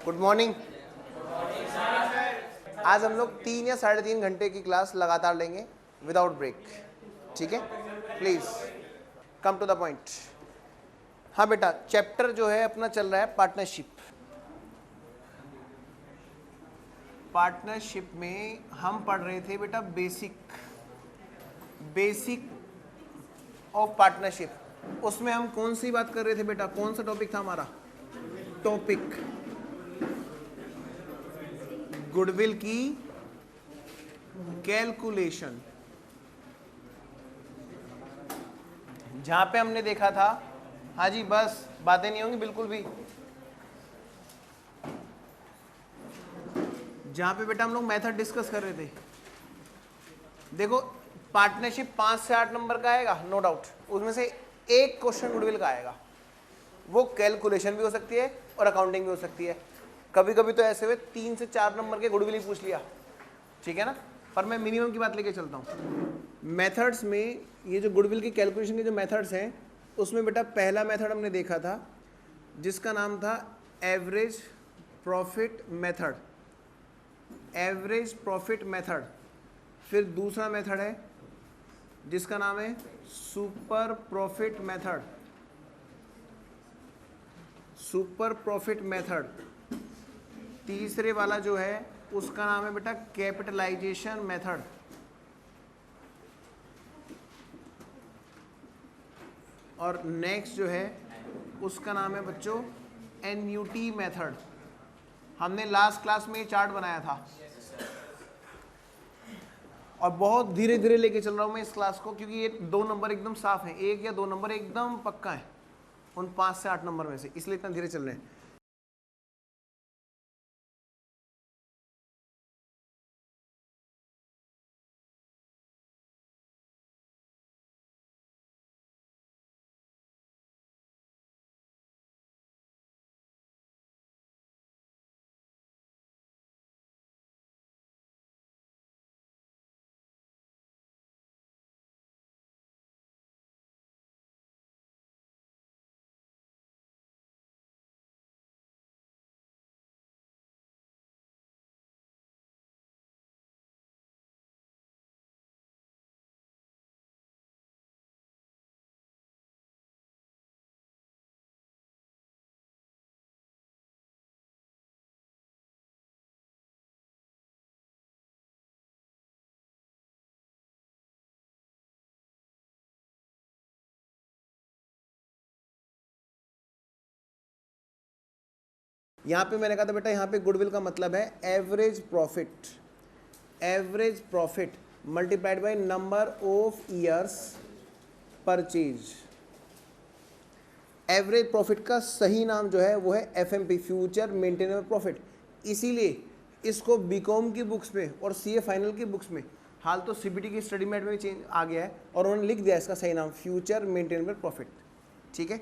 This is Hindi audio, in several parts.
Good morning. आज हम लोग 3 या 3.5 घंटे की क्लास लगातार लेंगे विदाउट ब्रेक, ठीक है? Please come to the point. हाँ बेटा, चैप्टर जो है अपना चल रहा है पार्टनरशिप। पार्टनरशिप में हम पढ़ रहे थे बेटा बेसिक ऑफ पार्टनरशिप। उसमें हम कौन सी बात कर रहे थे बेटा? कौन सा टॉपिक था हमारा? टॉपिक गुडविल की कैलकुलेशन। जहां पे हमने देखा था, हाँ जी बस बातें नहीं होंगी बिल्कुल भी। जहां पे बेटा हम लोग मेथड डिस्कस कर रहे थे, देखो पार्टनरशिप 5 से 8 नंबर का आएगा नो डाउट। उसमें से एक क्वेश्चन गुडविल का आएगा, वो कैलकुलेशन भी हो सकती है और अकाउंटिंग भी हो सकती है। कभी कभी तो ऐसे हुए 3 से 4 नंबर के गुडविल ही पूछ लिया, ठीक है ना? पर मैं मिनिमम की बात लेके चलता हूँ। मेथड्स में ये जो गुडविल की कैलकुलेशन के जो मेथड्स हैं, उसमें बेटा पहला मेथड हमने देखा था जिसका नाम था average profit method. Average profit method. फिर दूसरा मेथड है जिसका नाम है super profit method. Super profit method. तीसरे वाला जो है उसका नाम है बेटा कैपिटलाइजेशन मेथड। और नेक्स्ट जो है उसका नाम है बच्चों एन्यूटी मेथड। हमने लास्ट क्लास में ये चार्ट बनाया था और बहुत धीरे धीरे लेके चल रहा हूं मैं इस क्लास को, क्योंकि ये 2 नंबर एकदम साफ हैं, 1 या 2 नंबर एकदम पक्का है उन 5 से 8 नंबर में से, इसलिए इतना धीरे चल रहे हैं। यहाँ पे मैंने कहा था बेटा, यहाँ पे गुडविल का मतलब है average profit. Average profit multiplied by number of years purchase. Average profit का सही नाम जो है वो है एफएमपी, फ्यूचर मेंटेनेबल प्रॉफिट। इसीलिए इसको बीकॉम की बुक्स में और सीए फाइनल की बुक्स में, हाल तो सीबीटी की स्टडी मेट में भी चेंज आ गया है, और उन्होंने लिख दिया इसका सही नाम फ्यूचर मेंटेनेबल प्रॉफिट, ठीक है?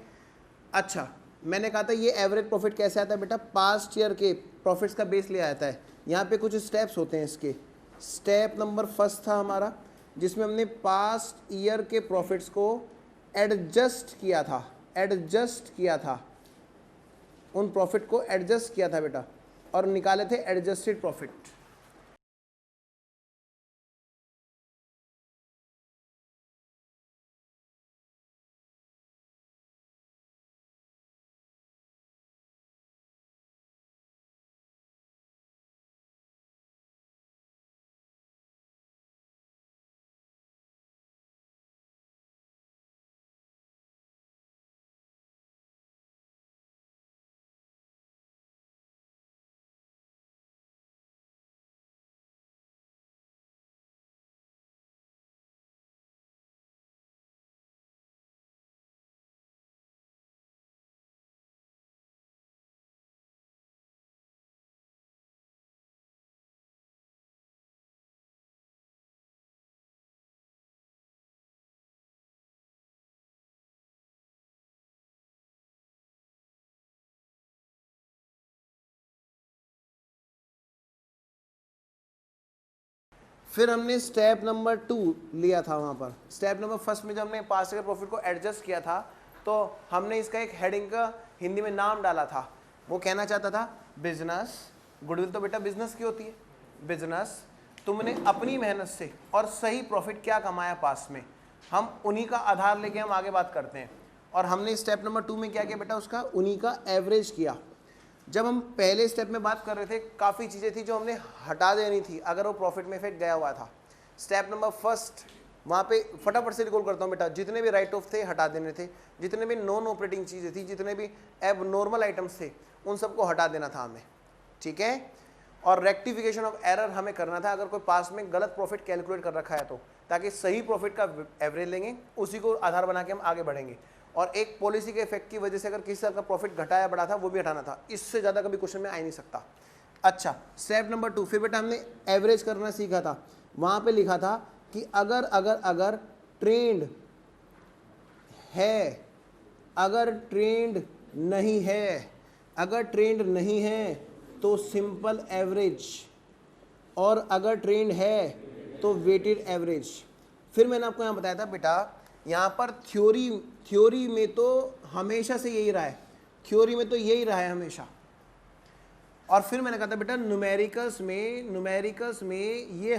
अच्छा, मैंने कहा था ये एवरेज प्रॉफिट कैसे आता है बेटा? पास्ट ईयर के प्रॉफिट्स का बेस ले आता है। यहाँ पे कुछ स्टेप्स होते हैं इसके। स्टेप नंबर फर्स्ट था हमारा जिसमें हमने पास्ट ईयर के प्रॉफिट्स को एडजस्ट किया था, उन प्रॉफिट को एडजस्ट किया था बेटा, और निकाले थे एडजस्टेड प्रॉफिट। फिर हमने स्टेप नंबर 2 लिया था वहाँ पर। स्टेप नंबर फर्स्ट में जब हमने पास्ट ईयर प्रॉफिट को एडजस्ट किया था, तो हमने इसका एक हेडिंग का हिंदी में नाम डाला था वो कहना चाहता था बिजनेस, गुडविल तो बेटा बिजनेस की होती है, बिजनेस तुमने अपनी मेहनत से और सही प्रॉफिट क्या कमाया पास में, हम उन्हीं का आधार लेके हम आगे बात करते हैं। और हमने स्टेप नंबर 2 में क्या किया बेटा, उसका उन्हीं का एवरेज किया। जब हम पहले स्टेप में बात कर रहे थे काफ़ी चीज़ें थी जो हमने हटा देनी थी अगर वो प्रॉफिट में इफेक्ट गया हुआ था। स्टेप नंबर फर्स्ट वहाँ पे फटाफट से रिकॉल करता हूँ बेटा, जितने भी राइट ऑफ थे हटा देने थे, जितने भी नॉन ऑपरेटिंग चीज़ें थी, जितने भी एब नॉर्मल आइटम्स थे उन सबको हटा देना था हमें, ठीक है। और रेक्टिफिकेशन ऑफ एरर हमें करना था अगर कोई पास में गलत प्रॉफिट कैलकुलेट कर रखा है तो, ताकि सही प्रॉफिट का एवरेज लेंगे, उसी को आधार बना के हम आगे बढ़ेंगे। और एक पॉलिसी के इफेक्ट की वजह से अगर किसी साल का प्रॉफिट घटा या बढ़ा था वो भी हटाना था, इससे ज़्यादा कभी क्वेश्चन में आ ही नहीं सकता। अच्छा, स्टेप नंबर 2 फिर बेटा हमने एवरेज करना सीखा था। वहाँ पे लिखा था कि अगर अगर अगर ट्रेंड है, अगर ट्रेंड नहीं है, अगर ट्रेंड नहीं है तो सिंपल एवरेज, और अगर ट्रेंड है तो वेटेड एवरेज। फिर मैंने आपको यहाँ बताया था बेटा, यहाँ पर थ्योरी में तो हमेशा से यही रहा है, थ्योरी में तो यही रहा है हमेशा। और फिर मैंने कहा था बेटा न्यूमेरिकल्स में ये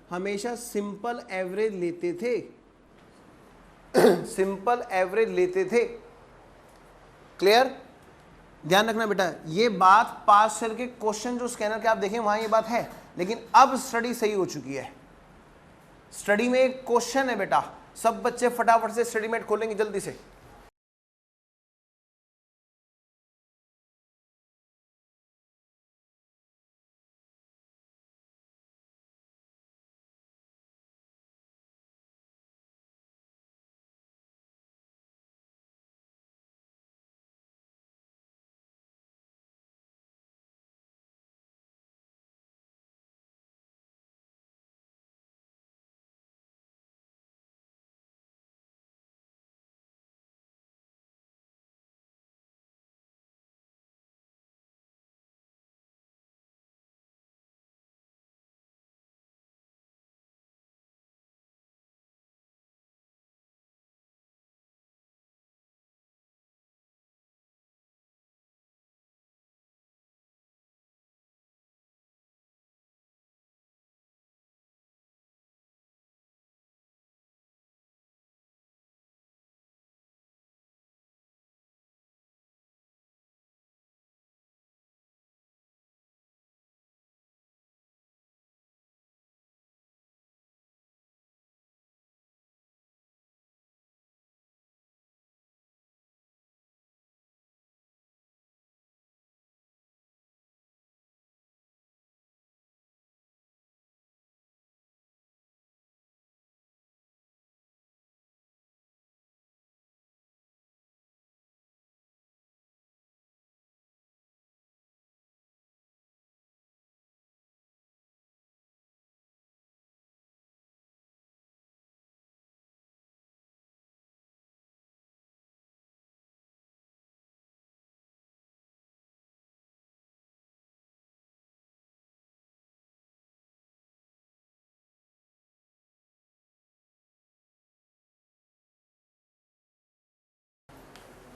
हमेशा सिंपल एवरेज लेते थे, सिंपल एवरेज लेते थे। क्लियर, ध्यान रखना बेटा, ये बात पास सेल के क्वेश्चन जो स्कैनर के आप देखें वहां ये बात है, लेकिन अब स्टडी सही हो चुकी है। स्टडी में एक क्वेश्चन है बेटा, सब बच्चे फटाफट से स्टडी मेट खोलेंगे जल्दी से।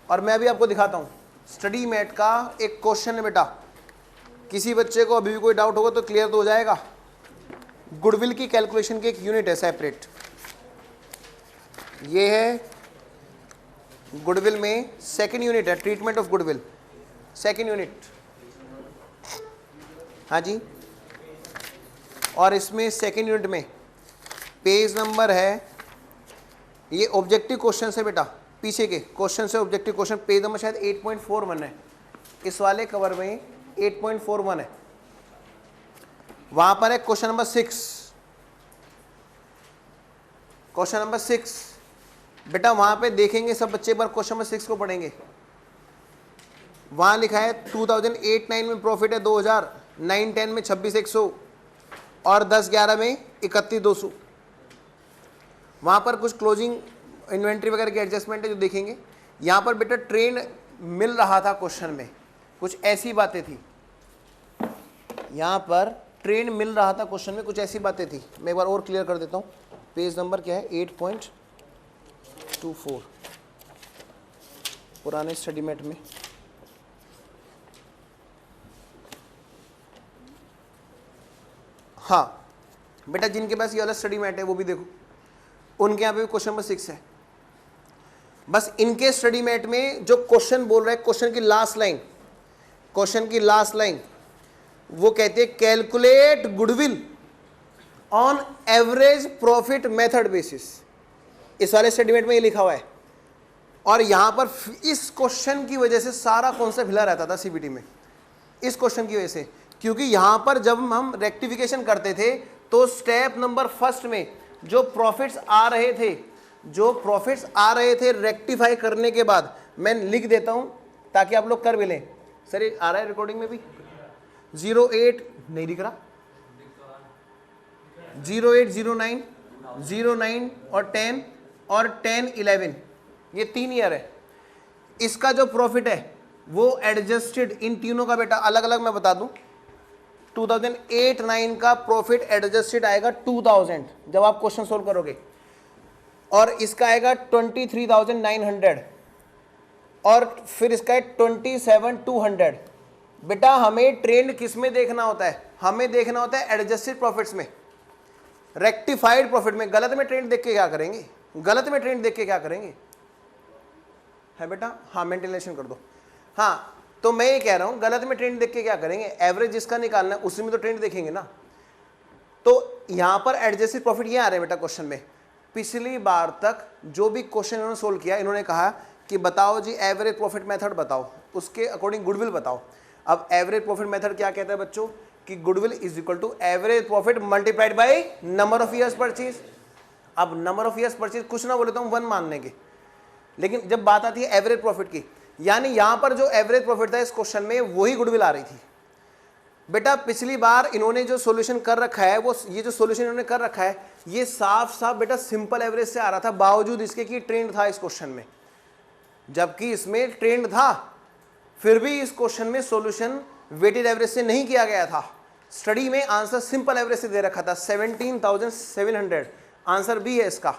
और मैं भी आपको दिखाता हूं स्टडी मेट का एक क्वेश्चन है बेटा, किसी बच्चे को अभी भी कोई डाउट होगा तो क्लियर तो हो जाएगा। गुडविल की कैलकुलेशन की एक यूनिट है सेपरेट, ये है गुडविल में सेकंड यूनिट है, treatment of goodwill second unit, हाँ जी। और इसमें सेकंड यूनिट में पेज नंबर है, ये ऑब्जेक्टिव क्वेश्चन है बेटा, पीछे के क्वेश्चन से ऑब्जेक्टिव क्वेश्चन, पेज नंबर शायद 8.41 है, इस वाले कवर में 8.41 है। वहां पर है क्वेश्चन नंबर 6, क्वेश्चन नंबर 6 बेटा, वहां पे देखेंगे सब बच्चे, पर क्वेश्चन नंबर 6 को पढ़ेंगे। वहां लिखा है 2008-9 में प्रॉफिट है 2000, 9-10 में 26,100 और 10-11 में 31,200। वहां पर कुछ क्लोजिंग इन्वेंट्री वगैरह की एडजस्टमेंट है जो देखेंगे। यहाँ पर बेटा ट्रेंड मिल रहा था क्वेश्चन में, कुछ ऐसी बातें थी, यहाँ पर ट्रेंड मिल रहा था क्वेश्चन में, कुछ ऐसी बातें थी। मैं एक बार और क्लियर कर देता हूँ, पेज नंबर क्या है 8.24 पुराने स्टडी मेट में, हाँ बेटा, जिनके पास ये वाला स्टडी मैट है वो भी देखो, उनके यहाँ पे भी क्वेश्चन नंबर 6 है। बस इनके स्टडी मैट में जो क्वेश्चन बोल रहा है, क्वेश्चन की लास्ट लाइन, क्वेश्चन की लास्ट लाइन वो कहते हैं calculate goodwill on average profit method basis. इस वाले स्टडी मैट में ये लिखा हुआ है। और यहां पर इस क्वेश्चन की वजह से सारा कॉन्सेप्ट हिला रहता था सीबीटी में, इस क्वेश्चन की वजह से, क्योंकि यहां पर जब हम रेक्टिफिकेशन करते थे तो स्टेप नंबर फर्स्ट में जो प्रॉफिट्स आ रहे थे, रेक्टिफाई करने के बाद, मैं लिख देता हूं ताकि आप लोग कर भी लें। सर ये आ रहा है रिकॉर्डिंग में भी? 08 नहीं दिख रहा, 08, 09, 09 और 10 और 10, 11, ये 3 ईयर है। इसका जो प्रॉफिट है वो एडजस्टेड, इन तीनों का बेटा अलग अलग मैं बता दूं, 2008-9 का प्रॉफिट एडजस्टेड आएगा 2000 जब आप क्वेश्चन सोल्व करोगे, और इसका आएगा 23,900, और फिर इसका है 27,200। बेटा हमें ट्रेंड किस में देखना होता है? हमें देखना होता है एडजस्टेड प्रॉफिट्स में, रेक्टिफाइड प्रॉफिट में। गलत में ट्रेंड देख के क्या करेंगे? गलत में ट्रेंड देख के क्या करेंगे? है बेटा? हाँ मेंटेनेशन कर दो। हाँ तो मैं ये कह रहा हूं गलत में ट्रेंड देख के क्या करेंगे? एवरेज जिसका निकालना है उसी में तो ट्रेंड देखेंगे ना। तो यहां पर एडजस्टेड प्रॉफिट ये आ रहे हैं बेटा क्वेश्चन में। पिछली बार तक जो भी क्वेश्चन इन्होंने सोल्व किया, इन्होंने कहा कि बताओ जी एवरेज प्रॉफिट मेथड बताओ, उसके अकॉर्डिंग गुडविल बताओ। अब एवरेज प्रॉफिट मेथड क्या कहता है बच्चों? कि goodwill is equal to average profit multiplied by number of years purchase. अब नंबर ऑफ ईयर्स परचेज कुछ ना बोले तो हम 1 मानने के, लेकिन जब बात आती है एवरेज प्रॉफिट की, यानी यहां पर जो एवरेज प्रॉफिट था इस क्वेश्चन में वही गुडविल आ रही थी। बेटा पिछली बार इन्होंने जो सॉल्यूशन कर रखा है, वो ये जो सॉल्यूशन इन्होंने कर रखा है ये साफ साफ बेटा सिंपल एवरेज से आ रहा था, बावजूद इसके कि ट्रेंड था इस क्वेश्चन में, जबकि इसमें ट्रेंड था, फिर भी इस क्वेश्चन में सॉल्यूशन वेटेड एवरेज से नहीं किया गया था। स्टडी में आंसर सिंपल एवरेज से दे रखा था 17,700, आंसर बी है इसका।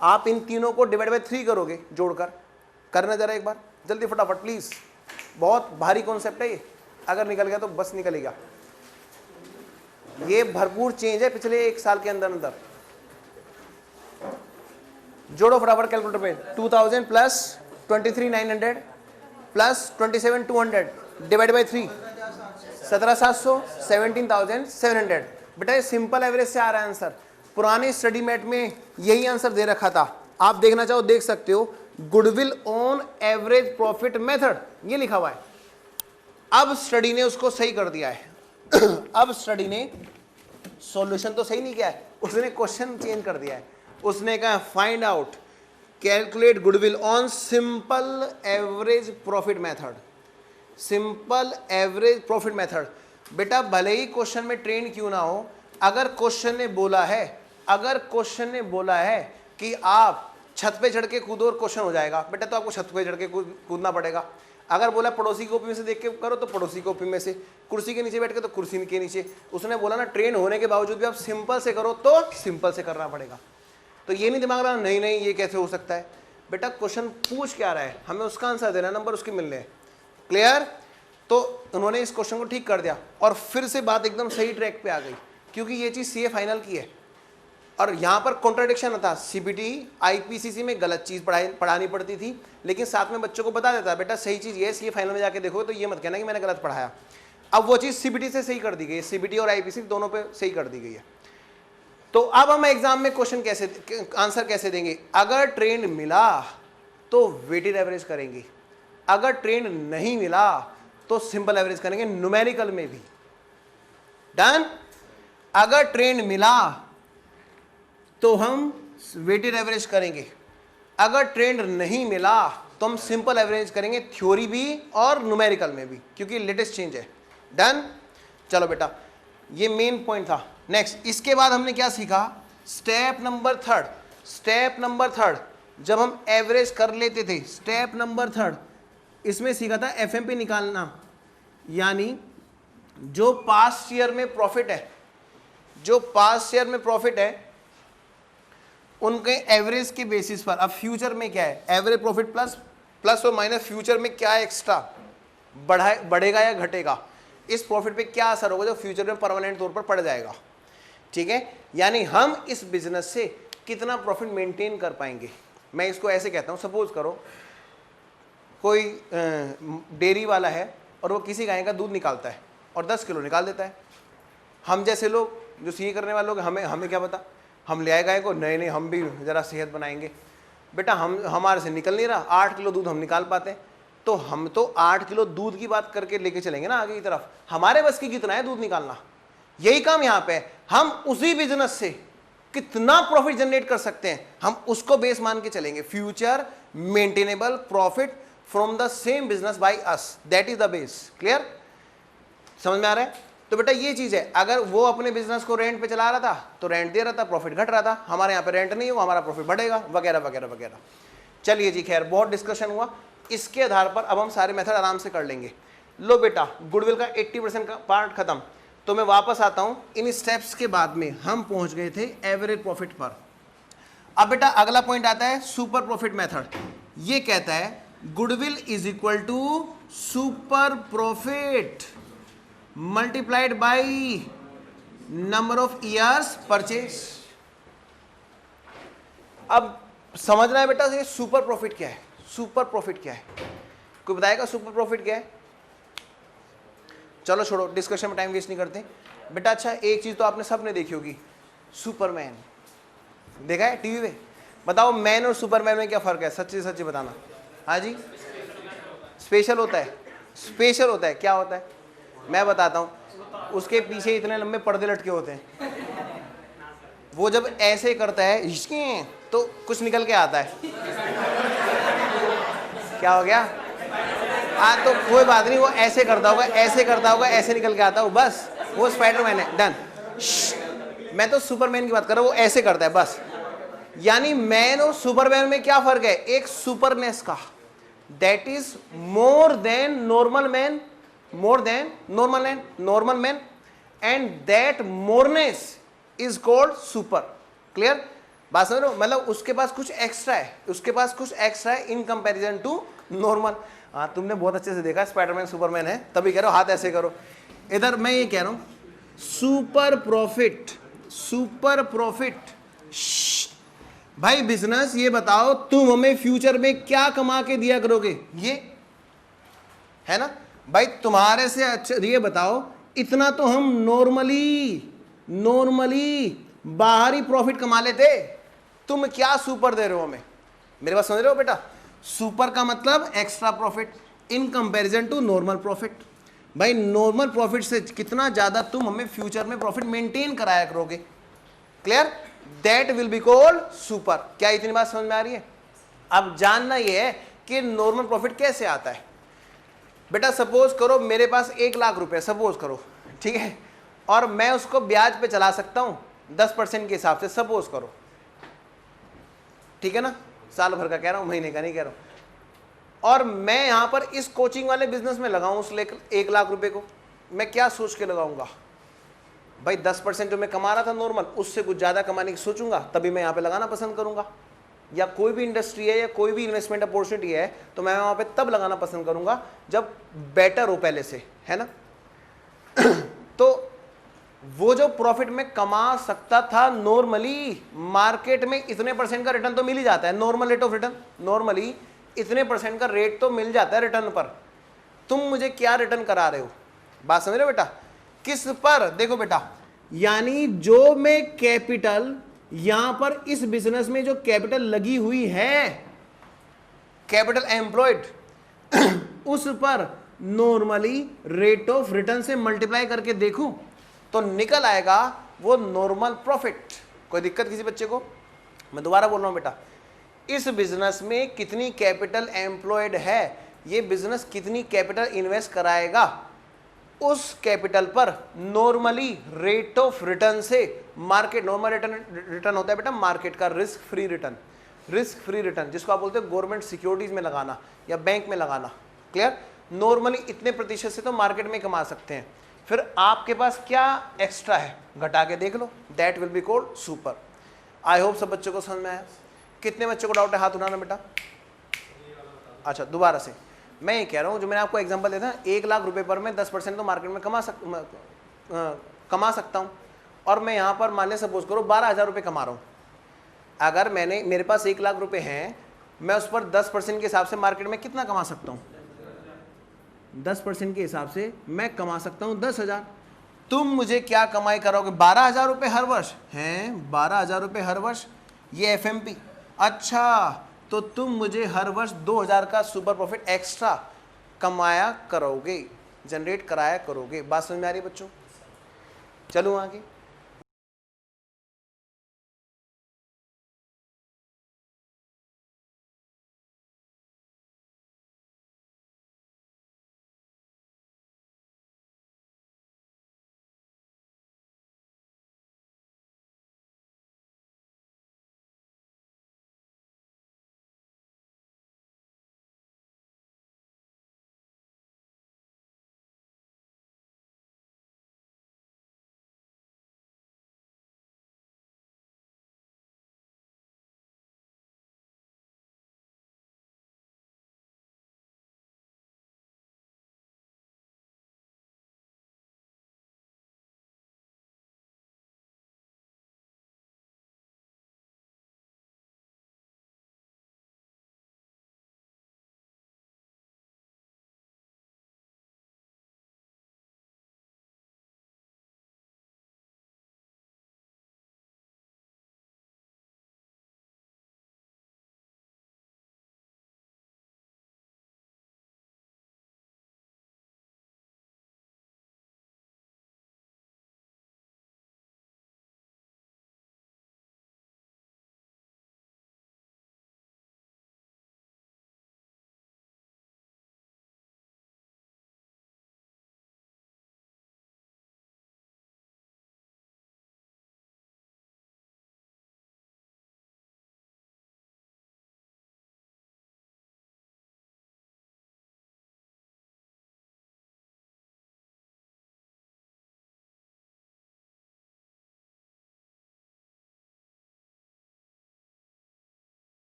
आप इन तीनों को डिवाइड बाय 3 करोगे जोड़कर, करना जरा एक बार जल्दी फटाफट प्लीज, बहुत भारी कॉन्सेप्ट है ये, अगर निकल गया तो बस निकलेगा। ये भरपूर चेंज है पिछले 1 साल के अंदर अंदर। जोड़ो फटाफट कैलकुलेटर पे, 2000 प्लस 23,900 प्लस 27,200 डिवाइड बाय 3, 17,700, 17,700। बेटा ये सिंपल एवरेज से आ रहा है आंसर। पुराने स्टडी मैट में यही आंसर दे रखा था, आप देखना चाहो देख सकते हो, goodwill on average profit method ये लिखा हुआ है। अब स्टडी ने उसको सही कर दिया है। अब स्टडी ने सॉल्यूशन तो सही नहीं किया है, उसने क्वेश्चन चेंज कर दिया है। उसने कहा find out calculate goodwill on simple average profit method, simple average profit method. बेटा भले ही क्वेश्चन में ट्रेंड क्यों ना हो, अगर क्वेश्चन ने बोला है, अगर क्वेश्चन ने बोला है कि आप छत पे चढ़ के कूदो और क्वेश्चन हो जाएगा, बेटा तो आपको छत पे चढ़ के कूदना पड़ेगा। अगर बोला पड़ोसी की कॉपी में से देख के करो तो पड़ोसी कॉपी में से, कुर्सी के नीचे बैठ के तो कुर्सी के नीचे। उसने बोला ना ट्रेन होने के बावजूद भी आप सिंपल से करो तो सिंपल से करना पड़ेगा। तो ये नहीं दिमाग लगाना नहीं नहीं ये कैसे हो सकता है। बेटा क्वेश्चन पूछ क्या रहा है, हमें उसका आंसर देना, नंबर उसके मिलने हैं। क्लियर? तो उन्होंने इस क्वेश्चन को ठीक कर दिया और फिर से बात एकदम सही ट्रैक पे आ गई, क्योंकि ये चीज़ सीए फाइनल की है और यहाँ पर कॉन्ट्राडिक्शन था। सीबीटी आईपीसीसी में गलत चीज़ पढ़ानी पड़ती थी, लेकिन साथ में बच्चों को बता देता बेटा सही चीज़ ये, सीए फाइनल में जाके देखो तो ये मत कहना कि मैंने गलत पढ़ाया। अब वो चीज़ सीबीटी से सही कर दी गई है, सीबीटी और आईपीसी दोनों पे सही कर दी गई है। तो अब हम एग्जाम में क्वेश्चन कैसे, आंसर कैसे देंगे? अगर ट्रेंड मिला तो वेटेड एवरेज करेंगे, अगर ट्रेंड नहीं मिला तो सिंपल एवरेज करेंगे, न्यूमेरिकल में भी। डन? अगर ट्रेंड मिला तो हम वेटेड एवरेज करेंगे, अगर ट्रेंड नहीं मिला तो हम सिंपल एवरेज करेंगे, थ्योरी भी और न्यूमेरिकल में भी, क्योंकि लेटेस्ट चेंज है। डन? चलो बेटा ये मेन पॉइंट था। नेक्स्ट इसके बाद हमने क्या सीखा? Step number third. Step number third जब हम एवरेज कर लेते थे, स्टेप नंबर थर्ड इसमें सीखा था एफएमपी निकालना, यानी जो पास्ट ईयर में प्रॉफिट है, जो पास्ट ईयर में प्रॉफिट है उनके एवरेज के बेसिस पर। अब फ्यूचर में क्या है? एवरेज प्रॉफिट प्लस और माइनस फ्यूचर में क्या एक्स्ट्रा बढ़ेगा या घटेगा, इस प्रॉफिट पे क्या असर होगा जो फ्यूचर में परमानेंट तौर पर पड़ जाएगा। ठीक है, यानी हम इस बिजनेस से कितना प्रॉफिट मेंटेन कर पाएंगे। मैं इसको ऐसे कहता हूँ, सपोज करो कोई डेयरी वाला है और वो किसी गाय का दूध निकालता है और 10 किलो निकाल देता है। हम जैसे लोग जो सीए करने वाले लोग, हमें क्या पता, हम ले आए गाय को, नहीं हम भी ज़रा सेहत बनाएंगे। बेटा हमारे से निकल नहीं रहा, 8 किलो दूध हम निकाल पाते हैं, तो हम तो 8 किलो दूध की बात करके लेके चलेंगे ना आगे की तरफ। हमारे बस की कितना है दूध निकालना, यही काम यहाँ पे है। हम उसी बिजनेस से कितना प्रॉफिट जनरेट कर सकते हैं, हम उसको बेस मान के चलेंगे। Future maintainable profit from the same business by us, that is the base. Clear, समझ में आ रहा है? तो बेटा ये चीज है, अगर वो अपने बिजनेस को रेंट पे चला रहा था तो रेंट दे रहा था, प्रॉफिट घट रहा था। हमारे यहाँ पे रेंट नहीं हुआ, हमारा प्रॉफिट बढ़ेगा, वगैरह वगैरह वगैरह। चलिए जी, खैर बहुत डिस्कशन हुआ, इसके आधार पर अब हम सारे मेथड आराम से कर लेंगे। लो बेटा, गुडविल का 80% का पार्ट खत्म। तो मैं वापस आता हूं, इन स्टेप्स के बाद में हम पहुंच गए थे एवरेज प्रॉफिट पर। अब बेटा अगला पॉइंट आता है सुपर प्रॉफिट मेथड। ये कहता है goodwill is equal to super profit multiplied by number of years purchase. अब समझना है बेटा ये सुपर प्रॉफिट क्या है। सुपर प्रॉफिट क्या है, कोई बताएगा सुपर प्रॉफिट क्या है? चलो छोड़ो, डिस्कशन में टाइम वेस्ट नहीं करते बेटा। अच्छा एक चीज तो आपने सबने देखी होगी, सुपरमैन देखा है टीवी पे? बताओ मैन और सुपरमैन में क्या फर्क है, सच्ची सच्ची बताना। हाँ जी, स्पेशल होता है। स्पेशल होता है, क्या होता है मैं बताता हूँ। उसके पीछे इतने लंबे पर्दे लटके होते हैं, वो जब ऐसे करता है तो कुछ निकल के आता है। क्या हो गया? तो कोई बात नहीं, वो ऐसे करता होगा, ऐसे करता होगा, ऐसे निकल के आता हो, बस वो स्पाइडरमैन है, डन। मैं तो सुपरमैन की बात कर रहा हूँ, वो ऐसे करता है बस। यानी मैन और सुपरमैन में क्या फर्क है? एक सुपरनेस का, that is more than normal man, more than normal man, and that moreness is called super. Clear बात समझ रहे हो? मतलब उसके पास कुछ एक्स्ट्रा है, उसके पास कुछ एक्स्ट्रा है इन कंपैरिजन टू नॉर्मल। हाँ तुमने बहुत अच्छे से देखा, स्पाइडरमैन सुपरमैन है, तभी कह रहे हो हाथ ऐसे करो। इधर मैं ये कह रहा हूं सुपर प्रॉफिट। सुपर प्रॉफिट भाई बिजनेस, ये बताओ तुम हमें फ्यूचर में क्या कमा के दिया करोगे? ये है ना भाई, तुम्हारे से अच्छा ये बताओ, इतना तो हम नॉर्मली बाहरी प्रॉफिट कमा लेते, तुम क्या सुपर दे रहे हो हमें? मेरे बात समझ रहे हो बेटा? सुपर का मतलब extra profit in comparison to normal profit. भाई नॉर्मल प्रॉफिट से कितना ज्यादा तुम हमें फ्यूचर में प्रॉफिट मेंटेन कराया करोगे। Clear, that will be called super. क्या इतनी बात समझ में आ रही है? अब जानना यह है कि नॉर्मल प्रॉफिट कैसे आता है। बेटा सपोज करो मेरे पास 1 लाख रुपए, सपोज करो, ठीक है, और मैं उसको ब्याज पे चला सकता हूं 10% के हिसाब से, सपोज करो, ठीक है ना, साल भर का कह रहा हूं, महीने का नहीं कह रहा हूं। और मैं यहां पर इस कोचिंग वाले बिजनेस में लगाऊं उस 1 लाख रुपए को, मैं क्या सोच के लगाऊंगा? भाई 10% जो मैं कमा रहा था नॉर्मल, उससे कुछ ज्यादा कमाने की सोचूंगा, तभी मैं यहां पे लगाना पसंद करूंगा। या कोई भी इंडस्ट्री है या कोई भी इन्वेस्टमेंट अपॉर्चुनिटी है तो मैं वहां पे तब लगाना पसंद करूंगा जब बेटर हो पहले से, है ना। तो वो जो प्रॉफिट में कमा सकता था नॉर्मली, मार्केट में इतने % का रिटर्न तो मिल ही जाता है, normal rate of return, normally इतने % का रेट तो मिल जाता है रिटर्न पर। तुम मुझे क्या रिटर्न करा रहे हो? बात समझ रहे हो बेटा? किस पर? देखो बेटा, यानी जो मैं कैपिटल यहां पर इस बिजनेस में जो कैपिटल लगी हुई है, कैपिटल एम्प्लॉयड, उस पर नॉर्मली रेट ऑफ रिटर्न से मल्टीप्लाई करके देखूं तो निकल आएगा वो नॉर्मल प्रॉफिट। कोई दिक्कत किसी बच्चे को? मैं दोबारा बोल रहा हूं बेटा, इस बिजनेस में कितनी कैपिटल एम्प्लॉयड है, ये बिजनेस कितनी कैपिटल इन्वेस्ट कराएगा, उस कैपिटल पर नॉर्मली रेट ऑफ रिटर्न से मार्केट, नॉर्मल रिटर्न होता है बेटा मार्केट का risk free return, risk free return जिसको आप बोलते हो गवर्नमेंट सिक्योरिटीज में लगाना या बैंक में लगाना। क्लियर, नॉर्मली इतने प्रतिशत से तो मार्केट में कमा सकते हैं, फिर आपके पास क्या एक्स्ट्रा है घटा के देख लो, that will be called super. I hope सब बच्चों को समझ में आया। कितने बच्चों को डाउट है? हाथ उठाना बेटा। अच्छा दोबारा से मैं ये कह रहा हूँ, जो मैंने आपको एग्जांपल दिया था, 1 लाख रुपए पर मैं 10% तो मार्केट में कमा सकता हूँ, और मैं यहाँ पर मान लें सपोज करो 12,000 रुपये कमा रहा हूँ। अगर मेरे पास 1 लाख रुपए हैं, मैं उस पर 10% के हिसाब से मार्केट में कितना कमा सकता हूँ? 10% के हिसाब से मैं कमा सकता हूँ 10,000। तुम मुझे क्या कमाई कराओगे? 12,000 रुपये हर वर्ष हैं, 12,000 रुपये हर वर्ष, ये FMP। अच्छा, तो तुम मुझे हर वर्ष 2,000 का सुपर प्रॉफिट एक्स्ट्रा कमाया करोगे, जनरेट कराया करोगे। बात समझ में आ रही है बच्चों? चलो आगे।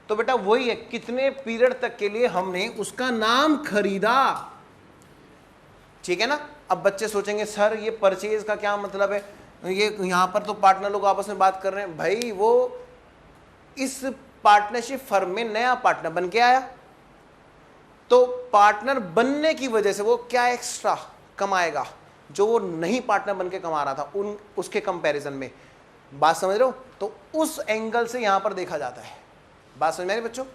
तो बेटा वही है, कितने पीरियड तक के लिए हमने उसका नाम खरीदा, ठीक है ना। अब बच्चे सोचेंगे सर ये परचेज का क्या मतलब है, ये यहां पर तो पार्टनर लोग आपस में बात कर रहे हैं। भाई वो इस पार्टनरशिप फर्म में नया पार्टनर बन के आया, तो पार्टनर बनने की वजह से वो क्या एक्स्ट्रा कमाएगा जो वो नहीं पार्टनर बन के कमा रहा था उसके कंपैरिजन में। बात समझ रहे हो? तो उस एंगल से यहां पर देखा जाता है। बात समझ में आ रही बच्चों?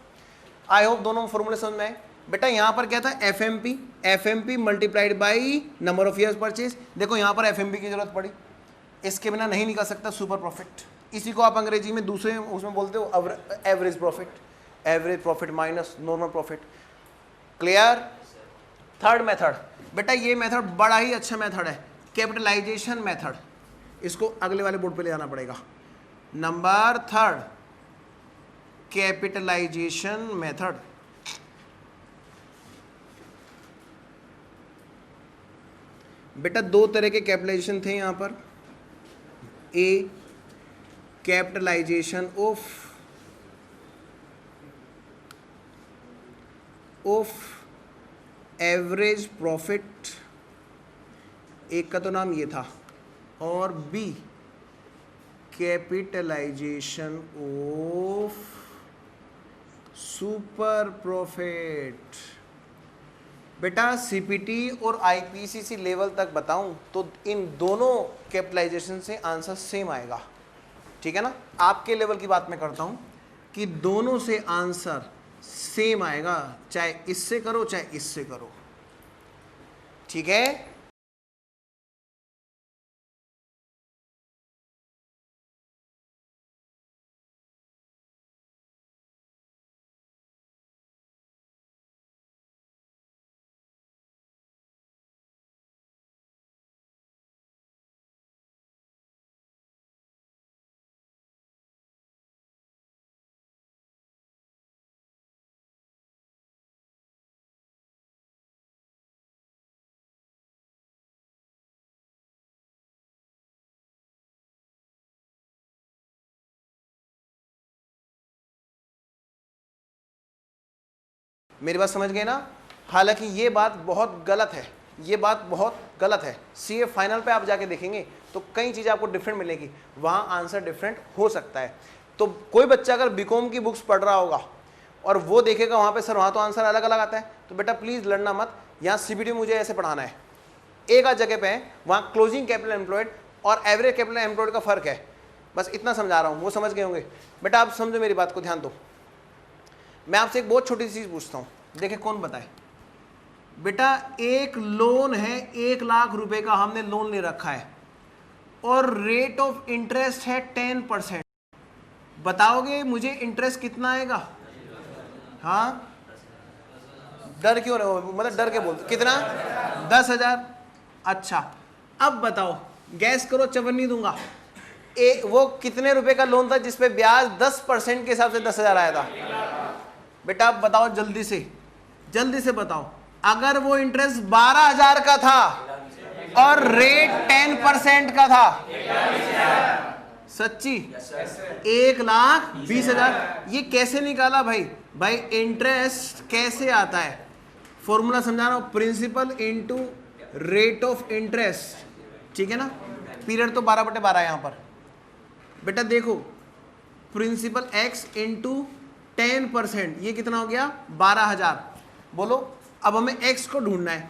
आई होप दोनों फॉर्मूले समझ में आए। बेटा यहां पर क्या था? FMP multiplied by number of years purchase. देखो यहां पर एफएमपी की जरूरत पड़ी, इसके बिना नहीं निकाल सकता सुपर प्रॉफिट। इसी को आप अंग्रेजी में दूसरे उसमें बोलते हो average profit, average profit minus normal profit. Clear? Third method, बेटा ये मेथड बड़ा ही अच्छा मेथड है, कैपिटलाइजेशन मेथड। इसको अगले वाले बोर्ड पे ले जाना पड़ेगा। Number third, capitalisation method. बेटा दो तरह के कैपिटलाइजेशन थे यहां पर। A, capitalisation of average profit, एक का तो नाम ये था, और B capitalisation of super profit. बेटा सीपीटी और आईपीसीसी लेवल तक बताऊं तो इन दोनों कैपिटलाइजेशन से आंसर सेम आएगा, ठीक है ना। आपके लेवल की बात मैं करता हूं कि दोनों से आंसर सेम आएगा, चाहे इससे करो चाहे इससे करो, ठीक है। मेरी बात समझ गए ना? हालांकि ये बात बहुत गलत है, ये बात बहुत गलत है। सीए फाइनल पे आप जाके देखेंगे तो कई चीज़ें आपको डिफरेंट मिलेगी, वहाँ आंसर डिफरेंट हो सकता है। तो कोई बच्चा अगर बीकॉम की बुक्स पढ़ रहा होगा और वो देखेगा वहाँ पे सर वहाँ तो आंसर अलग अलग आता है, तो बेटा प्लीज़ लड़ना मत, यहाँ सीबीटी मुझे ऐसे पढ़ाना है। एक आध जगह पे है वहाँ क्लोजिंग कैपिटल एम्प्लॉयड और एवरेज कैपिटल एम्प्लॉयड का फर्क है, बस इतना समझा रहा हूँ, वो समझ गए होंगे। बेटा आप समझो मेरी बात को, ध्यान दो। मैं आपसे एक बहुत छोटी सी चीज़ पूछता हूँ, देखे कौन बताए। बेटा एक लोन है 1 लाख रुपए का, हमने लोन ले रखा है और रेट ऑफ इंटरेस्ट है 10%। बताओगे मुझे इंटरेस्ट कितना आएगा? हाँ, डर क्यों रहे हो, मतलब डर के बोलते कितना? 10,000। अच्छा अब बताओ, गैस करो, चवन्नी दूंगा, वो कितने रुपए का लोन था जिसपे ब्याज 10% के हिसाब से 10,000 आया था? बेटा आप बताओ जल्दी से बताओ। अगर वो इंटरेस्ट 12,000 का था और रेट 10% का था, सच्ची 1,20,000। ये कैसे निकाला भाई? भाई इंटरेस्ट कैसे आता है, फॉर्मूला समझा रहा हूं, principal into rate of interest, ठीक है ना? पीरियड तो 12/12 है यहां पर। बेटा देखो, प्रिंसिपल x इंटू 10%, ये कितना हो गया? 12,000। बोलो अब हमें x को ढूंढना है,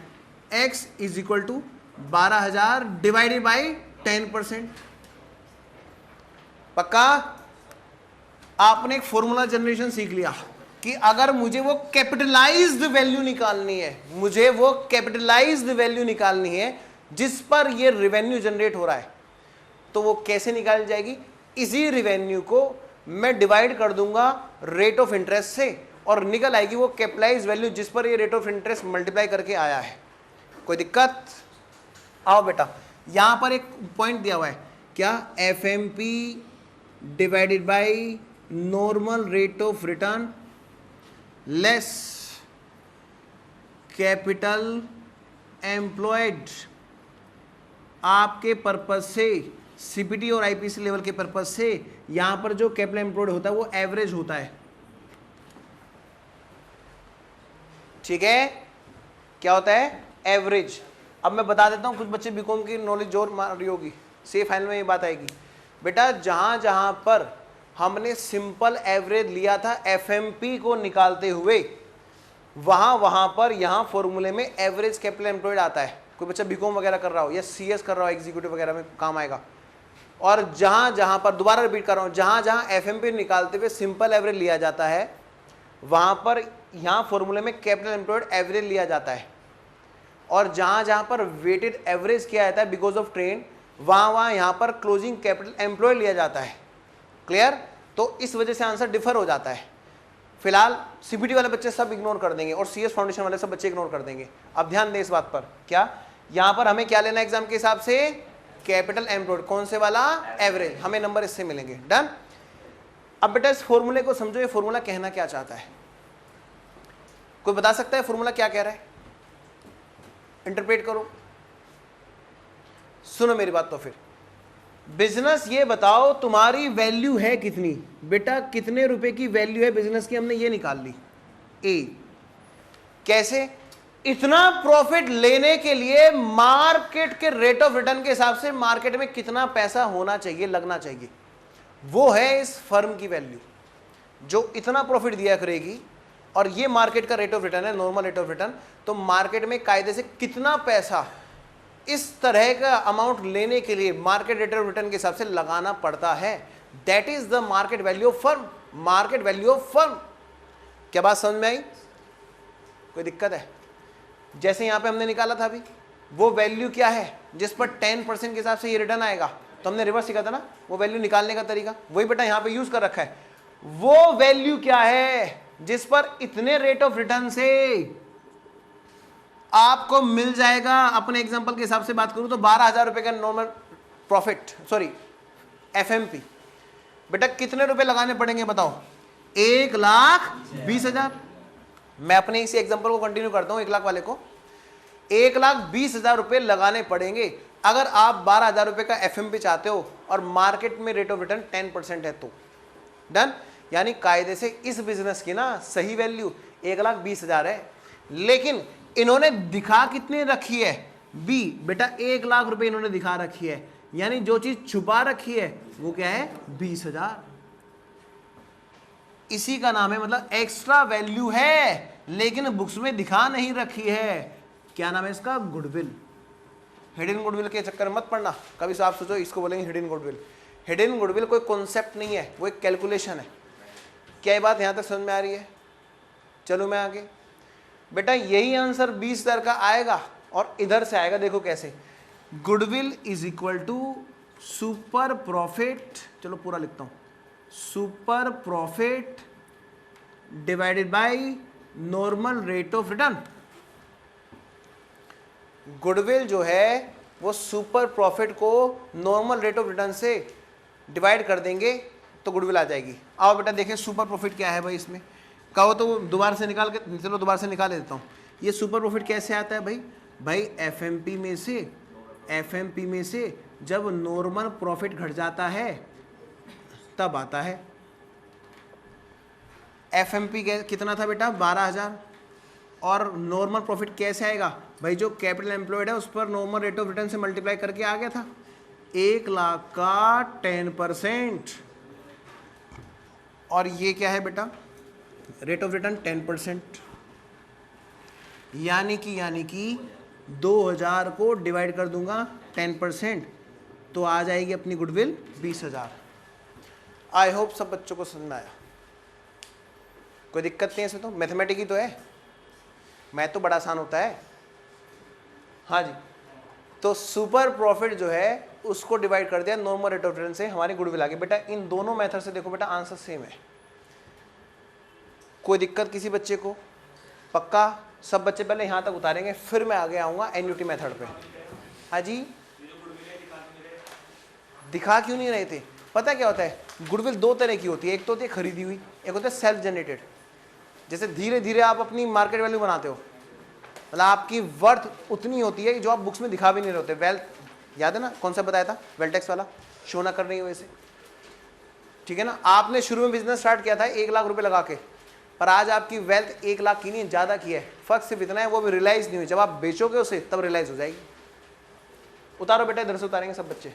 x is equal to 12,000 divided by 10%। पक्का? आपने एक फॉर्मूला जनरेशन सीख लिया कि अगर मुझे वो कैपिटलाइज्ड वैल्यू निकालनी है, मुझे वो कैपिटलाइज्ड वैल्यू निकालनी है जिस पर ये रेवेन्यू जनरेट हो रहा है, तो वो कैसे निकाली जाएगी? इसी रेवेन्यू को मैं डिवाइड कर दूंगा रेट ऑफ इंटरेस्ट से और निकल आएगी वो कैपिटलाइज्ड वैल्यू जिस पर ये रेट ऑफ इंटरेस्ट मल्टीप्लाई करके आया है। कोई दिक्कत? आओ बेटा, यहां पर एक पॉइंट दिया हुआ है, क्या? FMP divided by normal rate of return less capital employed. आपके पर्पज से, सीपीटी और आईपीसी लेवल के पर्पज से, यहां पर जो कैपिटल एम्प्लॉयड होता है वो एवरेज होता है, ठीक है? क्या होता है? एवरेज। अब मैं बता देता हूं, कुछ बच्चे बीकॉम की नॉलेज जोर मार रही होगी, से फाइनल में ये बात आएगी। बेटा जहां जहां पर हमने सिंपल एवरेज लिया था एफएमपी को निकालते हुए, वहां पर यहां फॉर्मूले में एवरेज कैपिटल एम्प्लॉयड आता है। कोई बच्चा बीकॉम वगैरह कर रहा हो या सीएस कर रहा हो, एग्जीक्यूटिव वगैरह में काम आएगा। और जहां जहां पर, दोबारा रिपीट कर रहा हूं, जहां जहां एफएमपी निकालते हुए सिंपल एवरेज लिया जाता है, वहां पर यहां फॉर्मूले में कैपिटल एम्प्लॉयड एवरेज लिया जाता है। और जहां जहां पर वेटेड एवरेज किया जाता है बिकॉज ऑफ ट्रेंड, वहां यहां पर क्लोजिंग कैपिटल एम्प्लॉयड लिया जाता है। क्लियर? तो इस वजह से आंसर डिफर हो जाता है। फिलहाल सीपीटी वाले बच्चे सब इग्नोर कर देंगे और सीएस फाउंडेशन वाले सब बच्चे इग्नोर कर देंगे। अब ध्यान दें इस बात पर, क्या यहां पर हमें क्या लेना है एग्जाम के हिसाब से? Capital employed. कौन से वाला? एवरेज। हमें नंबर इससे मिलेंगे। डन? अब बेटा इस फॉर्मूले को समझो, ये फॉर्मूला कहना क्या चाहता है? कोई बता सकता है फॉर्मूला क्या कह रहा है? इंटरप्रेट करो, सुनो मेरी बात। तो फिर बिजनेस, ये बताओ तुम्हारी वैल्यू है कितनी? बेटा कितने रुपए की वैल्यू है बिजनेस की, हमने ये निकाल ली। ए कैसे? इतना प्रॉफिट लेने के लिए मार्केट के रेट ऑफ रिटर्न के हिसाब से मार्केट में कितना पैसा होना चाहिए, लगना चाहिए, वो है इस फर्म की वैल्यू जो इतना प्रॉफिट दिया करेगी। और ये मार्केट का रेट ऑफ रिटर्न है, नॉर्मल रेट ऑफ रिटर्न। तो मार्केट में कायदे से कितना पैसा इस तरह का अमाउंट लेने के लिए मार्केट रेट ऑफ रिटर्न के हिसाब से लगाना पड़ता है, that is the market value of firm. Market value of firm. क्या बात समझ में आई? कोई दिक्कत है? जैसे यहां पे हमने निकाला था अभी, वो वैल्यू क्या है जिस पर 10% के हिसाब से ये रिटर्न आएगा, तो हमने रिवर्स सीखा था ना, वो वैल्यू निकालने का तरीका वही बेटा यहां पे यूज कर रखा है। वो वैल्यू क्या है जिस पर इतने रेट ऑफ रिटर्न से आपको मिल जाएगा? अपने एग्जांपल के हिसाब से बात करूं तो 12,000 रुपए का नॉर्मल प्रॉफिट, सॉरी एफएमपी। बेटा कितने रुपए लगाने पड़ेंगे बताओ? 1,20,000। मैं अपने इसी एग्जांपल को कंटिन्यू करता हूं, 1 लाख वाले को 1,20,000 रुपए लगाने पड़ेंगे अगर आप 12,000 रुपए का एफएमपी चाहते हो और मार्केट में रेट ऑफ रिटर्न 10% है तो। डन? यानी कायदे से इस बिजनेस की ना सही वैल्यू 1,20,000 है, लेकिन इन्होंने दिखा कितने रखी है बी, बेटा 1,00,000 रुपए इन्होंने दिखा रखी है, यानी जो चीज छुपा रखी है वो क्या है 20,000। इसी का नाम है मतलब एक्स्ट्रा वैल्यू है लेकिन बुक्स में दिखा नहीं रखी है, क्या नाम है इसका, गुडविल। हिडन गुडविल के चक्कर में मत पड़ना, कभी से आप सोचो इसको बोलेंगे हिडन गुडविल। हिडन गुडविल कोई कॉन्सेप्ट नहीं है, वो एक कैलकुलेशन है। क्या ये बात यहां तक समझ में आ रही है? चलो मैं आगे, बेटा यही आंसर 20,000 का आएगा और इधर से आएगा, देखो कैसे, goodwill is equal to super profit, चलो पूरा लिखता हूं, super profit divided by normal rate of return. Goodwill जो है वो सुपर प्रॉफिट को नॉर्मल रेट ऑफ रिटर्न से डिवाइड कर देंगे तो गुडविल आ जाएगी। आओ बेटा देखें सुपर प्रॉफिट क्या है भाई, इसमें कहो तो दोबारा से निकाल के, चलो दोबारा से निकाल देता हूँ। ये सुपर प्रॉफिट कैसे आता है भाई, भाई एफएमपी में से जब नॉर्मल प्रॉफिट घट जाता है तब आता है। एफएमपी कितना था बेटा 12,000, और नॉर्मल प्रॉफिट कैसे आएगा भाई, जो कैपिटल एम्प्लॉयड है उस पर नॉर्मल रेट ऑफ रिटर्न से मल्टीप्लाई करके आ गया था, 1,00,000 का 10%, और ये क्या है बेटा रेट ऑफ रिटर्न 10%, यानी कि 2,000 को डिवाइड कर दूंगा 10% तो आ जाएगी अपनी गुडविल 20,000। आई होप सब बच्चों को समझ में आया, कोई दिक्कत नहीं है इसमें, तो मैथमेटिक ही तो है, मैथ तो बड़ा आसान होता है। हाँ जी, तो सुपर प्रॉफिट जो है उसको डिवाइड कर दिया नॉर्मल रेट ऑफ रिटर्न से, हमारी गुडविल आ गई। बेटा इन दोनों मेथड से देखो बेटा आंसर सेम है, कोई दिक्कत किसी बच्चे को? पक्का सब बच्चे पहले यहाँ तक उतारेंगे, फिर मैं आगे आऊँगा एन्युटी मेथड पे। हाँ जी, दिखा क्यों नहीं रहे थे? पता क्या होता है, गुडविल दो तरह की होती है, एक तो होती है खरीदी हुई, एक होता है सेल्फ जनरेटेड। जैसे धीरे धीरे आप अपनी मार्केट वैल्यू बनाते हो, मतलब आपकी वर्थ उतनी होती है जो आप बुक्स में दिखा भी नहीं रहे होते। वेल्थ याद है ना, कौन सा बताया था, वेल्टेक्स वाला, शो ना कर रही है वैसे, ठीक है ना। आपने शुरू में बिजनेस स्टार्ट किया था 1,00,000 रुपए लगा के, पर आज आपकी वेल्थ 1,00,000 की नहीं, ज़्यादा की है, फर्क सिर्फ इतना है वो भी रियलाइज नहीं हुई, जब आप बेचोगे उसे तब रियलाइज हो जाएगी। उतारो बेटा, इधर से उतारेंगे सब बच्चे।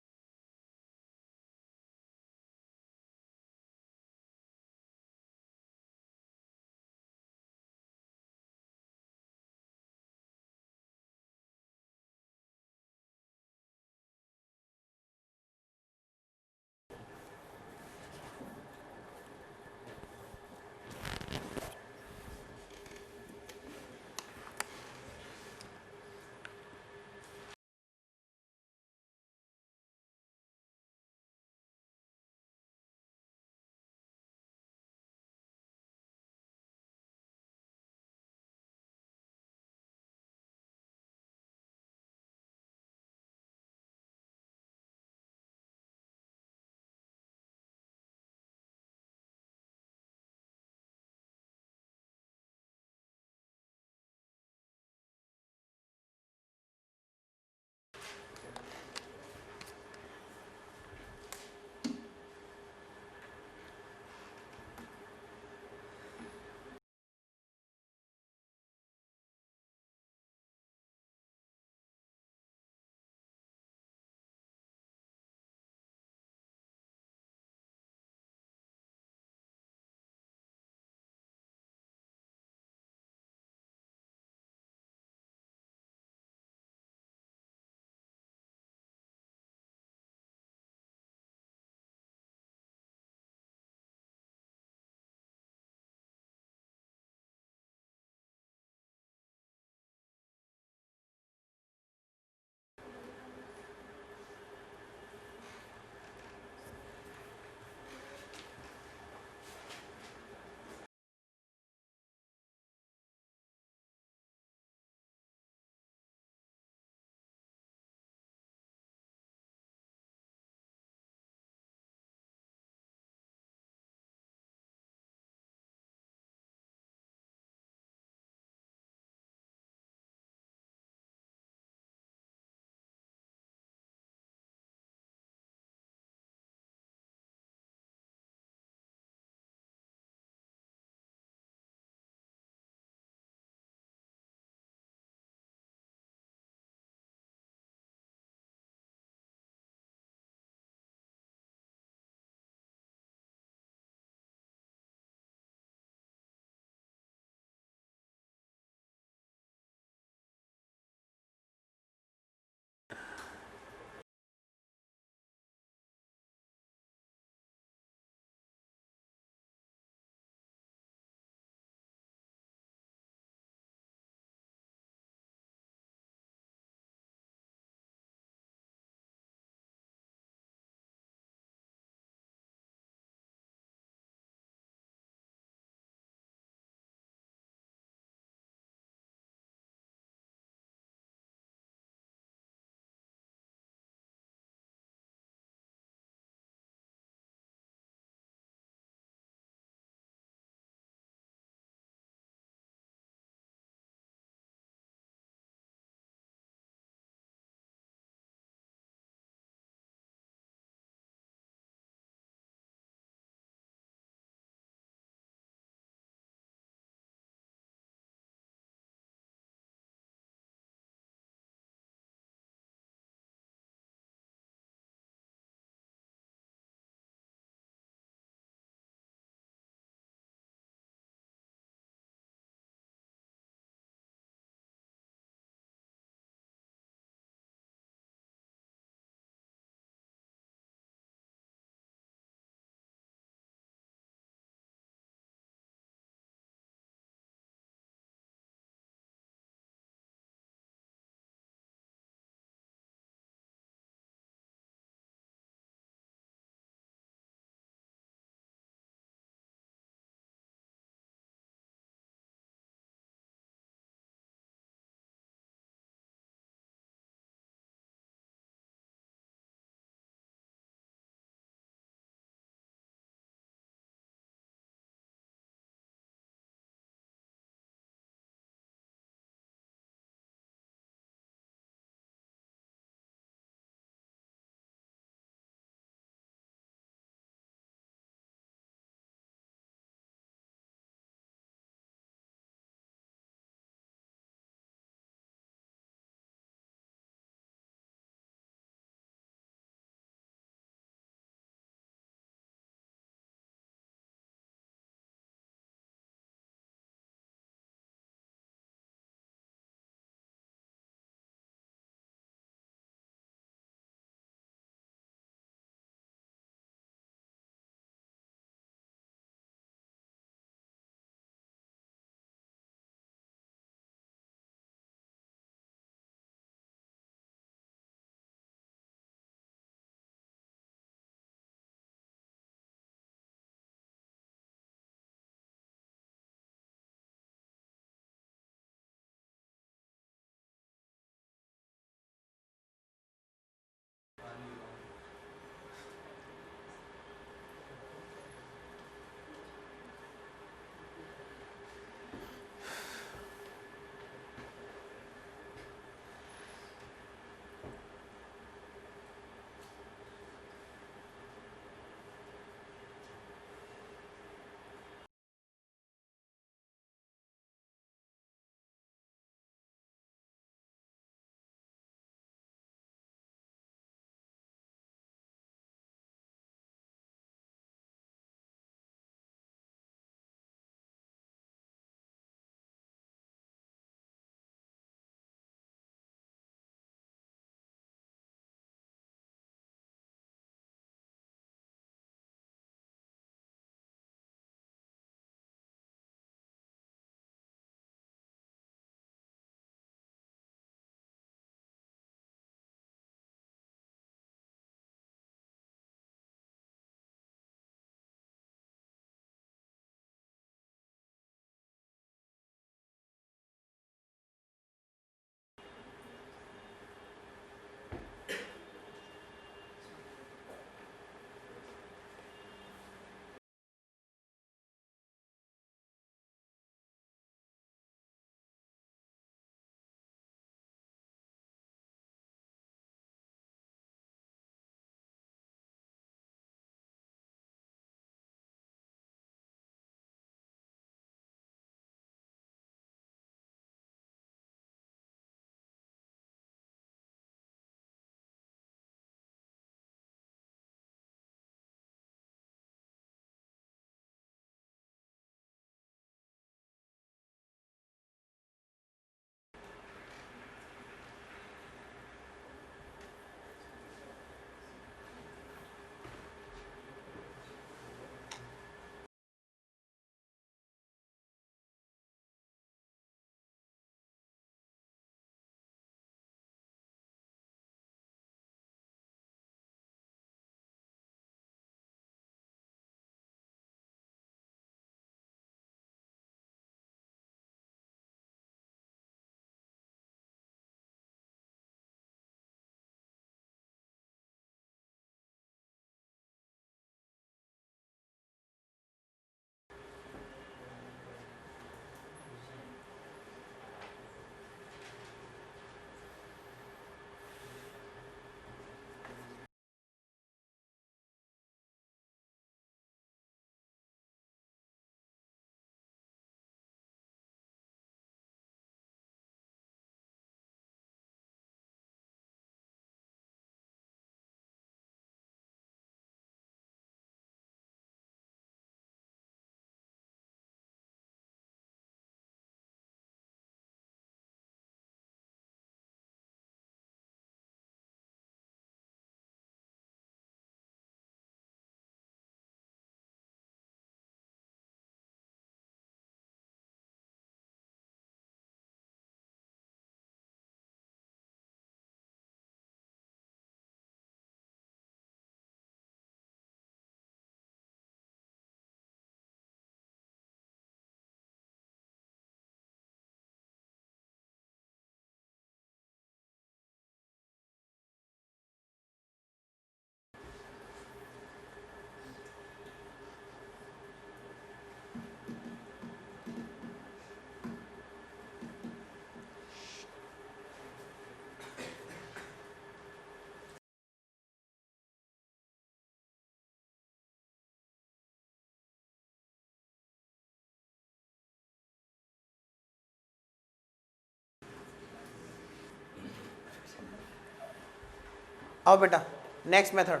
आओ बेटा next method,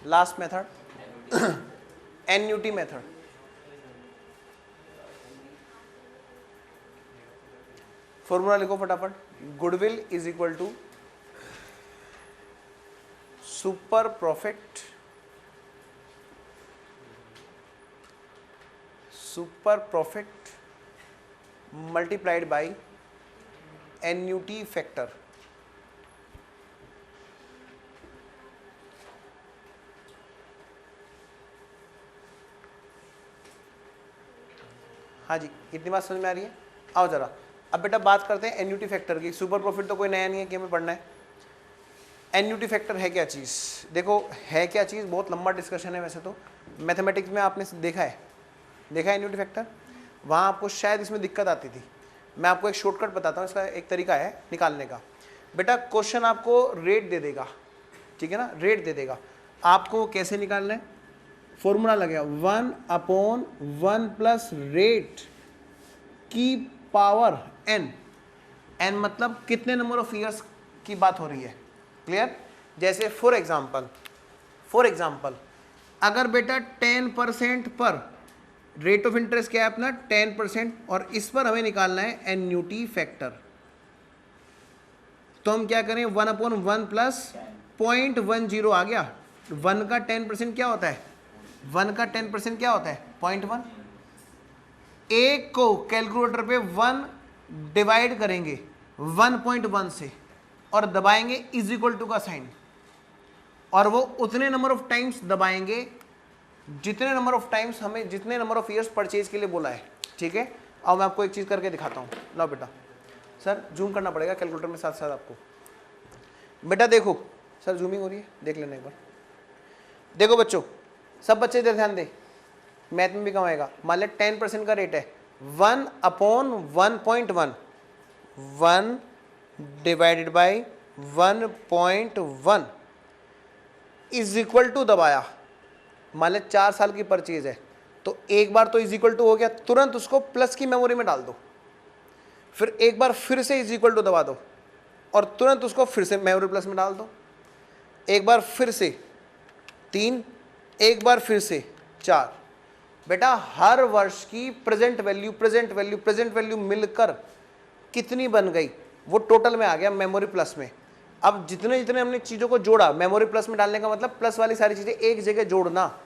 last method, annuity method. Formula लिखो फटाफट, goodwill is equal to super profit, super profit multiplied by annuity factor. हाँ जी, इतनी बात समझ में आ रही है? आओ जरा अब बेटा बात करते हैं एन्यूटी फैक्टर की। सुपर प्रॉफिट तो कोई नया नहीं है कि हमें पढ़ना है। एन्यूटी फैक्टर है क्या चीज़? देखो है क्या चीज़, बहुत लंबा डिस्कशन है वैसे तो। मैथमेटिक्स में आपने देखा है एन्यूटी फैक्टर, वहाँ आपको शायद इसमें दिक्कत आती थी। मैं आपको एक शॉर्टकट बताता हूँ, इसका एक तरीका है निकालने का। बेटा क्वेश्चन आपको रेट दे देगा, ठीक है ना, रेट दे देगा, आपको कैसे निकालना है, फॉर्मूला लगेगा 1/1 प्लस रेट की पावर n। n मतलब कितने नंबर ऑफ ईयर्स की बात हो रही है, क्लियर? जैसे फॉर एग्जाम्पल अगर बेटा 10% पर रेट ऑफ इंटरेस्ट क्या है अपना 10%, और इस पर हमें निकालना है एन्यूटी फैक्टर, तो हम क्या करें 1/1 प्लस 0.10 आ गया। 1 का 10% क्या होता है, 1 का 10% क्या होता है 0.1। एक को कैलकुलेटर पे 1 डिवाइड करेंगे 1.1 से और दबाएंगे इज इक्वल टू का साइन, और वो उतने नंबर ऑफ टाइम्स दबाएंगे जितने नंबर ऑफ टाइम्स हमें, जितने नंबर ऑफ ईयर्स परचेज के लिए बोला है, ठीक है? अब मैं आपको एक चीज़ करके दिखाता हूँ। लो बेटा, सर जूम करना पड़ेगा कैलकुलेटर में साथ साथ आपको। बेटा देखो सर जूमिंग हो रही है, देख लेना एक बार। देखो बच्चों, सब बच्चे इधर ध्यान दे, मैथ में भी कम आएगा। मान ले 10% का रेट है, 1/1.1, 1 divided by 1.1 is equal to दबाया। मान ले 4 साल की परचेज है, तो एक बार तो इज इक्वल टू हो गया, तुरंत उसको प्लस की मेमोरी में डाल दो, फिर एक बार फिर से इज इक्वल टू दबा दो और तुरंत उसको फिर से मेमोरी प्लस में डाल दो, एक बार फिर से 3, एक बार फिर से 4। बेटा हर वर्ष की प्रेजेंट वैल्यू मिलकर कितनी बन गई, वो टोटल में आ गया मेमोरी प्लस में। अब जितने जितने हमने चीज़ों को जोड़ा, मेमोरी प्लस में डालने का मतलब प्लस वाली सारी चीज़ें एक जगह जोड़ना,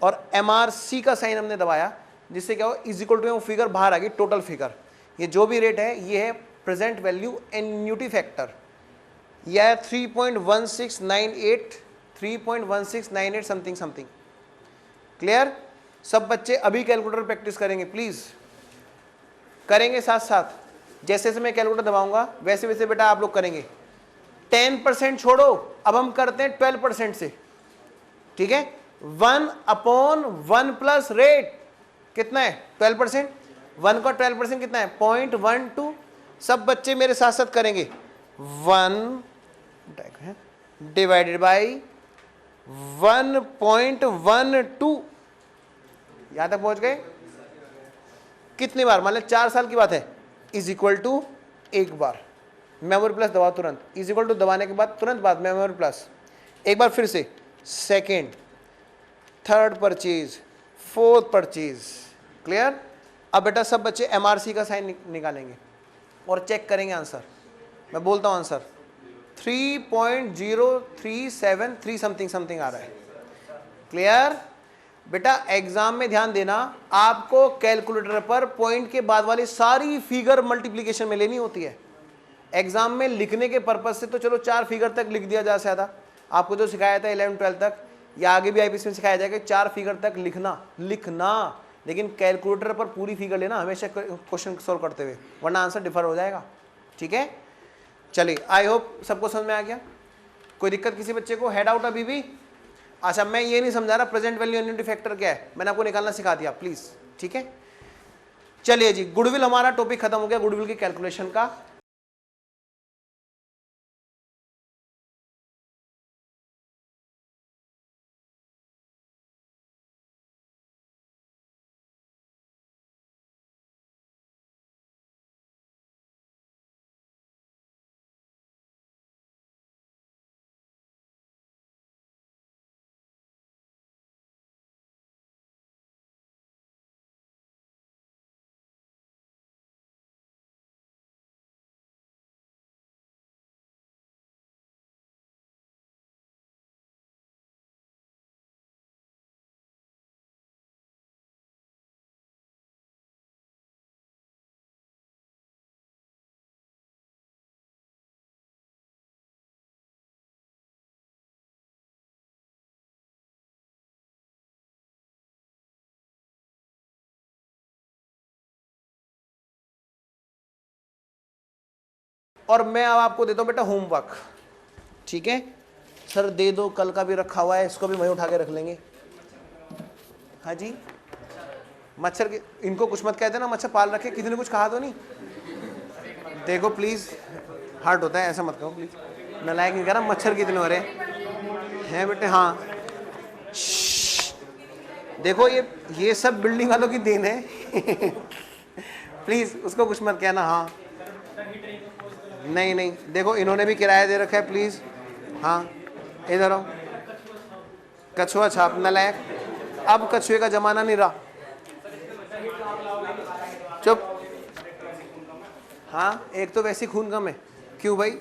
और MRC का साइन हमने दबाया, जिससे क्या हो इज इक्वल टू में वो फिगर बाहर आ गई, टोटल फिगर। ये जो भी रेट है ये है प्रेजेंट वैल्यू एन्यूटी फैक्टर, यह 3.1698 समथिंग। क्लियर? सब बच्चे अभी कैलकुलेटर प्रैक्टिस करेंगे प्लीज, करेंगे साथ साथ। जैसे जैसे मैं कैलकुलेटर दबाऊंगा वैसे वैसे बेटा आप लोग करेंगे। 10% छोड़ो, अब हम करते हैं 12% से, ठीक है? 1/1 प्लस रेट कितना है 12%, 1 का 12% कितना है 0.12। सब बच्चे मेरे साथ साथ करेंगे, 1 डिवाइडेड बाई 1.12। यहां तक पहुंच गए? कितनी बार, मान लो 4 साल की बात है, इज इक्वल टू एक बार मेमोरी प्लस दबाओ तुरंत, इज इक्वल टू दबाने के बाद तुरंत बाद मेमोरी प्लस, एक बार फिर से second, third purchase, fourth purchase. Clear? अब बेटा सब बच्चे MRC का साइन निकालेंगे और चेक करेंगे आंसर। मैं बोलता हूं आंसर 3.0373 समथिंग आ रहा है। क्लियर? बेटा एग्जाम में ध्यान देना, आपको कैलकुलेटर पर पॉइंट के बाद वाली सारी फिगर मल्टीप्लिकेशन में लेनी होती है। एग्जाम में लिखने के पर्पज से तो चलो 4 फिगर तक लिख दिया जा सकता, आपको जो सिखाया था 11 12 तक या आगे भी IPC में सिखाया जाएगा 4 फिगर तक लिखना, लेकिन कैलकुलेटर पर पूरी फिगर लेना हमेशा क्वेश्चन सोल्व करते हुए, वरना आंसर डिफर हो जाएगा। ठीक है, चलिए आई होप सबको समझ में आ गया। कोई दिक्कत किसी बच्चे को, हेड आउट अभी भी? अच्छा मैं ये नहीं समझा रहा प्रेजेंट वैल्यू एन्यूटी फैक्टर क्या है, मैंने आपको निकालना सिखा दिया प्लीज। ठीक है, चलिए जी, गुडविल हमारा टॉपिक खत्म हो गया, गुडविल की कैलकुलेशन का। और मैं अब आपको देता हूँ बेटा होमवर्क, ठीक है सर दे दो, कल का भी रखा हुआ है, इसको भी वहीं उठा के रख लेंगे। हाँ जी, मच्छर के इनको कुछ मत कहते ना, मच्छर पाल रखे, किसी ने कुछ कहा तो नहीं? देखो प्लीज, हार्ट होता है, ऐसा मत कहो प्लीज, नालायक नहीं कह रहा, मच्छर कितने हो रहे हैं बेटे। हाँ देखो ये सब बिल्डिंग वालों की देन है प्लीज उसको कुछ मत कहना। हाँ नहीं नहीं, देखो इन्होंने भी किराया दे रखा है, प्लीज। हाँ इधर आओ, कछुआ छाप नालायक, अब कछुए का जमाना नहीं रहा, चुप। हाँ एक तो वैसे खून कम है, क्यों भाई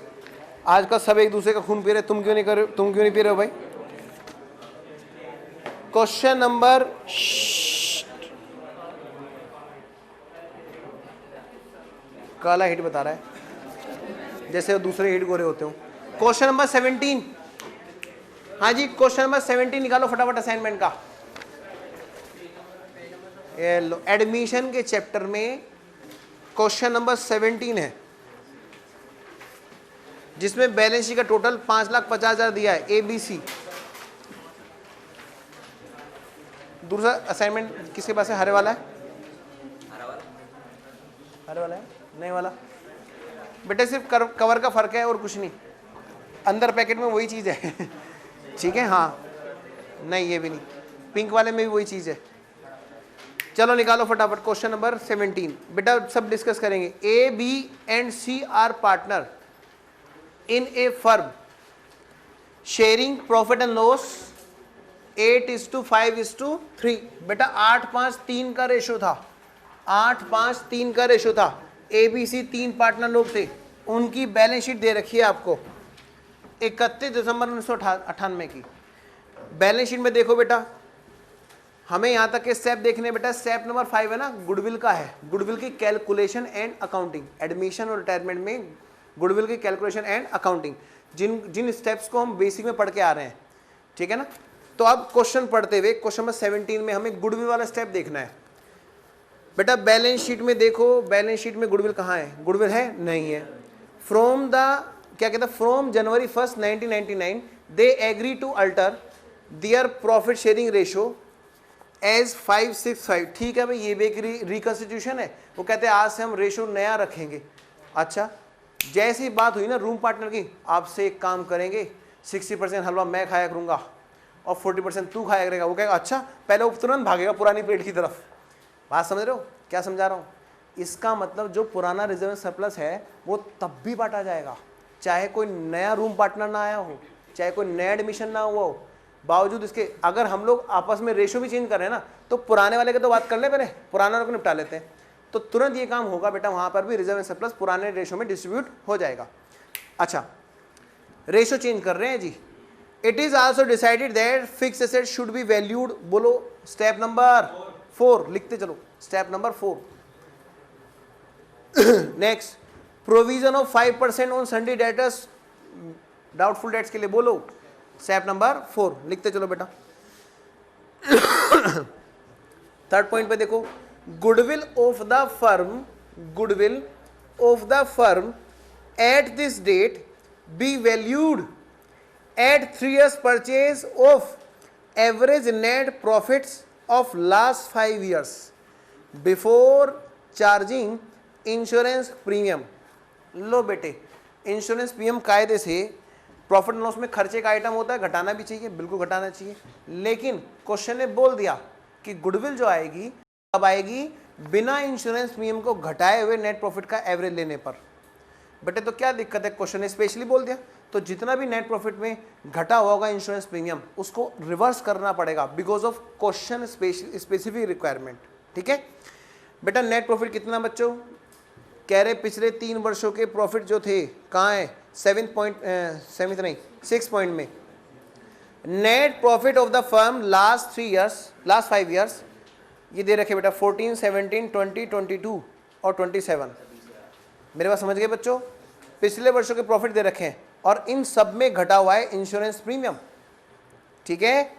आजकल सब एक दूसरे का खून पी रहे, तुम क्यों नहीं कर रहे हो, तुम क्यों नहीं पी रहे हो भाई? क्वेश्चन नंबर, काला हिट बता रहा है जैसे वो दूसरे हिट गोरे होते हो। क्वेश्चन नंबर 17, हाँ जी क्वेश्चन नंबर 17 निकालो फटाफट असाइनमेंट का। ये लो, एडमिशन के चैप्टर में क्वेश्चन नंबर 17 है, जिसमें बैलेंस शीट का टोटल 5,50,000 दिया है, ABC। दूसरा असाइनमेंट किसके पास है? हरे वाला है, हरे वाला है, नहीं वाला बेटा, सिर्फ कवर का फर्क है और कुछ नहीं, अंदर पैकेट में वही चीज है ठीक है। हाँ नहीं ये भी नहीं, पिंक वाले में भी वही चीज है। चलो निकालो फटाफट क्वेश्चन नंबर 17 बेटा, सब डिस्कस करेंगे। A, B and C are partner in a firm sharing profit and loss 8:5:3। बेटा 8:5:3 का रेशो था, 8:5:3 का रेशो था। ABC 3 पार्टनर लोग थे, उनकी बैलेंस शीट दे रखी है आपको 31 दिसंबर 1998 की। बैलेंस शीट में देखो बेटा, हमें यहाँ तक के स्टेप देखने बेटा, स्टेप नंबर 5 है ना, गुडविल का है, गुडविल की कैलकुलेशन एंड अकाउंटिंग। एडमिशन और रिटायरमेंट में गुडविल की कैलकुलेशन एंड अकाउंटिंग, जिन स्टेप्स को हम बेसिक में पढ़ के आ रहे हैं, ठीक है ना। तो अब क्वेश्चन पढ़ते हुए क्वेश्चन नंबर 17 में हमें गुडविल वाला स्टेप देखना है बेटा। बैलेंस शीट में देखो, बैलेंस शीट में गुडविल कहाँ है? गुडविल है नहीं है। फ्रॉम द क्या कहता है, from January 1, 1999 they agree to alter their profit sharing ratio as 5:6:5। ठीक है भाई, ये भी एक रिकंस्टिट्यूशन है, वो कहते हैं आज से हम रेशो नया रखेंगे। अच्छा, जैसी बात हुई ना रूम पार्टनर की, आपसे एक काम करेंगे, 60% हलवा मैं खाया करूंगा और 40% तू खाया करेगा। वो कहेगा अच्छा, पहले वो तुरंत भागेगा पुरानी प्लेट की तरफ। बात समझ रहे हो क्या समझा रहा हूँ? इसका मतलब जो पुराना रिजर्व सरप्लस है वो तब भी बांटा जाएगा, चाहे कोई नया रूम पार्टनर ना आया हो, चाहे कोई नया एडमिशन ना हुआ हो। बावजूद इसके अगर हम लोग आपस में रेशो भी चेंज कर रहे हैं ना, तो पुराने वाले की तो बात कर ले, पहले पुराना को निपटा लेते हैं, तो तुरंत ये काम होगा बेटा, वहां पर भी रिजर्व एंड सरप्लस पुराने रेशो में डिस्ट्रीब्यूट हो जाएगा। अच्छा, रेशो चेंज कर रहे हैं जी। It is also decided that fix asset should be valued, बोलो स्टेप नंबर 4, लिखते चलो step number 4। Next, provision of 5% on sundry debtors, doubtful debts के लिए बोलो स्टेप नंबर 4, लिखते चलो बेटा। थर्ड पॉइंट पे देखो, goodwill of the firm, goodwill of the firm at this date be valued at 3 years purchase of average net profits of last 5 years before charging insurance premium. लो बेटे, इंश्योरेंस प्रीमियम कायदे से प्रॉफिट एंड लॉस में खर्चे का आइटम होता है, घटाना भी चाहिए, बिल्कुल घटाना चाहिए। लेकिन क्वेश्चन ने बोल दिया कि गुडविल जो आएगी कब आएगी? बिना इंश्योरेंस प्रीमियम को घटाए हुए नेट प्रॉफिट का एवरेज लेने पर। बेटे तो क्या दिक्कत है, क्वेश्चन ने स्पेशली बोल दिया, तो जितना भी नेट प्रॉफिट में घटा होगा इंश्योरेंस प्रीमियम उसको रिवर्स करना पड़ेगा because of question specific requirement. ठीक है बेटा, नेट प्रॉफिट कितना बच्चों कह रहे? पिछले 3 वर्षों के प्रॉफिट जो थे कहाँ है? 6 पॉइंट में। Net profit of the firm last 5 years ये दे रखे बेटा 14, 17, 20, 22 और 27। मेरे पास समझ गए बच्चों? पिछले वर्षों के प्रॉफिट दे रखे हैं और इन सब में घटा हुआ है इंश्योरेंस प्रीमियम। ठीक है,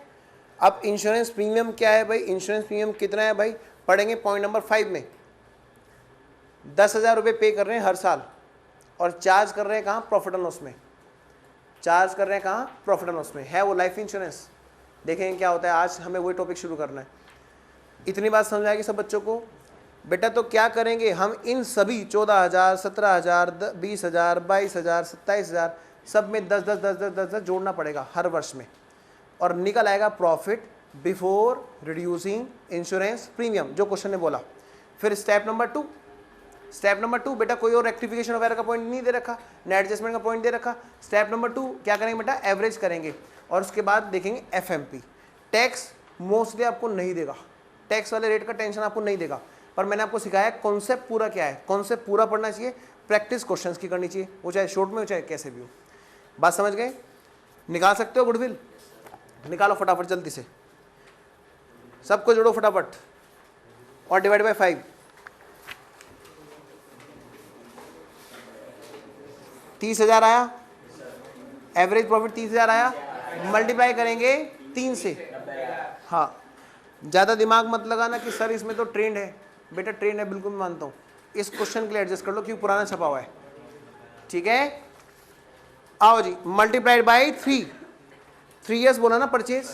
अब इंश्योरेंस प्रीमियम क्या है भाई? इंश्योरेंस प्रीमियम कितना है भाई? पढ़ेंगे पॉइंट नंबर 5 में। 10,000 रुपये पे कर रहे हैं हर साल और चार्ज कर रहे हैं कहाँ, प्रॉफिट एंड लॉस में। चार्ज कर रहे हैं कहाँ, प्रॉफिट एंड लॉस में है वो लाइफ इंश्योरेंस। देखेंगे क्या होता है, आज हमें वही टॉपिक शुरू करना है। इतनी बात समझ आएगी सब बच्चों को। बेटा तो क्या करेंगे हम, इन सभी 14,000, 17,000, 20,000, 22,000, 27,000 सब में 10 जोड़ना पड़ेगा हर वर्ष में, और निकल आएगा profit before reducing insurance premium, जो क्वेश्चन ने बोला। फिर स्टेप नंबर टू बेटा कोई और रेक्टिफिकेशन वगैरह का पॉइंट नहीं दे रखा, नेट एडजस्टमेंट का पॉइंट दे रखा। स्टेप नंबर 2 क्या करेंगे बेटा, एवरेज करेंगे, और उसके बाद देखेंगे एफएमपी। टैक्स मोस्टली आपको नहीं देगा, टैक्स वाले रेट का टेंशन आपको नहीं देगा, पर मैंने आपको सिखाया कॉन्सेप्ट पूरा क्या है, कॉन्सेप्ट पूरा पढ़ना चाहिए, प्रैक्टिस क्वेश्चंस की करनी चाहिए, वो चाहे शॉर्ट में हो चाहे कैसे भी हो। बात समझ गए, निकाल सकते हो गुडविल, निकालो फटाफट जल्दी से, सबको जोड़ो फटाफट, और डिवाइड बाय 5, 30,000 आया, एवरेज प्रॉफिट 30,000 आया, मल्टीप्लाई करेंगे 3 से। हाँ, ज़्यादा दिमाग मत लगाना कि सर इसमें तो ट्रेंड है, बेटा ट्रेंड है बिल्कुल मैं मानता हूँ, इस क्वेश्चन के लिए एडजस्ट कर लो क्योंकि पुराना छपा हुआ है, ठीक है। आओ जी, मल्टीप्लाइड बाई 3 ईयर्स बोला ना परचेज,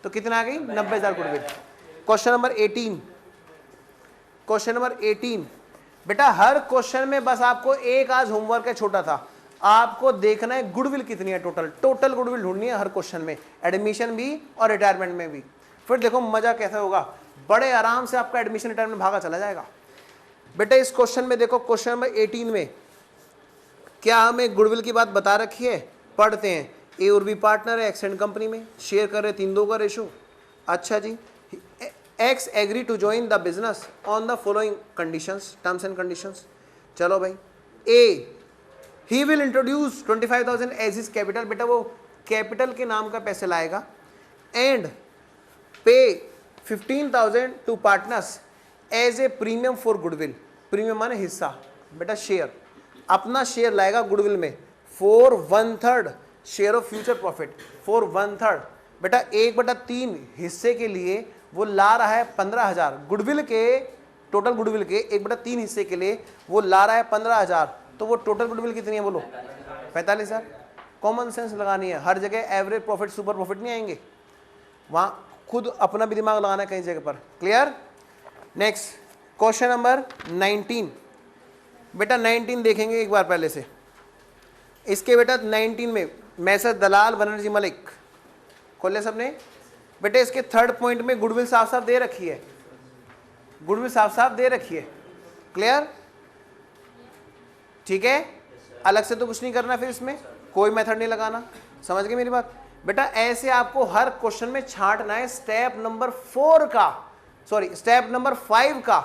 तो कितना आ गई, 90,000 गुडविल। क्वेश्चन नंबर 18 बेटा हर क्वेश्चन में बस आपको एक आज होमवर्क है छोटा था, आपको देखना है गुडविल कितनी है, टोटल गुडविल ढूंढनी है हर क्वेश्चन में, एडमिशन भी और रिटायरमेंट में भी। फिर देखो मजा कैसा होगा, बड़े आराम से आपका एडमिशन रिटायरमेंट भागा चला जाएगा। बेटा इस क्वेश्चन में देखो, क्वेश्चन नंबर 18 में क्या हमें गुडविल की बात बता रखी है, पढ़ते हैं। ए और बी पार्टनर है, एक्स एंड कंपनी में शेयर कर रहे 3:2 का रेशो। अच्छा जी, X agree to join the business on the following conditions, terms and conditions. चलो भाई, A he will introduce 25,000 as his capital, बेटा वो कैपिटल के नाम का पैसे लाएगा, and pay 15,000 to partners as a premium for goodwill, premium माने हिस्सा, बेटा शेयर, अपना शेयर लाएगा गुडविल में for 1/3 share of future profit, for 1/3 बेटा 1/3 हिस्से के लिए वो ला रहा है 15,000 गुडविल के, टोटल गुडविल के 1/3 हिस्से के लिए वो ला रहा है 15,000, तो वो टोटल गुडविल कितनी है बोलो, 45,000। कॉमन सेंस लगानी है, हर जगह एवरेज प्रॉफिट सुपर प्रॉफिट नहीं आएंगे, वहाँ खुद अपना भी दिमाग लगाना है कई जगह पर, क्लियर। नेक्स्ट क्वेश्चन नंबर 19 बेटा 19 देखेंगे एक बार पहले से, इसके बेटा 19 में मैसर दलाल बनर्जी मलिक खोले सबने, बेटे इसके थर्ड पॉइंट में गुडविल साफ साफ दे रखी है, गुडविल साफ साफ दे रखी है, क्लियर, ठीक है। अलग से तो कुछ नहीं करना, फिर इसमें कोई मेथड नहीं लगाना, समझ गए मेरी बात। बेटा ऐसे आपको हर क्वेश्चन में छांटना है स्टेप नंबर 4 का, सॉरी स्टेप नंबर 5 का,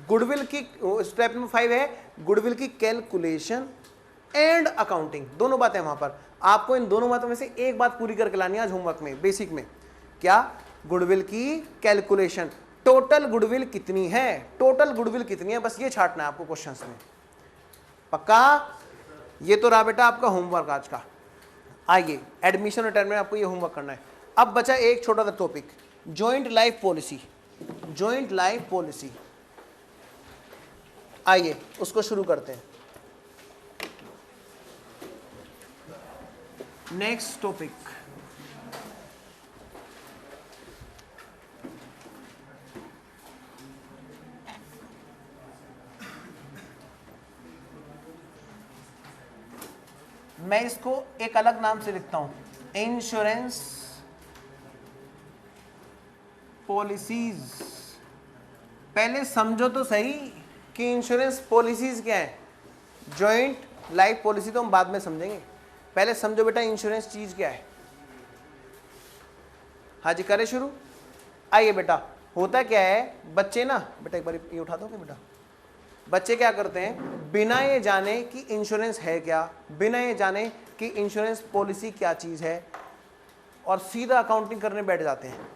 गुडविल की, स्टेप नंबर 5 है गुडविल की कैलकुलेशन एंड अकाउंटिंग, दोनों बातें वहां पर। आपको इन दोनों बातों में से एक बात पूरी करके लानी है आज होमवर्क में, बेसिक में। क्या, गुडविल की कैलकुलेशन, टोटल गुडविल कितनी है, टोटल गुडविल कितनी है, बस ये छांटना है आपको क्वेश्चंस में, पक्का। ये तो रहा बेटा आपका होमवर्क आज का। आइए एडमिशन रिटायरमेंट आपको ये होमवर्क करना है। अब बचा एक छोटा सा topic, joint life policy, joint life policy. आइए उसको शुरू करते हैं। नेक्स्ट टॉपिक, मैं इसको एक अलग नाम से लिखता हूं, इंश्योरेंस पॉलिसीज। पहले समझो तो सही कि इंश्योरेंस पॉलिसीज क्या है, जॉइंट लाइफ पॉलिसी तो हम बाद में समझेंगे, पहले समझो बेटा इंश्योरेंस चीज क्या है। हाँ जी करें शुरू। आइए बेटा, होता क्या है, बच्चे ना, बेटा एक बार ये उठा दोगे बेटा, बच्चे क्या करते हैं, बिना ये जाने कि इंश्योरेंस है क्या, बिना ये जाने कि इंश्योरेंस पॉलिसी क्या चीज़ है, और सीधा अकाउंटिंग करने बैठ जाते हैं।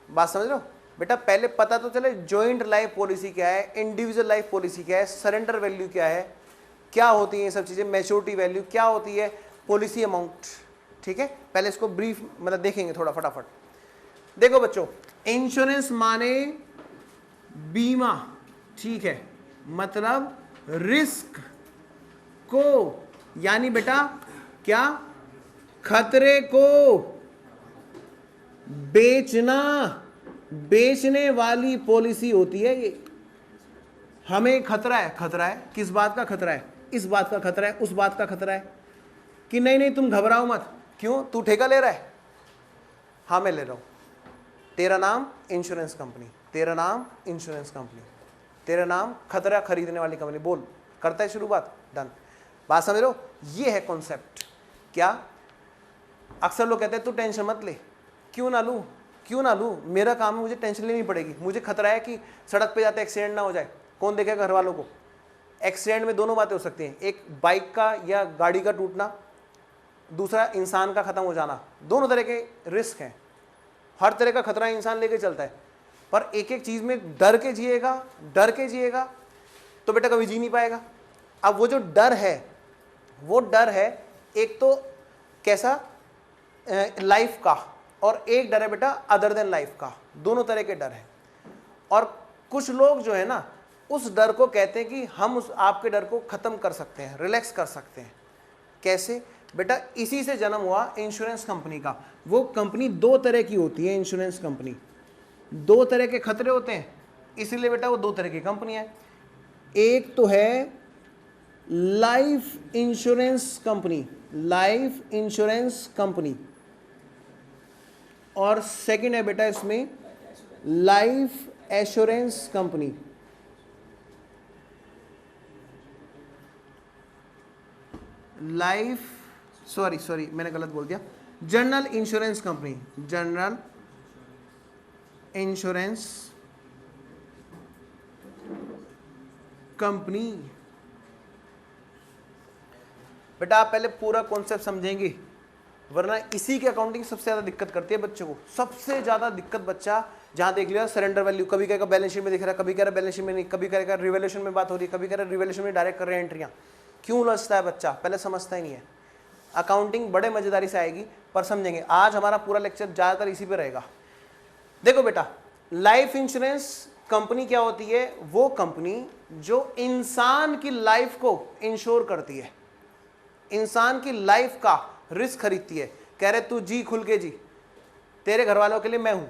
बात समझ लो बेटा, पहले पता तो चले जॉइंट लाइफ पॉलिसी क्या है, इंडिविजुअल लाइफ पॉलिसी क्या है, सरेंडर वैल्यू क्या है, क्या होती है ये सब चीज़ें, मैच्योरिटी वैल्यू क्या होती है, पॉलिसी अमाउंट, ठीक है। पहले इसको ब्रीफ मतलब देखेंगे थोड़ा फटाफट। देखो बच्चों, इंश्योरेंस माने बीमा, ठीक है, मतलब रिस्क को, यानी बेटा क्या, खतरे को बेचना, बेचने वाली पॉलिसी होती है ये। हमें खतरा है, खतरा है, किस बात का खतरा है, इस बात का खतरा है, उस बात का खतरा है कि नहीं नहीं तुम घबराओ मत। क्यों, तू ठेका ले रहा है? हाँ मैं ले रहा हूं। तेरा नाम इंश्योरेंस कंपनी, तेरा नाम इंश्योरेंस कंपनी, तेरा नाम खतरा खरीदने वाली कंपनी, बोल, करता है शुरुआत, डन। बात समझ रहे हो, ये है कॉन्सेप्ट। क्या, अक्सर लोग कहते हैं तू टेंशन मत ले। क्यों ना लूं, क्यों ना लूं, मेरा काम है, मुझे टेंशन लेनी पड़ेगी। मुझे खतरा है कि सड़क पे जाते एक्सीडेंट ना हो जाए, कौन देखेगा घर वालों को। एक्सीडेंट में दोनों बातें हो सकती हैं, एक बाइक का या गाड़ी का टूटना, दूसरा इंसान का खत्म हो जाना। दोनों तरह के रिस्क हैं, हर तरह का खतरा इंसान लेके चलता है। पर एक एक चीज में डर के जिएगा, डर के जिएगा तो बेटा कभी जी नहीं पाएगा। अब वो जो डर है, वो डर है एक तो कैसा, लाइफ का, और एक डर है बेटा अदर देन लाइफ का। दोनों तरह के डर है। और कुछ लोग जो है ना, उस डर को कहते हैं कि हम उस आपके डर को खत्म कर सकते हैं, रिलैक्स कर सकते हैं। कैसे बेटा, इसी से जन्म हुआ इंश्योरेंस कंपनी का। वो कंपनी दो तरह की होती है, इंश्योरेंस कंपनी, दो तरह के खतरे होते हैं, इसीलिए बेटा वो दो तरह की कंपनी है। एक तो है life insurance company, life insurance company, और सेकंड है बेटा इसमें life assurance company. Life sorry मैंने गलत बोल दिया, general insurance company, general insurance company. बेटा आप पहले पूरा कॉन्सेप्ट समझेंगे, वरना इसी की अकाउंटिंग सबसे ज्यादा दिक्कत करती है बच्चों को। सबसे ज्यादा दिक्कत बच्चा जहां देख लिया सरेंडर वैल्यू, कभी कहेगा बैलेंस शीट में दिख रहा है, कभी कह रहा बैलेंस शीट में नहीं, कभी कहेगा रिवैल्यूएशन में बात हो रही है, कभी कह रहा रिवैल्यूएशन में डायरेक्ट कर रहे हैं एंट्रियां। क्यों उलझता है बच्चा, पहले समझता ही नहीं है। अकाउंटिंग बड़े मजेदारी से आएगी, पर समझेंगे। आज हमारा पूरा लेक्चर ज्यादातर इसी पे रहेगा। देखो बेटा, लाइफ इंश्योरेंस कंपनी क्या होती है, वो कंपनी जो इंसान की लाइफ को इंश्योर करती है, इंसान की लाइफ का रिस्क खरीदती है। कह रहे तू जी खुल के जी, तेरे घर वालों के लिए मैं हूं,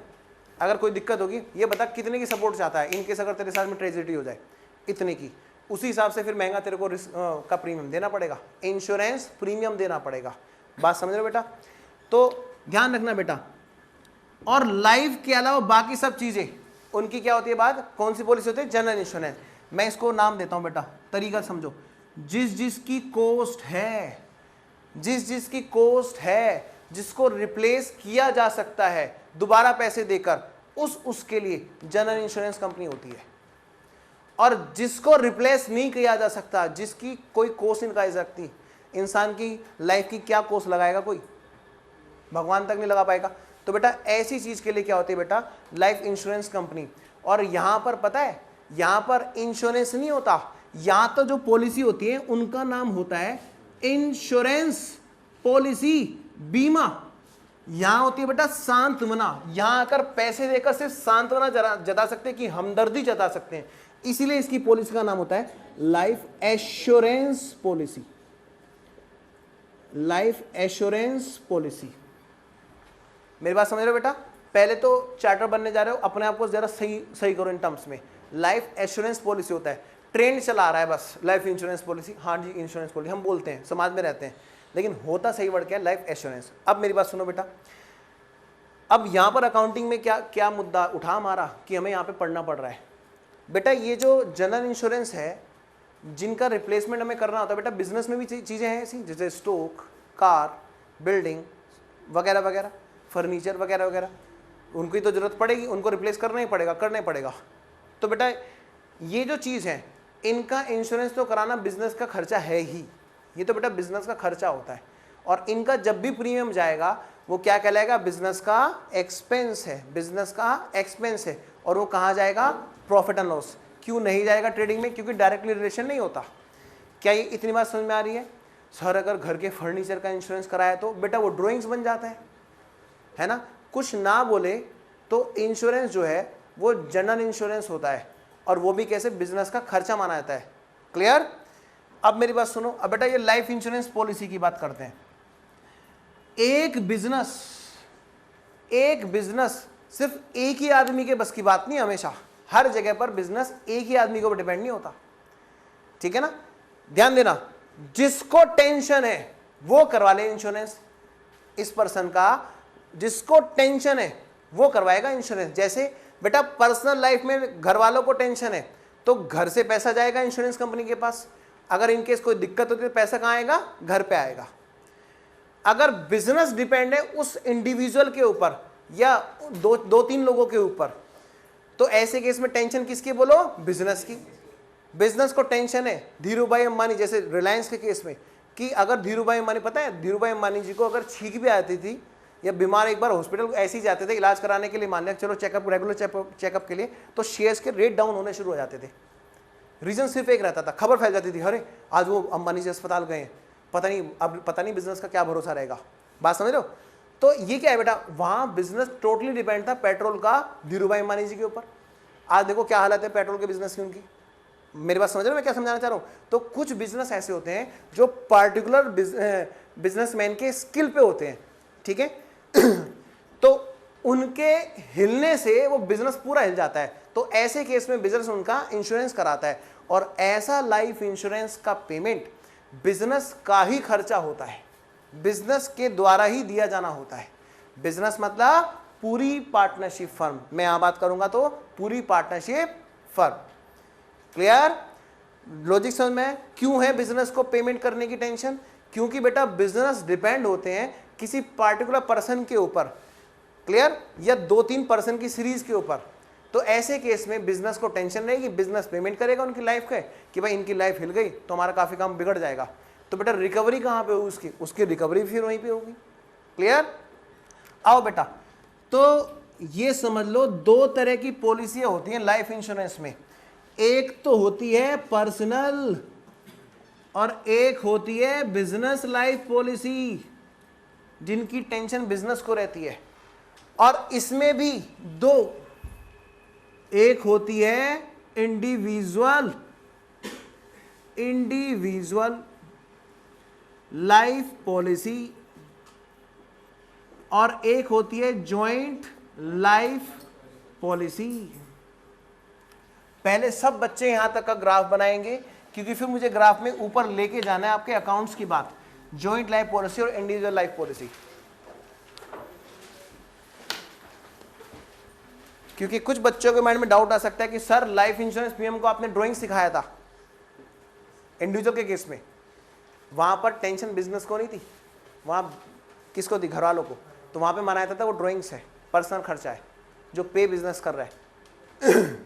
अगर कोई दिक्कत होगी ये बता कितने की सपोर्ट चाहता है, इनकेस अगर तेरे साथ में ट्रेजेडी हो जाए इतने की, उसी हिसाब से फिर महंगा तेरे को रिस्क का प्रीमियम देना पड़ेगा, इंश्योरेंस प्रीमियम देना पड़ेगा। बात समझ रहे हो बेटा, तो ध्यान रखना बेटा। और लाइफ के अलावा बाकी सब चीजें उनकी क्या होती है बात, कौन सी पॉलिसी होती है, जनरल इंश्योरेंस। मैं इसको नाम देता हूं बेटा, तरीका समझो। जिस जिसकी कॉस्ट है, जिस जिसकी कॉस्ट है, जिसको रिप्लेस किया जा सकता है दोबारा पैसे देकर, उसके लिए जनरल इंश्योरेंस कंपनी होती है। और जिसको रिप्लेस नहीं किया जा सकता, जिसकी कोई कॉस्ट नहीं लगाई सकती, इंसान की लाइफ की क्या कॉस्ट लगाएगा कोई, भगवान तक नहीं लगा पाएगा। तो बेटा ऐसी चीज के लिए क्या होती है बेटा, लाइफ इंश्योरेंस कंपनी। और यहां पर पता है, यहां पर इंश्योरेंस नहीं होता, यहां तो जो पॉलिसी होती है उनका नाम होता है इंश्योरेंस पॉलिसी, बीमा। यहां होती है बेटा सांत्वना, यहां आकर पैसे देकर सिर्फ सांत्वना जता सकते हैं कि हमदर्दी जता सकते हैं, इसीलिए इसकी पॉलिसी का नाम होता है life assurance policy, life assurance policy. मेरी बात समझ रहे हो बेटा, पहले तो चार्टर बनने जा रहे हो, अपने आप को जरा सही करो इन टर्म्स में। लाइफ एश्योरेंस पॉलिसी होता है, ट्रेंड चला आ रहा है बस लाइफ इंश्योरेंस पॉलिसी, हाँ जी इंश्योरेंस पॉलिसी हम बोलते हैं, समाज में रहते हैं, लेकिन होता सही वर्ड क्या है, लाइफ एश्योरेंस। अब मेरी बात सुनो बेटा, अब यहां पर अकाउंटिंग में क्या क्या मुद्दा उठा हमारा कि हमें यहां पे पढ़ना पड़ रहा है। बेटा ये जो जनरल इंश्योरेंस है, जिनका रिप्लेसमेंट हमें करना होता है बेटा, बिजनेस में भी चीजें हैं ऐसी, जैसे स्टॉक, कार, बिल्डिंग वगैरह वगैरह, फर्नीचर वगैरह वगैरह, उनकी तो जरूरत पड़ेगी, उनको रिप्लेस करना ही पड़ेगा, करना ही पड़ेगा। तो बेटा ये जो चीज़ है, इनका इंश्योरेंस तो कराना बिजनेस का खर्चा है ही, ये तो बेटा बिजनेस का खर्चा होता है। और इनका जब भी प्रीमियम जाएगा वो क्या कहलाएगा, बिजनेस का एक्सपेंस है, बिजनेस का एक्सपेंस है। और वो कहाँ जाएगा, प्रॉफिट एंड लॉस। क्यों नहीं जाएगा ट्रेडिंग में, क्योंकि डायरेक्टली रिलेशन नहीं होता। क्या ये इतनी बात समझ में आ रही है। सर अगर घर के फर्नीचर का इंश्योरेंस कराया तो बेटा वो ड्राइंग्स बन जाता है ना। कुछ ना बोले तो इंश्योरेंस जो है वो जनरल इंश्योरेंस होता है, और वो भी कैसे, बिजनेस का खर्चा माना जाता है। क्लियर। अब मेरी बात सुनो, अब बेटा ये लाइफ इंश्योरेंस पॉलिसी की बात करते हैं। एक बिजनेस सिर्फ एक ही आदमी के बस की बात नहीं, हमेशा हर जगह पर बिजनेस एक ही आदमी के ऊपर डिपेंड नहीं होता, ठीक है ना। ध्यान देना, जिसको टेंशन है वो करवा ले इंश्योरेंस, इस पर्सन का जिसको टेंशन है वो करवाएगा इंश्योरेंस। जैसे बेटा पर्सनल लाइफ में घर वालों को टेंशन है तो घर से पैसा जाएगा इंश्योरेंस कंपनी के पास, अगर इनकेस कोई दिक्कत होती है तो पैसा कहाँ आएगा, घर पे आएगा। अगर बिजनेस डिपेंड है उस इंडिविजुअल के ऊपर या दो तीन लोगों के ऊपर, तो ऐसे केस में टेंशन किसकी बोलो, बिजनेस की। बिजनेस को टेंशन है धीरू भाई अंबानी, जैसे रिलायंस के केस में, कि अगर धीरू भाई अंबानी, पता है धीरू भाई अंबानी जी को अगर छींक भी आती थी या बीमार एक बार हॉस्पिटल ऐसे ही जाते थे इलाज कराने के लिए, मान लिया चलो चेकअप, रेगुलर चेकअप के लिए, तो शेयर्स के रेट डाउन होने शुरू हो जाते थे। रीजन सिर्फ एक रहता था, खबर फैल जाती थी, अरे आज वो अंबानी जी अस्पताल गए, पता नहीं बिजनेस का क्या भरोसा रहेगा। बात समझ रहे हो। तो ये क्या है बेटा, वहां बिजनेस टोटली डिपेंड था पेट्रोल का धीरू भाई अंबानी जी के ऊपर। आज देखो क्या हालत है पेट्रोल के बिजनेस की उनकी। मेरी बात समझ रहे हो मैं क्या समझाना चाह रहा हूं। तो कुछ बिजनेस ऐसे होते हैं जो पार्टिकुलर बिजनेसमैन के स्किल पे होते हैं, ठीक है तो उनके हिलने से वो बिजनेस पूरा हिल जाता है, तो ऐसे केस में बिजनेस उनका इंश्योरेंस कराता है। और ऐसा लाइफ इंश्योरेंस का पेमेंट बिजनेस का ही खर्चा होता है, बिजनेस के द्वारा ही दिया जाना होता है। बिजनेस मतलब पूरी पार्टनरशिप फर्म, मैं यहां बात करूंगा तो पूरी पार्टनरशिप फर्म। क्लियर, लॉजिक समझ में। क्यों है बिजनेस को पेमेंट करने की टेंशन, क्योंकि बेटा बिजनेस डिपेंड होते हैं किसी पार्टिकुलर पर्सन के ऊपर, क्लियर, या दो तीन पर्सन की सीरीज के ऊपर। तो ऐसे केस में बिजनेस को टेंशन रहेगी, बिजनेस पेमेंट करेगा उनकी लाइफ के, कि भाई इनकी लाइफ हिल गई तो हमारा काफी काम बिगड़ जाएगा। तो बेटा रिकवरी कहां पे होगी उसकी रिकवरी फिर वहीं पे होगी। क्लियर, आओ बेटा, तो ये समझ लो दो तरह की पॉलिसियां होती हैं लाइफ इंश्योरेंस में, एक तो होती है पर्सनल और एक होती है बिजनेस लाइफ पॉलिसी, जिनकी टेंशन बिजनेस को रहती है। और इसमें भी दो, एक होती है इंडिविजुअल लाइफ पॉलिसी और एक होती है जॉइंट लाइफ पॉलिसी। पहले सब बच्चे यहां तक का ग्राफ बनाएंगे, क्योंकि फिर मुझे ग्राफ में ऊपर लेके जाना है आपके अकाउंट्स की बात, जॉइंट लाइफ पॉलिसी और इंडिविजुअल लाइफ पॉलिसी। क्योंकि कुछ बच्चों के माइंड में डाउट आ सकता है कि सर लाइफ इंश्योरेंस प्रीमियम को आपने ड्राइंग सिखाया था इंडिविजुअल के केस में, वहां पर टेंशन बिजनेस को नहीं थी, वहां किसको थी, घर वालों को। तो वहां पे माना जाता था वो ड्राइंग्स है, पर्सनल खर्चा है जो पे बिजनेस कर रहा है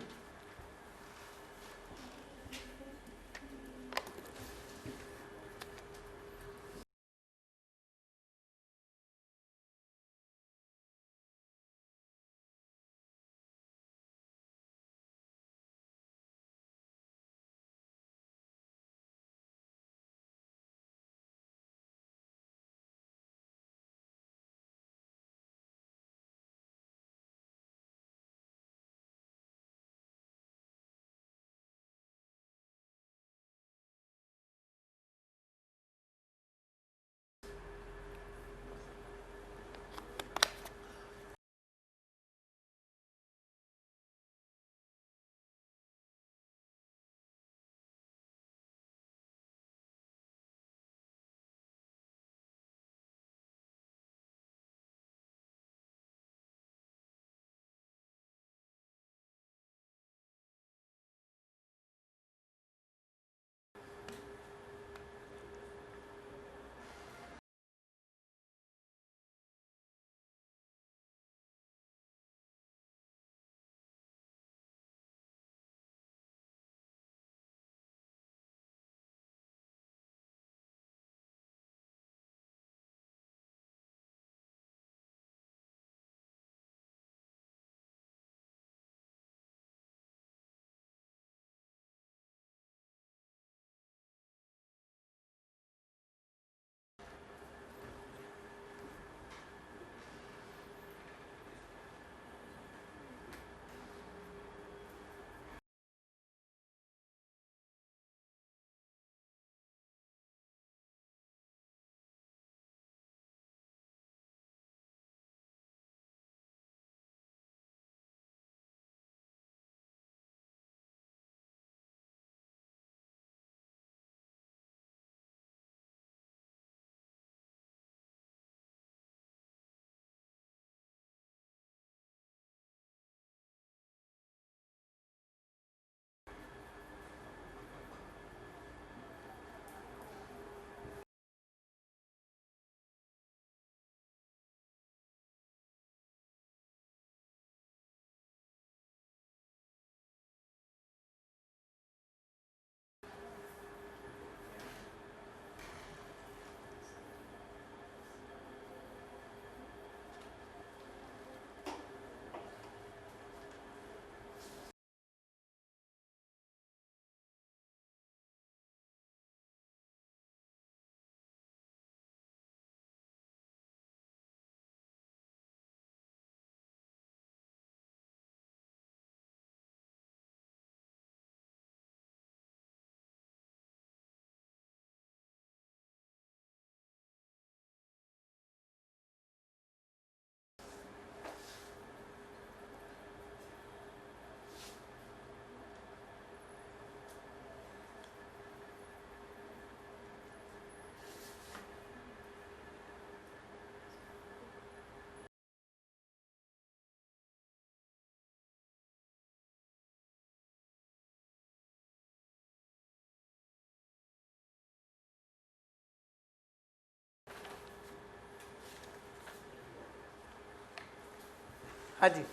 हाँ जी,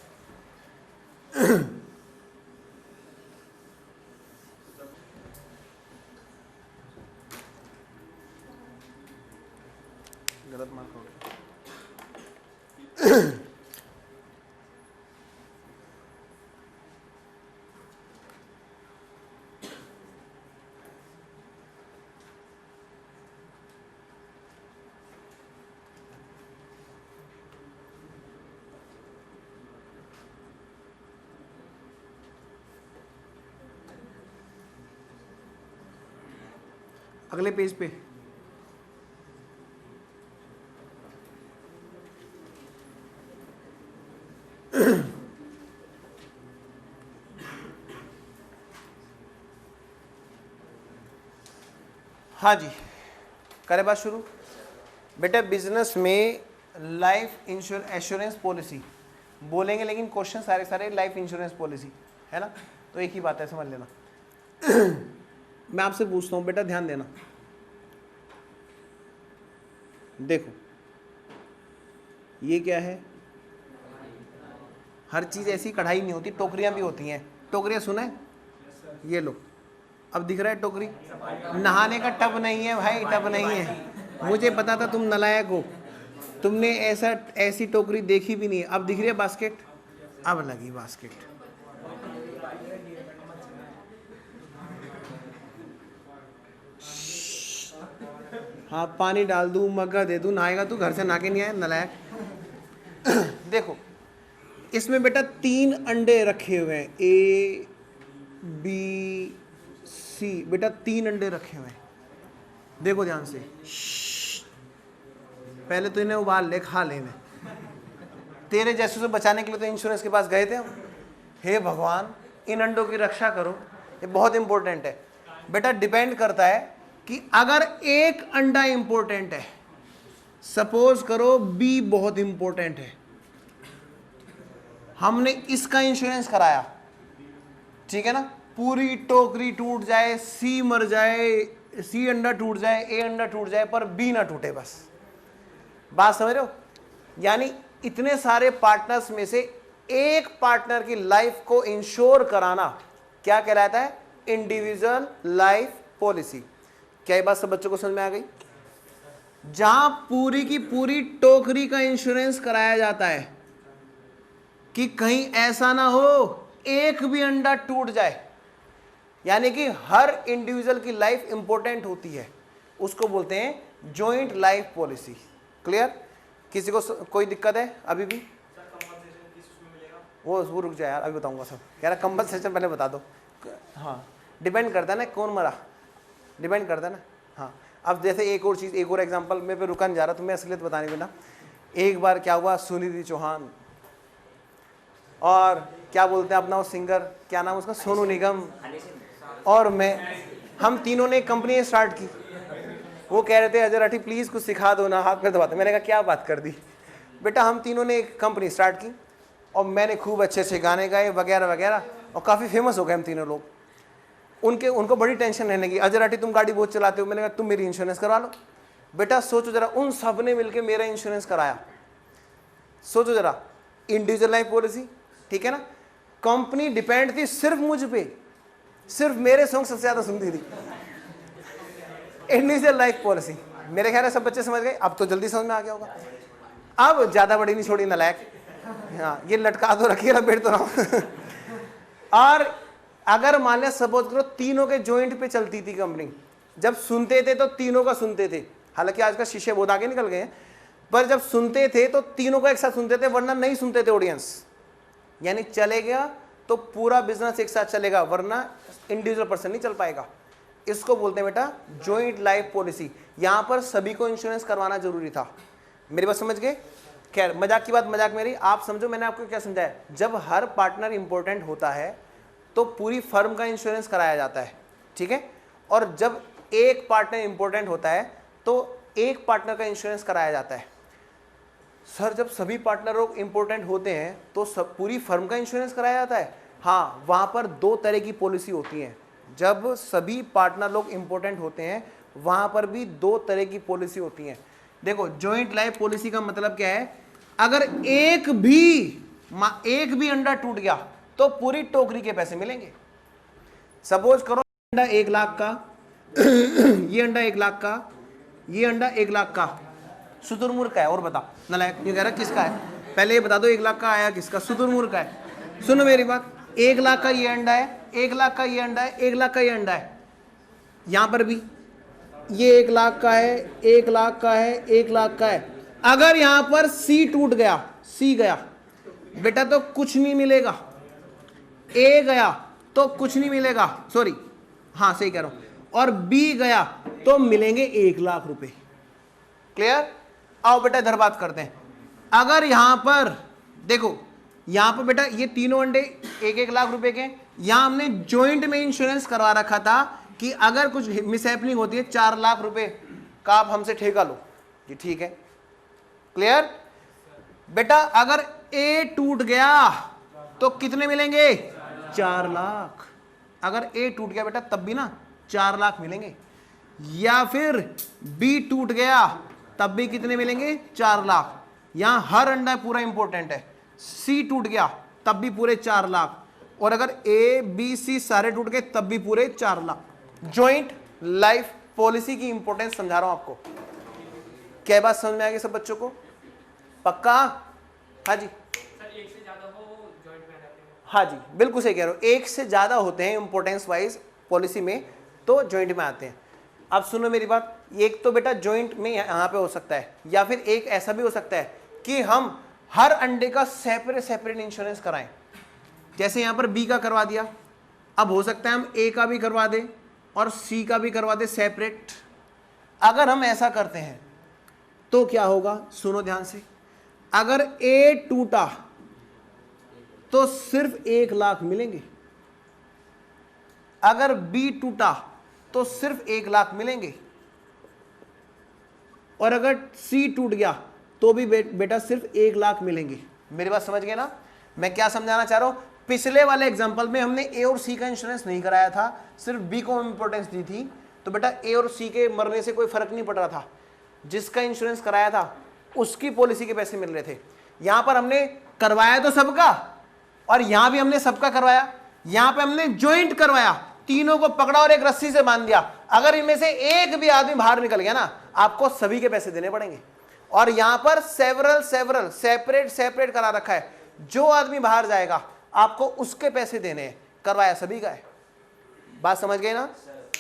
गलत मार्क हो गया। अगले पेज पे हाँ जी, करें बात शुरू। बेटा बिजनेस में लाइफ एश्योरेंस पॉलिसी बोलेंगे, लेकिन क्वेश्चन सारे सारे लाइफ इंश्योरेंस पॉलिसी है ना, तो एक ही बात है, समझ लेना। मैं आपसे पूछता हूं बेटा, ध्यान देना, देखो ये क्या है, हर चीज ऐसी कढ़ाई नहीं होती, टोकरियां भी होती हैं। टोकरियां सुना है, ये लो, अब दिख रहा है टोकरी, नहाने का टब नहीं है भाई, टब नहीं है। मुझे पता था तुम नालायक हो, तुमने ऐसी टोकरी देखी भी नहीं है। अब दिख रही है बास्केट, अब लगी बास्केट। हाँ पानी डाल दूं, मग्गा दे दूं, नहाएगा तू, घर से नहा के नहीं आया नालायक। देखो इसमें बेटा 3 अंडे रखे हुए हैं, A B C, बेटा 3 अंडे रखे हुए हैं। देखो ध्यान से, पहले तो इन्हें उबाल ले, खा लेने। तेरे जैसे से बचाने के लिए तो इंश्योरेंस के पास गए थे हम। हे भगवान, इन अंडों की रक्षा करो, ये बहुत इंपॉर्टेंट है बेटा। डिपेंड करता है कि अगर एक अंडा इंपॉर्टेंट है, सपोज करो बी बहुत इंपॉर्टेंट है, हमने इसका इंश्योरेंस कराया, ठीक है ना, पूरी टोकरी टूट जाए, सी मर जाए, सी अंडा टूट जाए, ए अंडा टूट जाए, पर बी ना टूटे, बस। बात समझ रहे हो? यानी इतने सारे पार्टनर्स में से एक पार्टनर की लाइफ को इंश्योर कराना क्या कहलाता है? Individual life policy. क्या ये बात सब बच्चों को समझ में आ गई? जहां पूरी की पूरी टोकरी का इंश्योरेंस कराया जाता है कि कहीं ऐसा ना हो एक भी अंडा टूट जाए, यानी कि हर इंडिविजुअल की लाइफ इंपॉर्टेंट होती है, उसको बोलते हैं जॉइंट लाइफ पॉलिसी। क्लियर? किसी को कोई दिक्कत है अभी भी? वो रुक जाए यार, अभी बताऊंगा सब। कह रहा कंपनसेशन पहले बता दो। हाँ, डिपेंड करता है ना कौन मरा, डिपेंड करता है ना। हाँ, अब जैसे एक और चीज़, एक और एग्जांपल, मैं पे रुकन जा रहा, तो मैं असलियत बताने बिना, एक बार क्या हुआ, सुनिधि चौहान और क्या बोलते हैं अपना वो सिंगर, क्या नाम उसका, सोनू निगम और मैं, हम तीनों ने एक कंपनी स्टार्ट की। वो कह रहे थे अजय राठी प्लीज़ कुछ सिखा दो ना, हाथ पे दबाते। मैंने कहा क्या बात कर दी बेटा, हम तीनों ने एक कंपनी स्टार्ट की और मैंने खूब अच्छे अच्छे गाने गाए वगैरह वगैरह, और काफ़ी फेमस हो गए हम तीनों लोग। उनको बड़ी टेंशन रहने लगी, अजय राठी तुम गाड़ी बहुत चलाते हो। मैंने कहा तुम मेरी इंश्योरेंस करवा लो। बेटा सोचो जरा, उन सब ने मिलकर मेरा इंश्योरेंस कराया। सोचो जरा, इंडिविजुअल लाइफ पॉलिसी, ठीक है ना। कंपनी डिपेंड थी सिर्फ मुझ पे, सिर्फ मेरे सॉन्ग सबसे ज़्यादा सुनती थी। इंडिविजुअल लाइफ पॉलिसी, मेरे ख्याल है सब बच्चे समझ गए, अब तो जल्दी समझ में आ गया होगा। अब ज़्यादा बड़ी नहीं छोड़ी नालायक, हाँ ये लटका दो, रखिए, लपेट तो रहा। और अगर मान लिया सपोज करो तीनों के जॉइंट पे चलती थी कंपनी, जब सुनते थे तो तीनों का सुनते थे, हालांकि आजकल शीशे बहुत आगे निकल गए हैं, पर जब सुनते थे तो तीनों का एक साथ सुनते थे, वरना नहीं सुनते थे ऑडियंस। यानी चलेगा तो पूरा बिजनेस एक साथ चलेगा, वरना इंडिविजुअल पर्सन नहीं चल पाएगा। इसको बोलते हैं बेटा जॉइंट लाइफ पॉलिसी। यहां पर सभी को इंश्योरेंस करवाना जरूरी था। मेरी बात समझ गए? खैर मजाक की बात मजाक मेरी, आप समझो मैंने आपको क्या समझाया। जब हर पार्टनर इंपॉर्टेंट होता है तो पूरी फर्म का इंश्योरेंस कराया जाता है, ठीक है। और जब एक पार्टनर इंपॉर्टेंट होता है तो एक पार्टनर का इंश्योरेंस कराया जाता है। सर जब सभी पार्टनर लोग इंपॉर्टेंट होते हैं तो सब पूरी फर्म का इंश्योरेंस कराया जाता है? हाँ, वहां पर 2 तरह की पॉलिसी होती है। जब सभी पार्टनर लोग इंपॉर्टेंट होते हैं वहां पर भी 2 तरह की पॉलिसी होती हैं। देखो जॉइंट लाइफ पॉलिसी का मतलब क्या है? अगर एक भी एक भी अंडा टूट गया तो पूरी टोकरी के पैसे मिलेंगे। सपोज करो अंडा 1 लाख का ये अंडा 1 लाख का, ये अंडा 1 लाख का, शुतुरमुर्ग का है। और बता नालायक, ये कह रहा किसका है, पहले ये बता दो 1 लाख का आया किसका, शुतुरमुर्ग का है। सुनो मेरी बात, 1 लाख का ये अंडा है, 1 लाख का ये अंडा है, 1 लाख का ये अंडा है। यहां पर भी ये 1 लाख का है, 1 लाख का है, 1 लाख का है। अगर यहां पर सी टूट गया, सी गया बेटा तो कुछ नहीं मिलेगा, ए गया तो कुछ नहीं मिलेगा, सॉरी हाँ सही कह रहा हूं, और बी गया तो मिलेंगे 1 लाख रुपए। क्लियर? आओ बेटा इधर बात करते हैं। अगर यहां पर देखो, यहां पर बेटा ये तीनों अंडे 1-1 लाख रुपए के, यहां हमने जॉइंट में इंश्योरेंस करवा रखा था कि अगर कुछ मिसहैपनिंग होती है 4 लाख रुपए का आप हमसे ठेका लो। ये ठीक है, क्लियर? बेटा अगर ए टूट गया तो कितने मिलेंगे? 4 लाख। अगर ए टूट गया बेटा तब भी ना 4 लाख मिलेंगे, या फिर बी टूट गया तब भी कितने मिलेंगे? 4 लाख। यहां हर अंडा पूरा इंपॉर्टेंट है। सी टूट गया तब भी पूरे 4 लाख, और अगर ए बी सी सारे टूट गए तब भी पूरे 4 लाख। जॉइंट लाइफ पॉलिसी की इंपॉर्टेंस समझा रहा हूं आपको। क्या बात समझ में आ गई सब बच्चों को? पक्का? हाँ जी सर, एक से ज्यादा हो जॉइंट में रहते हैं। हाँ जी बिल्कुल सही कह रहे हो, एक से ज्यादा होते हैं इंपॉर्टेंस वाइज पॉलिसी में तो जॉइंट में आते हैं। अब सुनो मेरी बात, एक तो बेटा जॉइंट में यहां पे हो सकता है, या फिर एक ऐसा भी हो सकता है कि हम हर अंडे का सेपरेट सेपरेट इंश्योरेंस कराएं। जैसे यहां पर बी का करवा दिया, अब हो सकता है हम ए का भी करवा दें और सी का भी करवा दें सेपरेट। अगर हम ऐसा करते हैं तो क्या होगा, सुनो ध्यान से। अगर ए टूटा तो सिर्फ 1 लाख मिलेंगे, अगर बी टूटा तो सिर्फ 1 लाख मिलेंगे, और अगर सी टूट गया तो भी बेटा सिर्फ 1 लाख मिलेंगे। मेरी बात समझ गए ना मैं क्या समझाना चाह रहा हूं? पिछले वाले एग्जांपल में हमने ए और सी का इंश्योरेंस नहीं कराया था, सिर्फ बी को इंपॉर्टेंस दी थी, तो बेटा ए और सी के मरने से कोई फर्क नहीं पड़ रहा था। जिसका इंश्योरेंस कराया था उसकी पॉलिसी के पैसे मिल रहे थे। यहां पर हमने करवाया तो सबका, और यहां भी हमने सबका करवाया। यहां पे हमने ज्वाइंट करवाया, तीनों को पकड़ा और एक रस्सी से बांध दिया। अगर इनमें से एक भी आदमी बाहर निकल गया ना, आपको सभी के पैसे देने पड़ेंगे। और यहां पर सेवरल सेपरेट सेपरेट करा रखा है, जो आदमी बाहर जाएगा आपको उसके पैसे देने हैं, करवाया सभी का है। बात समझ गए ना?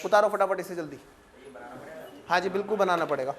उतारो फटाफट इसे जल्दी। हाँ जी बिल्कुल बनाना पड़ेगा।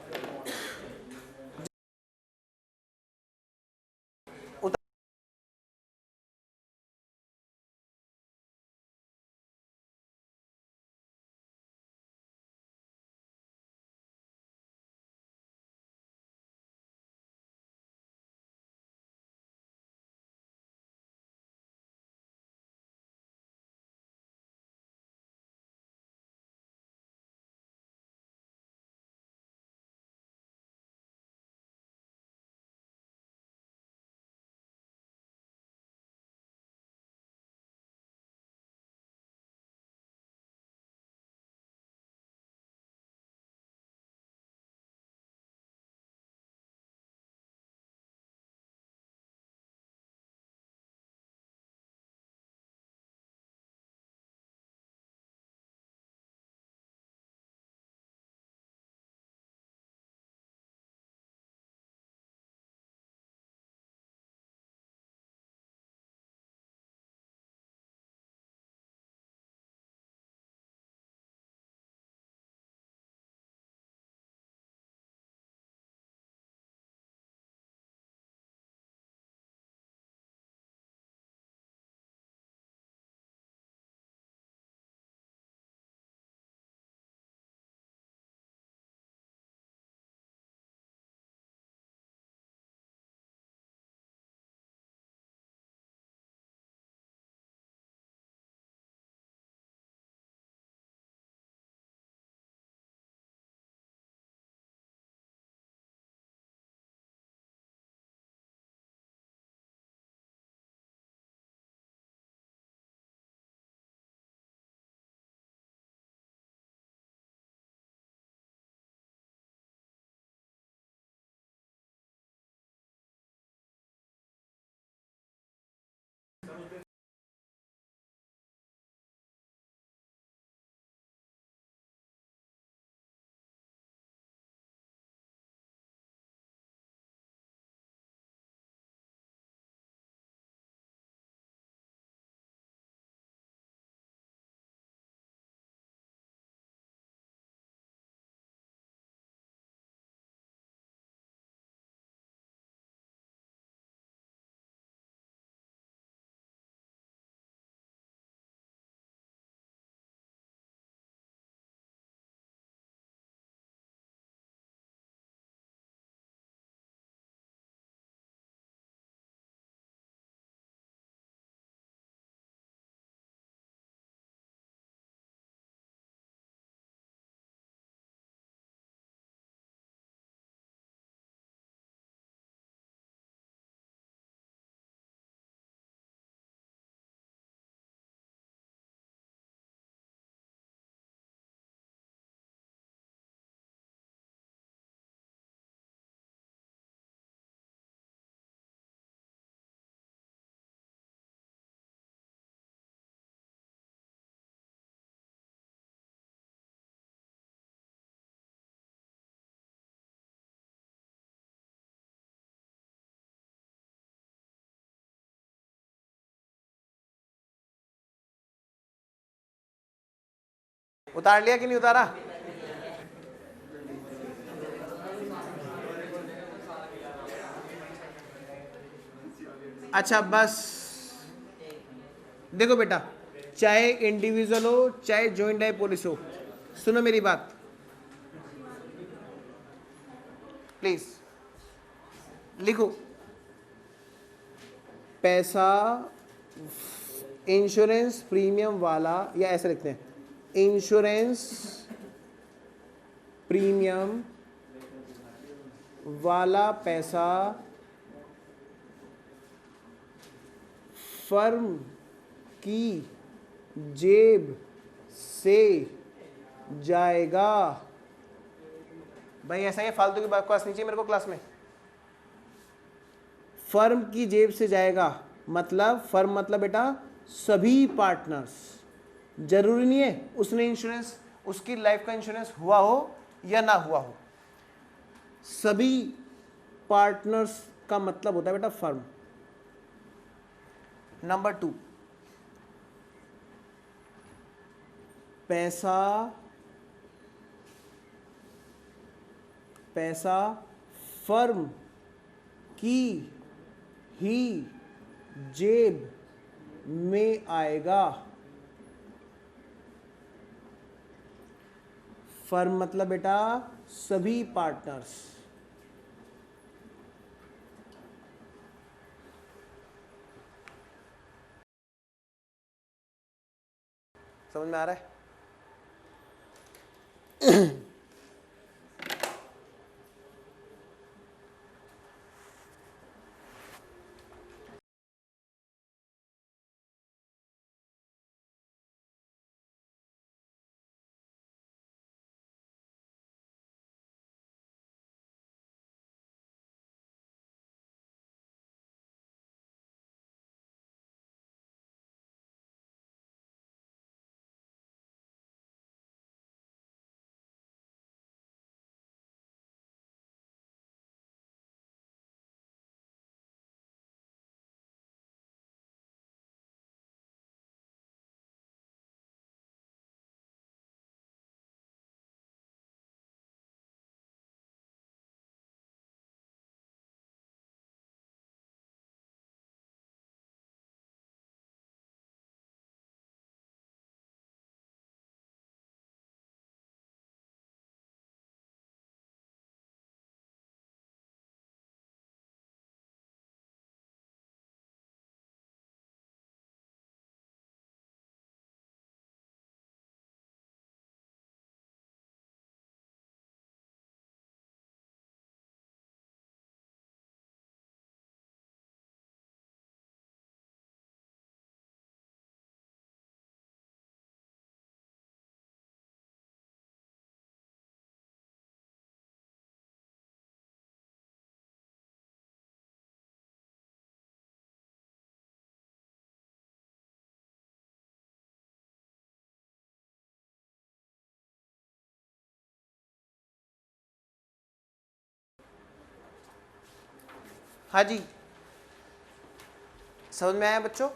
उतार लिया कि नहीं उतारा? अच्छा बस देखो बेटा, चाहे इंडिविजुअल हो चाहे जॉइंट टाइप पॉलिसी हो, सुनो मेरी बात प्लीज, लिखो पैसा इंश्योरेंस प्रीमियम वाला, या ऐसे लिखते हैं इंश्योरेंस प्रीमियम वाला पैसा फर्म की जेब से जाएगा। भाई ऐसा ही फालतू की बकवास नहीं चाहिए मेरे को क्लास में। फर्म की जेब से जाएगा मतलब, फर्म मतलब बेटा सभी पार्टनर्स, जरूरी नहीं है उसने इंश्योरेंस, उसकी लाइफ का इंश्योरेंस हुआ हो या ना हुआ हो, सभी पार्टनर्स का मतलब होता है बेटा फर्म। नंबर 2, पैसा फर्म की ही जेब में आएगा। फर्म मतलब बेटा सभी पार्टनर्स। समझ में आ रहा है? हाँ जी, समझ में आया बच्चों?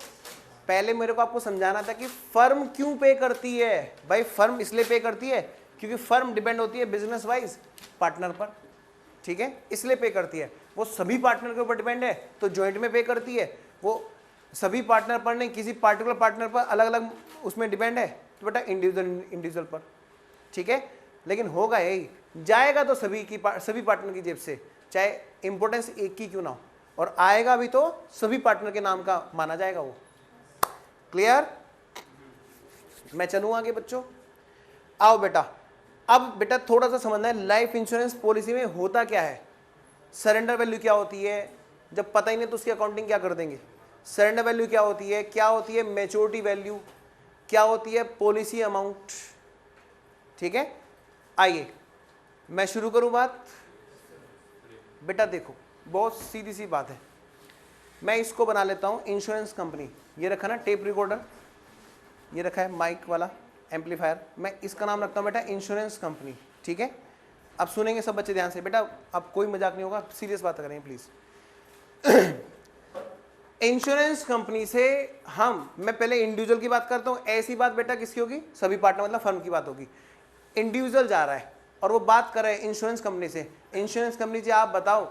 पहले मेरे को आपको समझाना था कि फर्म क्यों पे करती है। भाई फर्म इसलिए पे करती है क्योंकि फर्म डिपेंड होती है बिजनेस वाइज पार्टनर पर, ठीक है, इसलिए पे करती है। वो सभी पार्टनर के ऊपर डिपेंड है तो जॉइंट में पे करती है। वो सभी पार्टनर पर नहीं, किसी पार्टिकुलर पार्टनर पर अलग अलग उसमें डिपेंड है तो बेटा इंडिविजुअल पर, ठीक है। लेकिन होगा यही, जाएगा तो सभी पार्टनर की जेब से, चाहे इंपॉर्टेंस एक की क्यों ना हो, और आएगा भी तो सभी पार्टनर के नाम का माना जाएगा वो। क्लियर? मैं चलूँ आगे बच्चों। आओ बेटा, अब बेटा थोड़ा सा समझना है लाइफ इंश्योरेंस पॉलिसी में होता क्या है। सरेंडर वैल्यू क्या होती है, जब पता ही नहीं तो उसकी अकाउंटिंग क्या कर देंगे। सरेंडर वैल्यू क्या होती है, क्या होती है मैच्योरिटी वैल्यू, क्या होती है पॉलिसी अमाउंट, ठीक है। आइए मैं शुरू करूं बात। बेटा देखो बहुत सीधी सी बात है, मैं इसको बना लेता हूं इंश्योरेंस कंपनी। ये रखा ना टेप रिकॉर्डर, ये रखा है माइक वाला एम्पलीफायर, मैं इसका नाम रखता हूं बेटा इंश्योरेंस कंपनी, ठीक है। अब सुनेंगे सब बच्चे ध्यान से बेटा, अब कोई मजाक नहीं होगा, सीरियस बात करें प्लीज। इंश्योरेंस कंपनी से मैं पहले इंडिविजुअल की बात करता हूं, ऐसी बात बेटा किसकी होगी, सभी पार्टनर मतलब फर्म की बात होगी। इंडिविजुअल जा रहा है और वो बात कर रहे हैं इंश्योरेंस कंपनी से, इंश्योरेंस कंपनी जी आप बताओ,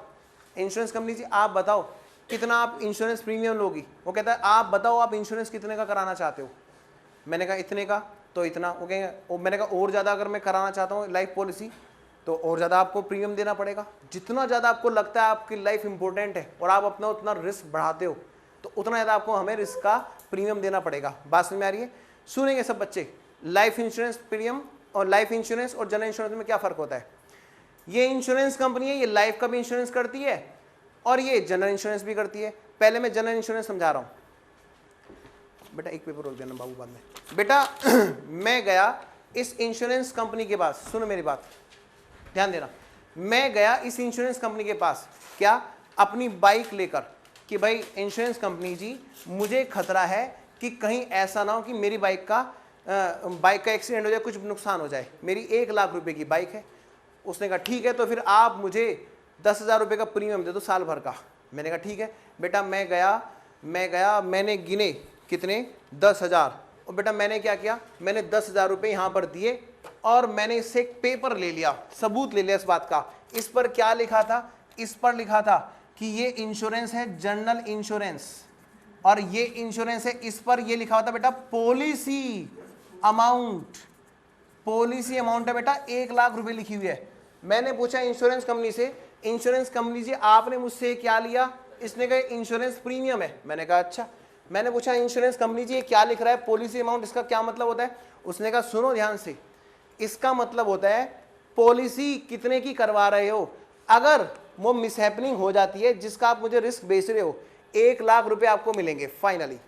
इंश्योरेंस कंपनी जी आप बताओ कितना आप इंश्योरेंस प्रीमियम लोगी। वो कहता है आप बताओ आप इंश्योरेंस कितने का कराना चाहते हो। मैंने कहा इतने का, तो इतना। वो कहेंगे, मैंने कहा और ज़्यादा अगर मैं कराना चाहता हूँ लाइफ पॉलिसी तो और ज़्यादा आपको प्रीमियम देना पड़ेगा। जितना ज़्यादा आपको लगता है आपकी लाइफ इंपॉर्टेंट है और आप अपना उतना रिस्क बढ़ाते हो तो उतना ज़्यादा आपको हमें रिस्क का प्रीमियम देना पड़ेगा। बात समझ में आ रही है? सुनेंगे सब बच्चे, लाइफ इंश्योरेंस प्रीमियम और लाइफ इंश्योरेंस और जनरल इंश्योरेंस में क्या फ़र्क होता है। ये इंश्योरेंस कंपनी है, ये लाइफ का भी इंश्योरेंस करती है और ये जनरल इंश्योरेंस भी करती है। पहले मैं जनरल इंश्योरेंस समझा रहा हूँ बेटा, एक पेपर रोक देना बाबू बाद में। बेटा मैं गया इस इंश्योरेंस कंपनी के पास, सुनो मेरी बात ध्यान देना, मैं गया इस इंश्योरेंस कंपनी के पास क्या, अपनी बाइक लेकर कि भाई इंश्योरेंस कंपनी जी मुझे खतरा है कि कहीं ऐसा ना हो कि मेरी बाइक का एक्सीडेंट हो जाए, कुछ नुकसान हो जाए, मेरी 1 लाख रुपए की बाइक है। उसने कहा ठीक है तो फिर आप मुझे 10,000 रुपये का प्रीमियम दे दो साल भर का। मैंने कहा ठीक है बेटा। मैं गया मैंने गिने कितने, 10,000। और बेटा मैंने क्या किया, मैंने 10,000 रुपये यहाँ पर दिए और मैंने इससे एक पेपर ले लिया, सबूत ले लिया इस बात का। इस पर क्या लिखा था, इस पर लिखा था कि ये इंश्योरेंस है जनरल इंश्योरेंस और ये इंश्योरेंस है, इस पर ये लिखा होता बेटा पॉलिसी अमाउंट, पॉलिसी अमाउंट है बेटा 1 लाख रुपए लिखी हुई है। मैंने पूछा इंश्योरेंस कंपनी से, इंश्योरेंस कंपनी जी आपने मुझसे क्या लिया, इसने कहा इंश्योरेंस प्रीमियम है। मैंने कहा अच्छा। मैंने पूछा इंश्योरेंस कंपनी जी ये क्या लिख रहा है पॉलिसी अमाउंट, इसका क्या मतलब होता है। उसने कहा सुनो ध्यान से, इसका मतलब होता है पॉलिसी कितने की करवा रहे हो, अगर वो मिसहैपनिंग हो जाती है जिसका आप मुझे रिस्क बेच रहे हो 1 लाख रुपए आपको मिलेंगे फाइनली।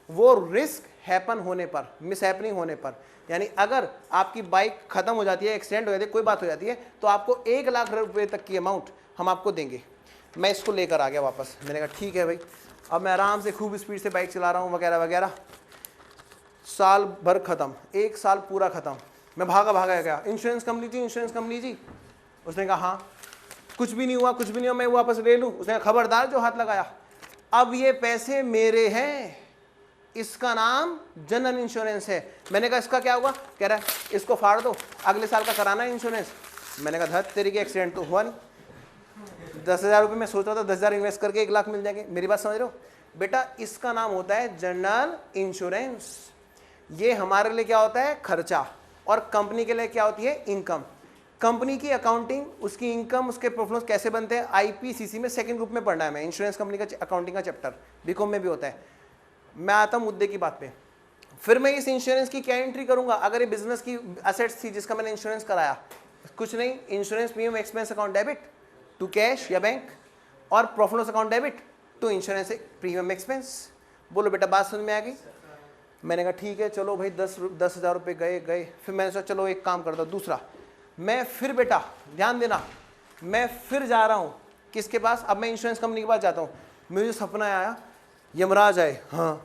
वो रिस्क हैपन होने पर, मिसहैपनिंग होने पर, यानी अगर आपकी बाइक खत्म हो जाती है, एक्सीडेंट हो जाती है, कोई बात हो जाती है तो आपको 1 लाख रुपए तक की अमाउंट हम आपको देंगे। मैं इसको लेकर आ गया वापस। मैंने कहा ठीक है भाई। अब मैं आराम से खूब स्पीड से बाइक चला रहा हूँ वगैरह वगैरह। साल भर खत्म, 1 साल पूरा खत्म। मैं भागा गया, इंश्योरेंस कंपनी जी। उसने कहा हाँ, कुछ भी नहीं हुआ, मैं वापस ले लूँ। उसने कहा खबरदार जो हाथ लगाया, अब ये पैसे मेरे हैं, इसका नाम जनरल इंश्योरेंस है। मैंने कहा इसका क्या हुआ, कह रहा है इसको फाड़ दो, अगले साल का कराना है इंश्योरेंस। मैंने कहा धत तेरी के, एक्सीडेंट तो हुआ नहीं, 10,000 रुपये मैं सोच रहा था 10,000 इन्वेस्ट करके 1 लाख मिल जाएंगे। मेरी बात समझ रहे हो बेटा, इसका नाम होता है जनरल इंश्योरेंस। ये हमारे लिए क्या होता है, खर्चा, और कंपनी के लिए क्या होती है, इनकम। कंपनी की अकाउंटिंग, उसकी इनकम, उसके प्रॉफिट कैसे बनते हैं, आईपीसीसी में 2nd ग्रुप में पढ़ना है। मैं इंश्योरेंस कंपनी का अकाउंटिंग का चैप्टर बीकॉम में भी होता है। मैं आता हूं मुद्दे की बात पे। फिर मैं इस इंश्योरेंस की क्या एंट्री करूंगा, अगर ये बिजनेस की असेट्स थी जिसका मैंने इंश्योरेंस कराया, कुछ नहीं, insurance premium expense account debit to cash या बैंक, और profit loss account debit to insurance premium expense. बोलो बेटा बात समझ में आ गई। मैंने कहा ठीक है चलो भाई, 10,000 रुपये गए। फिर मैंने सोचा चलो एक काम करता हूँ दूसरा। मैं फिर बेटा ध्यान देना, मैं फिर जा रहा हूँ किसके पास, अब मैं इंश्योरेंस कंपनी के पास जाता हूँ। मुझे सपना आया यमराज आए, हाँ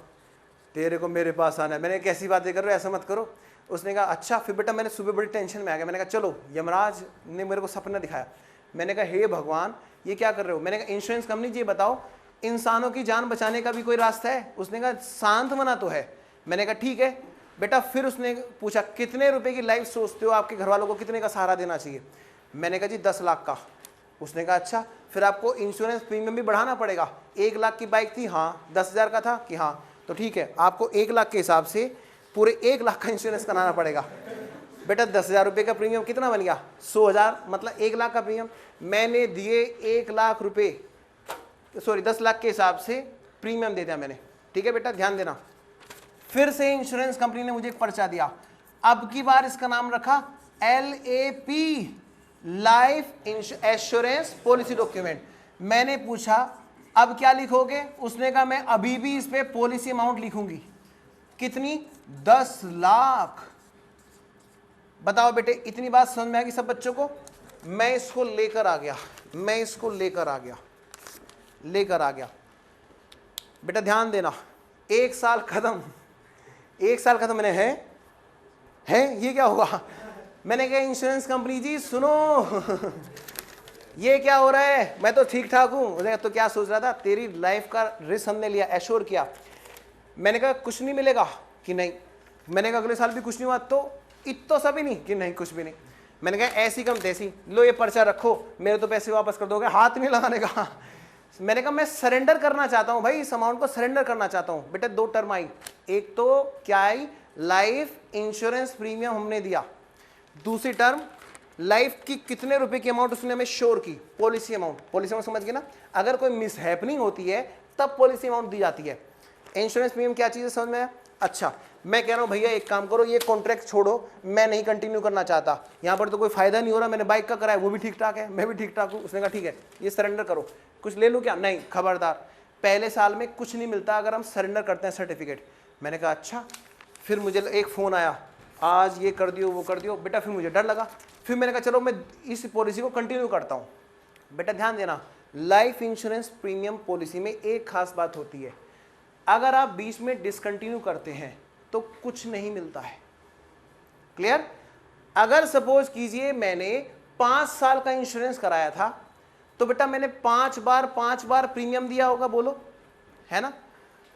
तेरे को मेरे पास आना है। मैंने कैसी बातें कर रहे हो, ऐसा मत करो। उसने कहा अच्छा। फिर बेटा मैंने सुबह बड़ी टेंशन में आ गया। मैंने कहा चलो, यमराज ने मेरे को सपना दिखाया। मैंने कहा हे भगवान ये क्या कर रहे हो। मैंने कहा इंश्योरेंस कंपनी जी बताओ इंसानों की जान बचाने का भी कोई रास्ता है। उसने कहा सांत्वना तो है। मैंने कहा ठीक है बेटा। फिर उसने पूछा कितने रुपए की लाइफ सोचते हो, आपके घर वालों को कितने का सहारा देना चाहिए। मैंने कहा जी 10 लाख का। उसने कहा अच्छा, फिर आपको इंश्योरेंस प्रीमियम भी बढ़ाना पड़ेगा। 1 लाख की बाइक थी, हाँ 10,000 का था कि हाँ, तो ठीक है आपको 1 लाख के हिसाब से पूरे 1 लाख का इंश्योरेंस कराना पड़ेगा। बेटा 10,000 रुपये का प्रीमियम कितना बन गया, 100,000, मतलब 1 लाख का प्रीमियम। मैंने दिए 1 लाख रुपये, सॉरी 10 लाख के हिसाब से प्रीमियम दे दिया मैंने। ठीक है बेटा ध्यान देना। फिर से इंश्योरेंस कंपनी ने मुझे एक पर्चा दिया। अब की बार इसका नाम रखा LAP, life assurance policy document. मैंने पूछा अब क्या लिखोगे। उसने कहा मैं अभी भी इस पे पॉलिसी अमाउंट लिखूंगी। कितनी, 10 लाख। बताओ बेटे इतनी बात समझ में आएगी सब बच्चों को। मैं इसको लेकर आ गया, बेटा ध्यान देना। 1 साल खत्म, मैंने है ये क्या होगा। मैंने कहा इंश्योरेंस कंपनी जी सुनो ये क्या हो रहा है, मैं तो ठीक ठाक हूं। तो क्या सोच रहा था, तेरी लाइफ का रिस्क हमने लिया, एश्योर किया। मैंने कहा कुछ नहीं मिलेगा कि नहीं, मैंने कहा अगले साल भी कुछ नहीं हुआ तो इतना सा भी नहीं कि नहीं कुछ भी नहीं। मैंने कहा ऐसी कम तैसी, लो ये पर्चा रखो, मेरे तो पैसे वापस कर दोगे, हाथ नहीं लगाने का। मैंने कहा मैं सरेंडर करना चाहता हूं भाई, इस अमाउंट को सरेंडर करना चाहता हूं। बेटा दो टर्म आई, एक तो क्या आई, लाइफ इंश्योरेंस प्रीमियम हमने दिया, दूसरी टर्म लाइफ की कितने रुपए की अमाउंट उसने हमें श्योर की, पॉलिसी अमाउंट। पॉलिसी अमाउंट समझ गए ना, अगर कोई मिस हैपनिंग होती है तब पॉलिसी अमाउंट दी जाती है। इंश्योरेंस प्रीमियम क्या चीज़ है समझ में आया? अच्छा मैं कह रहा हूँ भैया एक काम करो, ये कॉन्ट्रैक्ट छोड़ो, मैं नहीं कंटिन्यू करना चाहता, यहाँ पर तो कोई फायदा नहीं हो रहा, मैंने बाइक का कराया वो भी ठीक ठाक है, मैं भी ठीक ठाक हूँ। उसने कहा ठीक है ये सरेंडर करो, कुछ ले लूँ क्या? नहीं, खबरदार, पहले साल में कुछ नहीं मिलता अगर हम सरेंडर करते हैं सर्टिफिकेट। मैंने कहा अच्छा। फिर मुझे एक फ़ोन आया, आज ये कर दियो वो कर दियो। बेटा फिर मुझे डर लगा, फिर मैंने कहा चलो मैं इस पॉलिसी को कंटिन्यू करता हूँ। बेटा ध्यान देना, लाइफ इंश्योरेंस प्रीमियम पॉलिसी में एक खास बात होती है, अगर आप बीच में डिसकंटिन्यू करते हैं तो कुछ नहीं मिलता है। क्लियर? अगर सपोज कीजिए मैंने 5 साल का इंश्योरेंस कराया था तो बेटा मैंने 5 बार प्रीमियम दिया होगा, बोलो है ना,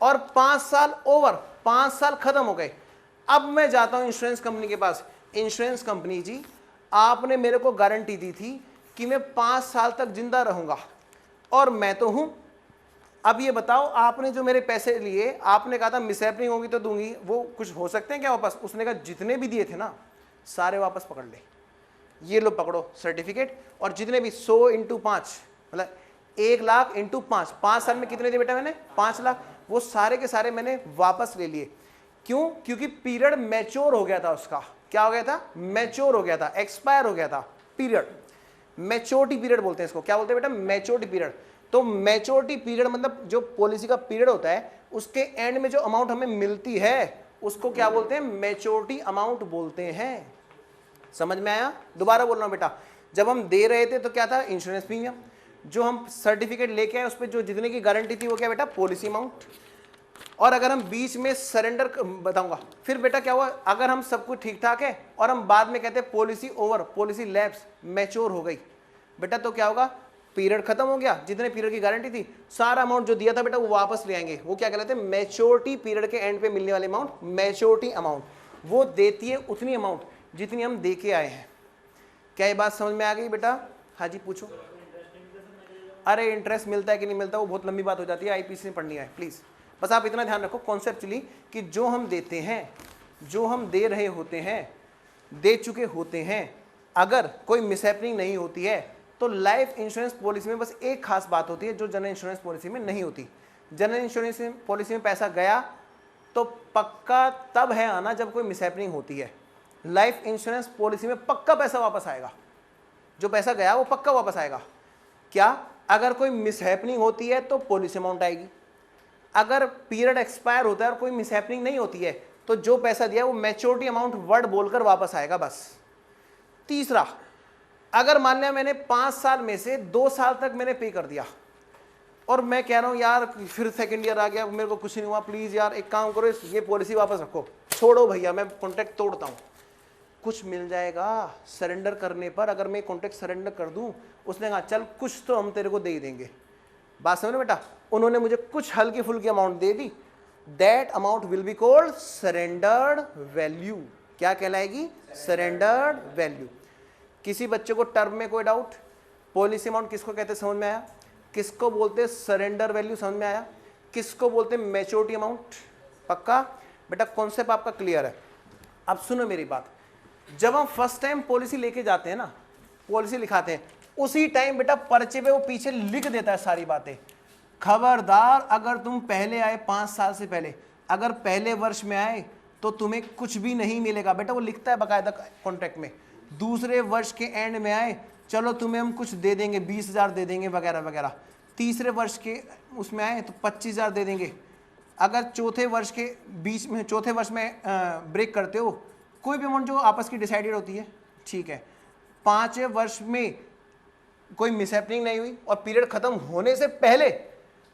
और 5 साल ओवर, 5 साल खत्म हो गए। अब मैं जाता हूं इंश्योरेंस कंपनी के पास, इंश्योरेंस कंपनी जी आपने मेरे को गारंटी दी थी कि मैं 5 साल तक जिंदा रहूंगा और मैं तो हूं, अब ये बताओ आपने जो मेरे पैसे लिए, आपने कहा था मिसहैपनिंग होगी तो दूंगी, वो कुछ हो सकते हैं क्या वापस? उसने कहा जितने भी दिए थे ना सारे वापस पकड़ ले, ये लो पकड़ो सर्टिफिकेट, और जितने भी 100 × 5 मतलब 1 लाख × 5, 5 साल में कितने दिए बेटा मैंने? 5 लाख, वो सारे के सारे मैंने वापस ले लिए। क्यों? क्योंकि पीरियड मैच्योर हो गया था उसका। क्या हो गया था? मैच्योर हो गया था, एक्सपायर हो गया था पीरियड। मैच्योरिटी पीरियड बोलते हैं इसको, क्या बोलते हैं बेटा? Maturity period. तो मैच्योरिटी पीरियड मतलब जो पॉलिसी का पीरियड होता है उसके एंड में जो अमाउंट हमें मिलती है उसको क्या बोलते हैं? मैच्योरिटी अमाउंट बोलते हैं। समझ में आया? दोबारा बोल रहा हूं बेटा, जब हम दे रहे थे तो क्या था? Insurance premium. जो हम सर्टिफिकेट लेके आए उस पर जो जितने की गारंटी थी वो क्या बेटा? Policy amount. और अगर हम बीच में सरेंडर, बताऊंगा फिर बेटा क्या हुआ, अगर हम सब कुछ ठीक ठाक है और हम बाद में कहते हैं policy over, policy lapse, mature हो गई बेटा, तो क्या होगा? पीरियड खत्म हो गया, जितने पीरियड की गारंटी थी सारा अमाउंट जो दिया था बेटा वो वापस ले आएंगे। वो क्या कहलाते हैं? मैच्योरिटी पीरियड के एंड पे मिलने वाले अमाउंट, मैच्योरिटी अमाउंट। वो देती है उतनी अमाउंट जितनी हम दे के आए हैं। क्या ये बात समझ में आ गई बेटा? हाँ जी पूछो। अरे इंटरेस्ट मिलता है कि नहीं मिलता वो बहुत लंबी बात हो जाती है, आईपीसी में पढ़नी है प्लीज। बस आप इतना ध्यान रखो कॉन्सेप्चुअली कि जो हम देते हैं, जो हम दे रहे होते हैं, दे चुके होते हैं, अगर कोई मिसहैपनिंग नहीं होती है तो लाइफ इंश्योरेंस पॉलिसी में बस एक खास बात होती है जो जनरल इंश्योरेंस पॉलिसी में नहीं होती। जनरल इंश्योरेंस पॉलिसी में पैसा गया तो पक्का तब है आना जब कोई मिसहैपनिंग होती है। लाइफ इंश्योरेंस पॉलिसी में पक्का पैसा वापस आएगा, जो पैसा गया वो पक्का वापस आएगा। क्या? अगर कोई मिसहैपनिंग होती है तो पॉलिसी अमाउंट आएगी, अगर पीरियड एक्सपायर होता है और कोई मिसहैपनिंग नहीं होती है तो जो पैसा दिया वो मैच्योरिटी अमाउंट वर्ड बोलकर वापस आएगा बस। तीसरा, अगर मान लिया मैंने 5 साल में से 2 साल तक मैंने पे कर दिया और मैं कह रहा हूँ यार फिर सेकंड ईयर आ गया, मेरे को कुछ नहीं हुआ, प्लीज़ यार एक काम करो, ये पॉलिसी वापस रखो, छोड़ो भैया मैं कॉन्ट्रैक्ट तोड़ता हूँ, कुछ मिल जाएगा सरेंडर करने पर। अगर मैं कॉन्ट्रैक्ट सरेंडर कर दूँ, उसने कहा चल कुछ तो हम तेरे को दे ही देंगे। बात समझ बेटा? उन्होंने मुझे कुछ हल्की फुल्की अमाउंट दे दी, that amount will be called surrendered value. क्या कहलाएगी? Surrendered value. किसी बच्चे को टर्म में कोई डाउट? पॉलिसी अमाउंट किसको कहते हैं समझ में आया? किसको बोलते हैं सरेंडर वैल्यू समझ में आया? किसको बोलते हैं मैच्योरिटी अमाउंट? पक्का बेटा कॉन्सेप्ट आपका क्लियर है? अब सुनो मेरी बात, जब हम फर्स्ट टाइम पॉलिसी लेके जाते हैं ना, पॉलिसी लिखाते हैं, उसी टाइम बेटा पर्चे पे वो पीछे लिख देता है सारी बातें। खबरदार अगर तुम पहले आए 5 साल से पहले, अगर पहले वर्ष में आए तो तुम्हें कुछ भी नहीं मिलेगा बेटा, वो लिखता है बाकायदा कॉन्ट्रैक्ट में। दूसरे वर्ष के एंड में आए, चलो तुम्हें हम कुछ दे देंगे, 20,000 दे देंगे वगैरह वगैरह। तीसरे वर्ष के उसमें आए तो 25,000 दे देंगे। अगर चौथे वर्ष के बीच में, चौथे वर्ष में ब्रेक करते हो, कोई भी अमाउंट जो आपस की डिसाइडेड होती है, ठीक है। 5वें वर्ष में कोई मिसहैपनिंग नहीं हुई और पीरियड खत्म होने से पहले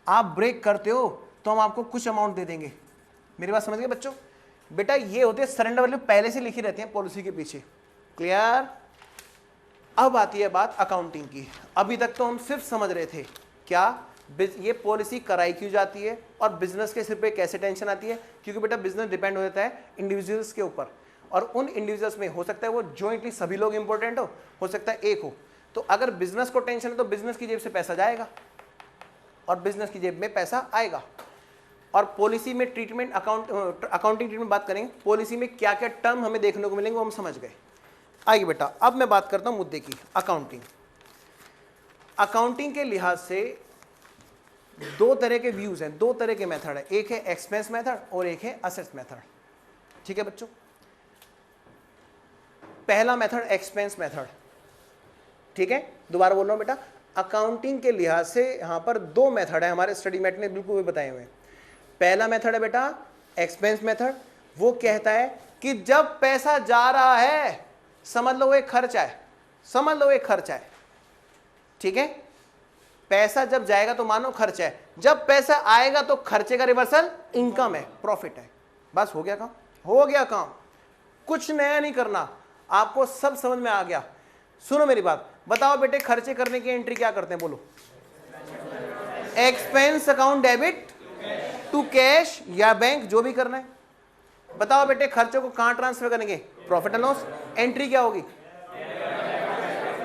आप ब्रेक करते हो तो हम आपको कुछ अमाउंट दे देंगे। मेरी बात समझ गए बच्चों? बेटा ये होते हैं सरेंडर वैल्यू, पहले से लिखी रहती है पॉलिसी के पीछे। क्लियर? अब आती है बात अकाउंटिंग की। अभी तक तो हम सिर्फ समझ रहे थे क्या ये पॉलिसी कराई क्यों जाती है और बिजनेस के सिर पे कैसे टेंशन आती है, क्योंकि बेटा बिजनेस डिपेंड हो जाता है इंडिविजुअल्स के ऊपर, और उन इंडिविजुअल्स में हो सकता है वो जॉइंटली सभी लोग इंपॉर्टेंट हो सकता है एक हो। तो अगर बिजनेस को टेंशन है तो बिजनेस की जेब से पैसा जाएगा और बिजनेस की जेब में पैसा आएगा। और पॉलिसी में ट्रीटमेंट अकाउंटिंग ट्रीटमेंट बात करेंगे, पॉलिसी में क्या क्या टर्म हमें देखने को मिलेंगे वो हम समझ गए। आइए बेटा अब मैं बात करता हूं मुद्दे की, अकाउंटिंग। अकाउंटिंग के लिहाज से दो तरह के व्यूज हैं, दो तरह के मेथड है, एक है एक्सपेंस मेथड और एक है असेट्स मेथड। ठीक है बच्चों, पहला मेथड एक्सपेंस मेथड। ठीक है, दोबारा बोल रहा हूं बेटा, अकाउंटिंग के लिहाज से यहां पर दो मेथड है, हमारे स्टडी मेट ने बिल्कुल भी बताए हुए। पहला मेथड है बेटा एक्सपेंस मेथड, वो कहता है कि जब पैसा जा रहा है समझ लो वो एक खर्चा है, समझ लो एक खर्चा है। ठीक है, पैसा जब जाएगा तो मानो खर्चा है, जब पैसा आएगा तो खर्चे का रिवर्सल इनकम है, प्रॉफिट है। बस हो गया काम, हो गया काम, कुछ नया नहीं करना, आपको सब समझ में आ गया। सुनो मेरी बात, बताओ बेटे खर्चे करने की एंट्री क्या करते हैं, बोलो। Expense account debit to cash या बैंक, जो भी करना है। बताओ बेटे खर्चों को कहां ट्रांसफर करेंगे, प्रॉफिट एंड लॉस। एंट्री क्या होगी,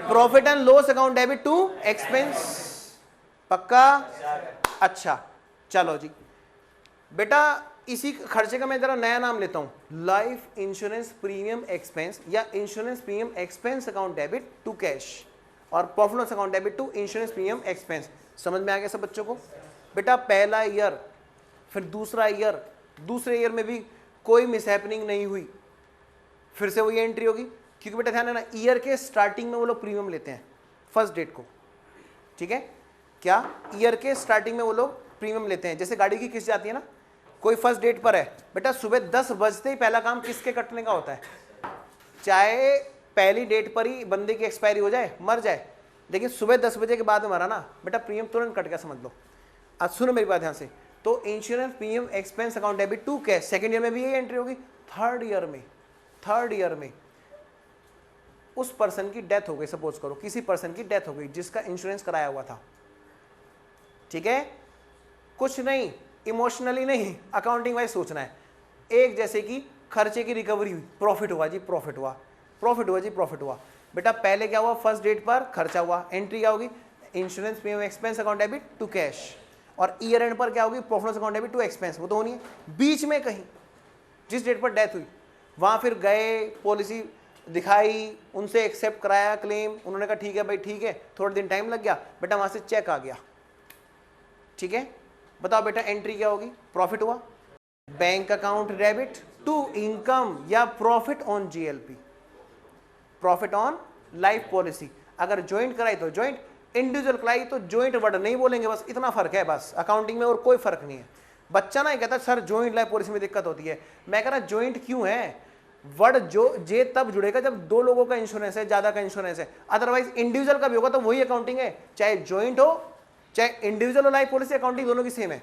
profit and loss account debit to expense. पक्का? अच्छा चलो जी बेटा, इसी खर्चे का मैं जरा नया नाम लेता हूं, लाइफ इंश्योरेंस प्रीमियम एक्सपेंस या insurance premium expense account debit to cash, और profit loss account debit to insurance premium expense. समझ में आ गया सब बच्चों को? बेटा पहला ईयर, फिर दूसरा ईयर, दूसरे ईयर में भी कोई मिसहैपनिंग नहीं हुई, फिर से वही एंट्री होगी, क्योंकि बेटा ध्यान है ना, ईयर के स्टार्टिंग में वो लोग प्रीमियम लेते हैं फर्स्ट डेट को। ठीक है, क्या ईयर के स्टार्टिंग में वो लोग प्रीमियम लेते हैं, जैसे गाड़ी की किस्त जाती है ना, कोई फर्स्ट डेट पर है बेटा, सुबह 10 बजते ही पहला काम किसके कटने का होता है, चाहे पहली डेट पर ही बंदे की एक्सपायरी हो जाए, मर जाए, लेकिन सुबह 10 बजे के बाद में मरा ना बेटा, प्रीमियम तुरंत कट गया, समझ लो। अब सुनो मेरी बात ध्यान से, तो insurance premium expense account debit to cash, second year में भी यही एंट्री होगी। थर्ड ईयर में उस पर्सन की डेथ हो गई, सपोज करो किसी पर्सन की डेथ हो गई जिसका इंश्योरेंस कराया हुआ था। ठीक है, कुछ नहीं, इमोशनली नहीं, अकाउंटिंग वाइज सोचना है। एक जैसे कि खर्चे की रिकवरी हुई, प्रॉफिट हुआ जी, प्रॉफिट हुआ, प्रॉफिट हुआ जी, प्रॉफिट हुआ। बेटा पहले क्या हुआ, फर्स्ट डेट पर खर्चा हुआ, एंट्री क्या होगी, insurance premium expense account debit to cash, और ईयर एंड पर क्या होगी, profit loss account debit to expense. वो तो होनी है, बीच में कहीं जिस डेट पर डेथ हुई वहां फिर गए, पॉलिसी दिखाई, उनसे एक्सेप्ट कराया क्लेम, उन्होंने कहा ठीक है भाई ठीक है, थोड़ा दिन टाइम लग गया, बेटा वहां से चेक आ गया। ठीक है, बताओ बेटा एंट्री क्या होगी, प्रॉफिट हुआ, bank account debit to income या profit on GLP, profit on life policy. अगर ज्वाइंट कराई तो ज्वाइंट, इंडिविजुअल कराई तो ज्वाइंट वर्ड नहीं बोलेंगे, बस इतना फर्क है बस अकाउंटिंग में, और कोई फर्क नहीं है। बच्चा ना कहता सर ज्वाइंट लाइफ पॉलिसी में दिक्कत होती है, मैं कह रहा ज्वाइंट क्यों है, वर्ड जो जे तब जुड़ेगा जब दो लोगों का इंश्योरेंस है, ज्यादा का इंश्योरेंस है, अदरवाइज इंडिविजुअल का भी होगा तो वही अकाउंटिंग है, चाहे ज्वाइंट हो चाहे इंडिविजुअल हो, लाइफ पॉलिसी अकाउंटिंग दोनों की सेम है।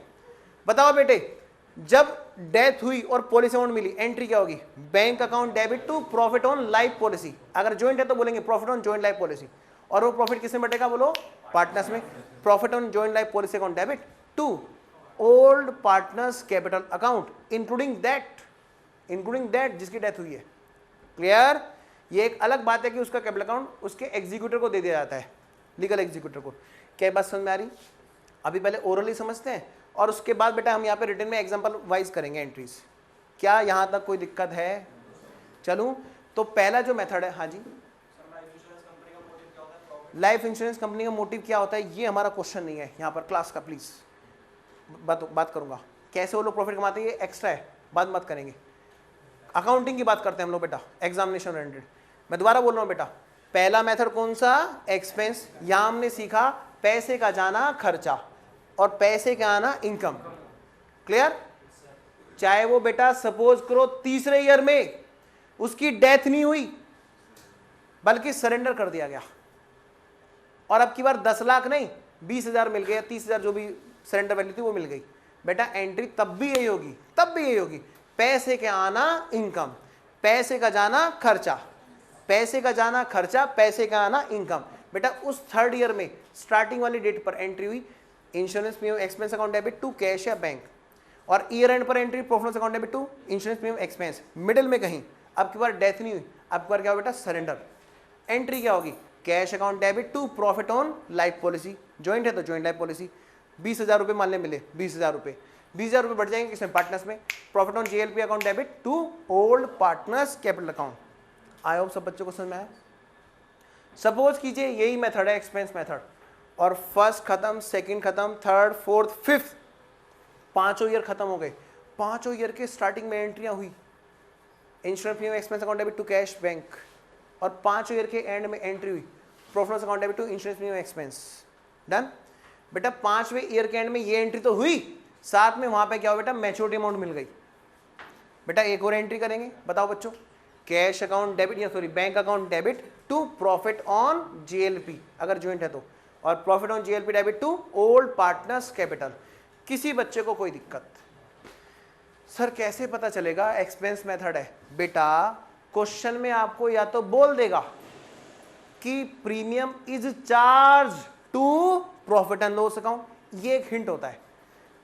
बताओ बेटे जब डेथ हुई और पॉलिसी अमाउंट मिली, एंट्री क्या होगी, bank account debit to profit on life policy. अगर ज्वाइंट है तो बोलेंगे profit on joint life policy, और वो प्रॉफिट किसमें बटेगा, बोलो पार्टनर्स में। Profit on joint life policy account debit to old partners capital account including that जिसकी डेथ हुई है। क्लियर? ये एक अलग बात है कि उसका कैपिटल अकाउंट उसके एग्जीक्यूटर को दे दिया जाता है, लीगल एग्जीक्यूटर को। क्या बात समझ में आ रही? अभी पहले ओरली समझते हैं और उसके बाद बेटा हम यहाँ पे रिटन में एग्जांपल वाइज करेंगे एंट्रीज। क्या यहाँ तक कोई दिक्कत है? चलूँ तो पहला जो मेथड है, हाँ जी, लाइफ इंश्योरेंस कंपनी का मोटिव क्या होता है, ये हमारा क्वेश्चन नहीं है यहाँ पर क्लास का, प्लीज बात करूंगा कैसे वो लोग प्रॉफिट कमाते हैं, ये एक्स्ट्रा है, बात मत करेंगे। अकाउंटिंग की बात करते हैं हम लोग बेटा, एग्जामिनेशन ओरिएंटेड। मैं दोबारा बोल रहा हूँ बेटा, पहला मेथड कौन सा, एक्सपेंस। यहां हमने सीखा पैसे का जाना खर्चा और पैसे का आना इनकम। क्लियर? चाहे वो बेटा सपोज करो तीसरे ईयर में उसकी डेथ नहीं हुई बल्कि सरेंडर कर दिया गया, और अब की बार 10 लाख नहीं 20,000 मिल गए, 30,000 जो भी सरेंडर वैल्यू थी वो मिल गई, बेटा एंट्री तब भी यही होगी, पैसे के आना इनकम, पैसे का जाना खर्चा। पैसे का जाना खर्चा, पैसे का आना इनकम। बेटा उस थर्ड ईयर में स्टार्टिंग वाली डेट पर एंट्री हुई insurance premium expense account debit to cash या बैंक, और ईयर एंड पर entry profit loss account debit to insurance premium expense. Middle में कहीं आपके पास डेथ नहीं हुई, आपके पास क्या हो बेटा सरेंडर, एंट्री क्या होगी cash account debit to profit on life policy, joint है तो ज्वाइंट लाइफ पॉलिसी। 20,000 रुपये मान ले मिले, 20,000 रुपये, 20,000 रुपये बढ़ जाएंगे किसमें पार्टनर्स में, profit on JLP account debit to old partners capital account. I hope सब बच्चों को समझ में आया। सपोज कीजिए यही मेथड है एक्सपेंस मेथड, और फर्स्ट खत्म, सेकंड खत्म, थर्ड, फोर्थ, फिफ्थ, पांचों ईयर खत्म हो गए। पांचों ईयर के स्टार्टिंग में एंट्रियां हुई insurance premium expense account debit to cash bank, और पांचों ईयर के एंड में एंट्री हुई profit loss account debit to insurance premium expense. Done. बेटा पांचवें ईयर के एंड में ये एंट्री तो हुई, साथ में वहां पे क्या हो बेटा मैच्योरिटी अमाउंट मिल गई। बेटा एक और एंट्री करेंगे, बताओ बच्चों, कैश अकाउंट डेबिट या sorry bank account debit to profit on JLP अगर ज्वाइंट है तो, और profit on JLP debit to old partners capital. किसी बच्चे को कोई दिक्कत, सर कैसे पता चलेगा एक्सपेंस मेथड है? बेटा क्वेश्चन में आपको या तो बोल देगा कि premium is charge to profit and loss account, ये एक हिंट होता है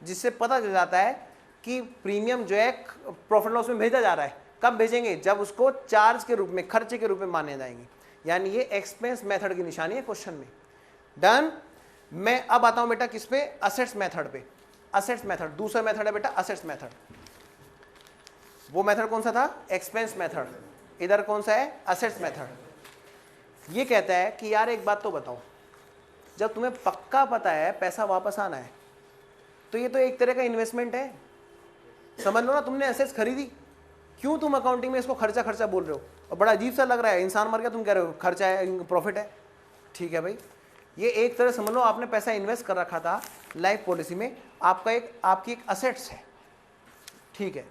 जिससे पता चल जाता है कि प्रीमियम जो है प्रॉफिट लॉस में भेजा जा रहा है। कब भेजेंगे? जब उसको चार्ज के रूप में, खर्चे के रूप में माने जाएंगे। यानी ये एक्सपेंस मेथड की निशानी है क्वेश्चन में। डन। मैं अब आता हूं बेटा किस पे? असेट्स मेथड पे। असेट्स मेथड दूसरा मेथड है बेटा असेट्स मेथड। वो मेथड कौन सा था? Expense method. इधर कौन सा है? Assets method. ये कहता है कि यार एक बात तो बताओ, जब तुम्हें पक्का पता है पैसा वापस आना है तो ये तो एक तरह का इन्वेस्टमेंट है, समझ लो ना। तुमने एसेट्स खरीदी, क्यों तुम अकाउंटिंग में इसको खर्चा खर्चा बोल रहे हो? और बड़ा अजीब सा लग रहा है, इंसान मर गया तुम कह रहे हो खर्चा है प्रॉफिट है। ठीक है भाई, ये एक तरह समझ लो आपने पैसा इन्वेस्ट कर रखा था लाइफ पॉलिसी में, आपकी एक असेट्स है। ठीक है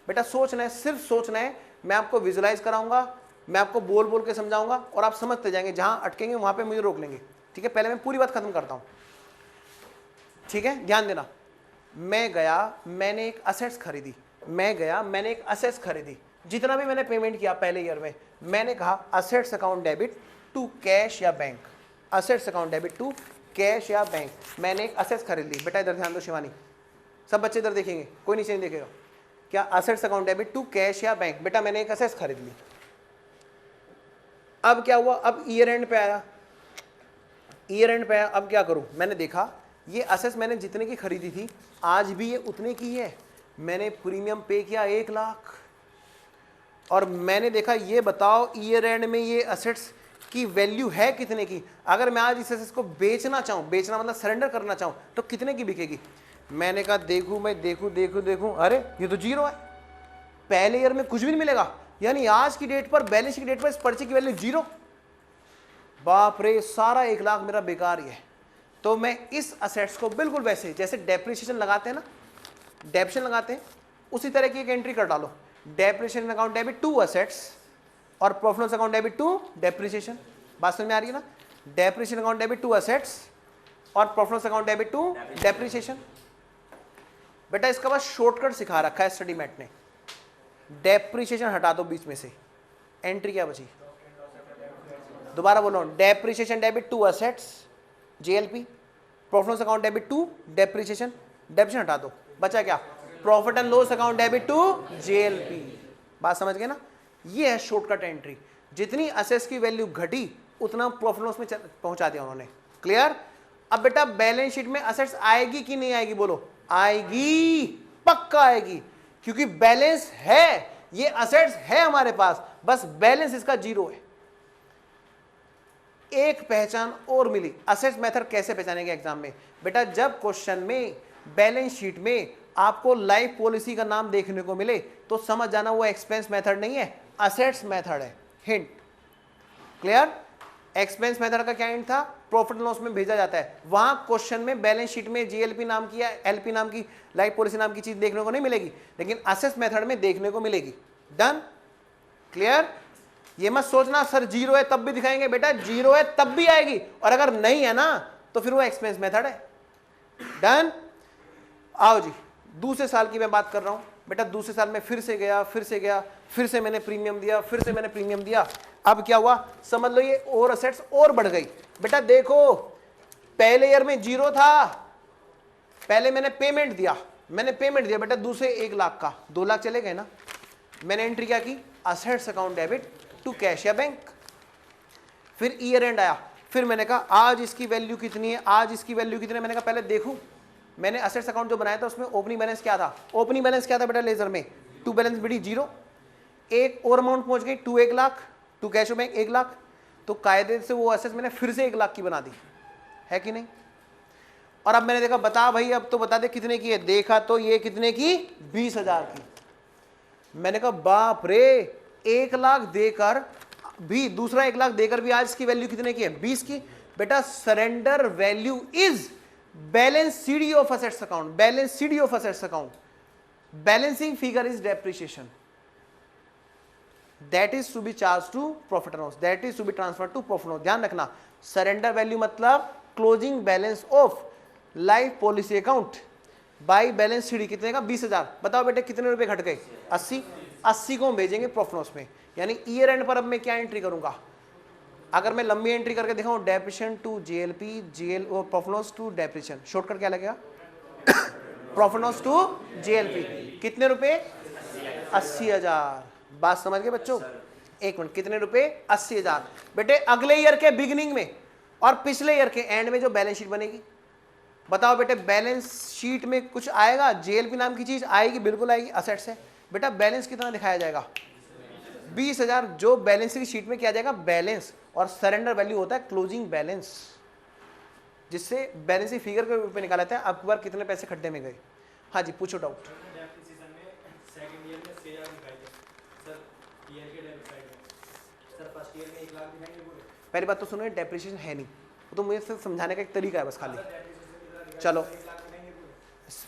बेटा, सोचना है, सिर्फ सोचना है। मैं आपको विजुलाइज कराऊंगा, मैं आपको बोल बोल के समझाऊंगा और आप समझते जाएंगे। जहां अटकेंगे वहां पे मुझे रोक लेंगे। ठीक है, पहले मैं पूरी बात खत्म करता हूं। ठीक है, ध्यान देना। मैं गया, मैंने एक असेट्स खरीदी, मैंने एक असेट्स खरीदी, जितना भी मैंने पेमेंट किया पहले ईयर में, मैंने कहा assets account debit to cash या bank, assets account debit to cash या बैंक। मैंने एक असेट्स खरीद ली। बेटा इधर ध्यान दो शिवानी, सब बच्चे इधर देखेंगे, कोई नीचे नहीं देखेगा। क्या? Assets account debit to cash या बैंक। बेटा मैंने एक असेट्स खरीद ली। अब क्या हुआ? अब ईयर एंड पे आया, अब क्या करूं? मैंने देखा ये असेट्स मैंने जितने की खरीदी थी आज भी ये उतने की है। मैंने प्रीमियम पे किया 1 लाख, और मैंने देखा ये बताओ ईयर एंड में ये असेट्स की वैल्यू है कितने की? अगर मैं आज इस असेट्स को बेचना चाहूं, बेचना मतलब सरेंडर करना चाहूं, तो कितने की बिकेगी? मैंने कहा देखूं, अरे ये तो 0 है, पहले ईयर में कुछ भी नहीं मिलेगा। यानी आज की डेट पर, बैलेंस की डेट पर इस पर्चे की वैल्यू 0। बाप रे, सारा 1 लाख मेरा बेकार ही है। तो मैं इस असेट्स को बिल्कुल वैसे जैसे डेप्रिसिएशन लगाते हैं ना, डेप्रिसिएशन लगाते हैं, उसी तरह की एक एंट्री कर डालो, depreciation account debit to assets और profit loss account debit to depreciation. बात समझ में आ रही है ना? Depreciation account debit to assets और profit loss account debit to depreciation. बेटा इसका बस शॉर्टकट सिखा रखा है स्टडी मैट ने। डेप्रिसिएशन हटा दो बीच में से, एंट्री क्या बची? दोबारा बोलो, depreciation debit to assets JLP, profit loss account debit to depreciation, depreciation हटा दो, बचा क्या? Profit and loss account debit to JLP। बात समझ गए ना? ये है शॉर्टकट एंट्री। जितनी असेट्स की वैल्यू घटी उतना प्रॉफिट लॉस में पहुंचा दिया उन्होंने। क्लियर? अब बेटा बैलेंस शीट में असेट्स आएगी कि नहीं आएगी? बोलो। आएगी, पक्का आएगी, क्योंकि बैलेंस है, ये असेट्स है हमारे पास, बस बैलेंस इसका 0 है। एक पहचान और मिली। असेट्स मेथड कैसे पहचानेंगे एग्जाम में? बेटा जब क्वेश्चन में बैलेंस शीट में आपको लाइफ पॉलिसी का नाम देखने को मिले तो समझ जाना वो एक्सपेंस मेथड नहीं है, असेट्स मेथड है। Hint clear? एक्सपेंस मेथड का क्या हिंट था? प्रॉफिट लॉस में भेजा जाता है। वहां क्वेश्चन में बैलेंस शीट में JLP नाम की या LP नाम की, लाइफ पॉलिसी नाम की चीज देखने को नहीं मिलेगी, लेकिन असेट्स मेथड में देखने को मिलेगी। डन? क्लियर? ये मत सोचना सर 0 है तब भी दिखाएंगे। बेटा 0 है तब भी आएगी, और अगर नहीं है ना तो फिर वो एक्सपेंस मेथड है। डन? आओ जी, दूसरे साल की मैं बात कर रहा हूं। बेटा दूसरे साल में फिर से गया, फिर से मैंने प्रीमियम दिया, अब क्या हुआ, समझ लो ये और असेट्स और बढ़ गई। बेटा देखो पहले ईयर में 0 था, पहले मैंने पेमेंट दिया बेटा दूसरे 1 लाख का 2 लाख चले गए ना। मैंने एंट्री क्या की, assets account debit to cash या बैंक। फिर ईयर एंड आया, फिर मैंने कहा आज इसकी वैल्यू कितनी है, आज इसकी वैल्यू कितनी है। मैंने कहा पहले देखूं, मैंने असेट्स अकाउंट जो बनाया था उसमें ओपनिंग बैलेंस क्या था, ओपनिंग बैलेंस क्या था बेटा लेजर में, टू बैलेंस बिडी 0, एक और अमाउंट पहुंच गई टू 1 लाख, टू कैश और बैंक 1 लाख, तो कायदे से वो असेट्स मैंने फिर से 1 लाख की बना दी, है कि नहीं। और अब मैंने देखा बता भाई अब तो बता दे कितने की है, देखा तो ये कितने की 20,000 की। मैंने कहा बाप रे 1 लाख देकर भी, दूसरा 1 लाख देकर भी आज इसकी वैल्यू कितने की है 20 की। बेटा surrender value is balance CD of assets account, balance CD of assets account, balancing figure is depreciation, that is to be charge to profit and loss, that is to be transfer to profit and loss. ध्यान रखना सरेंडर वैल्यू मतलब closing balance of life policy account by balance CD कितने का 20,000। बताओ बेटे कितने रुपए घट गए 80 को हम भेजेंगे प्रॉफिट लॉस में। यानी ईयर एंड पर अब मैं क्या एंट्री करूंगा, अगर मैं लंबी एंट्री करके दिखाऊं डेप्रिसिएशन टू जेएलपी, जेएल और profit loss to depreciation, shortcut क्या लगेगा प्रॉफिट लॉस टू जेएलपी कितने रुपए 80,000। बात समझ गए बच्चों, एक मिनट कितने रुपए 80,000। बेटे अगले ईयर के बिगिनिंग में और पिछले ईयर के एंड में जो बैलेंस शीट बनेगी, बताओ बेटे बैलेंस शीट में कुछ आएगा, जेएलपी नाम की चीज आएगी, बिल्कुल आएगी, असेट्स है। बेटा बैलेंस कितना दिखाया जाएगा 20,000, जो बैलेंस की शीट में किया जाएगा बैलेंस, और सरेंडर वैल्यू होता है क्लोजिंग बैलेंस, जिससे बैलेंस की फिगर के रूप में निकाला जाता है अब की बार कितने पैसे खड्डे में गए। हाँ जी पूछो डाउट। पहली बात तो सुनो डेप्रिसिएशन है नहीं, वो तो मुझे सिर्फ समझाने का एक तरीका है बस खाली। चलो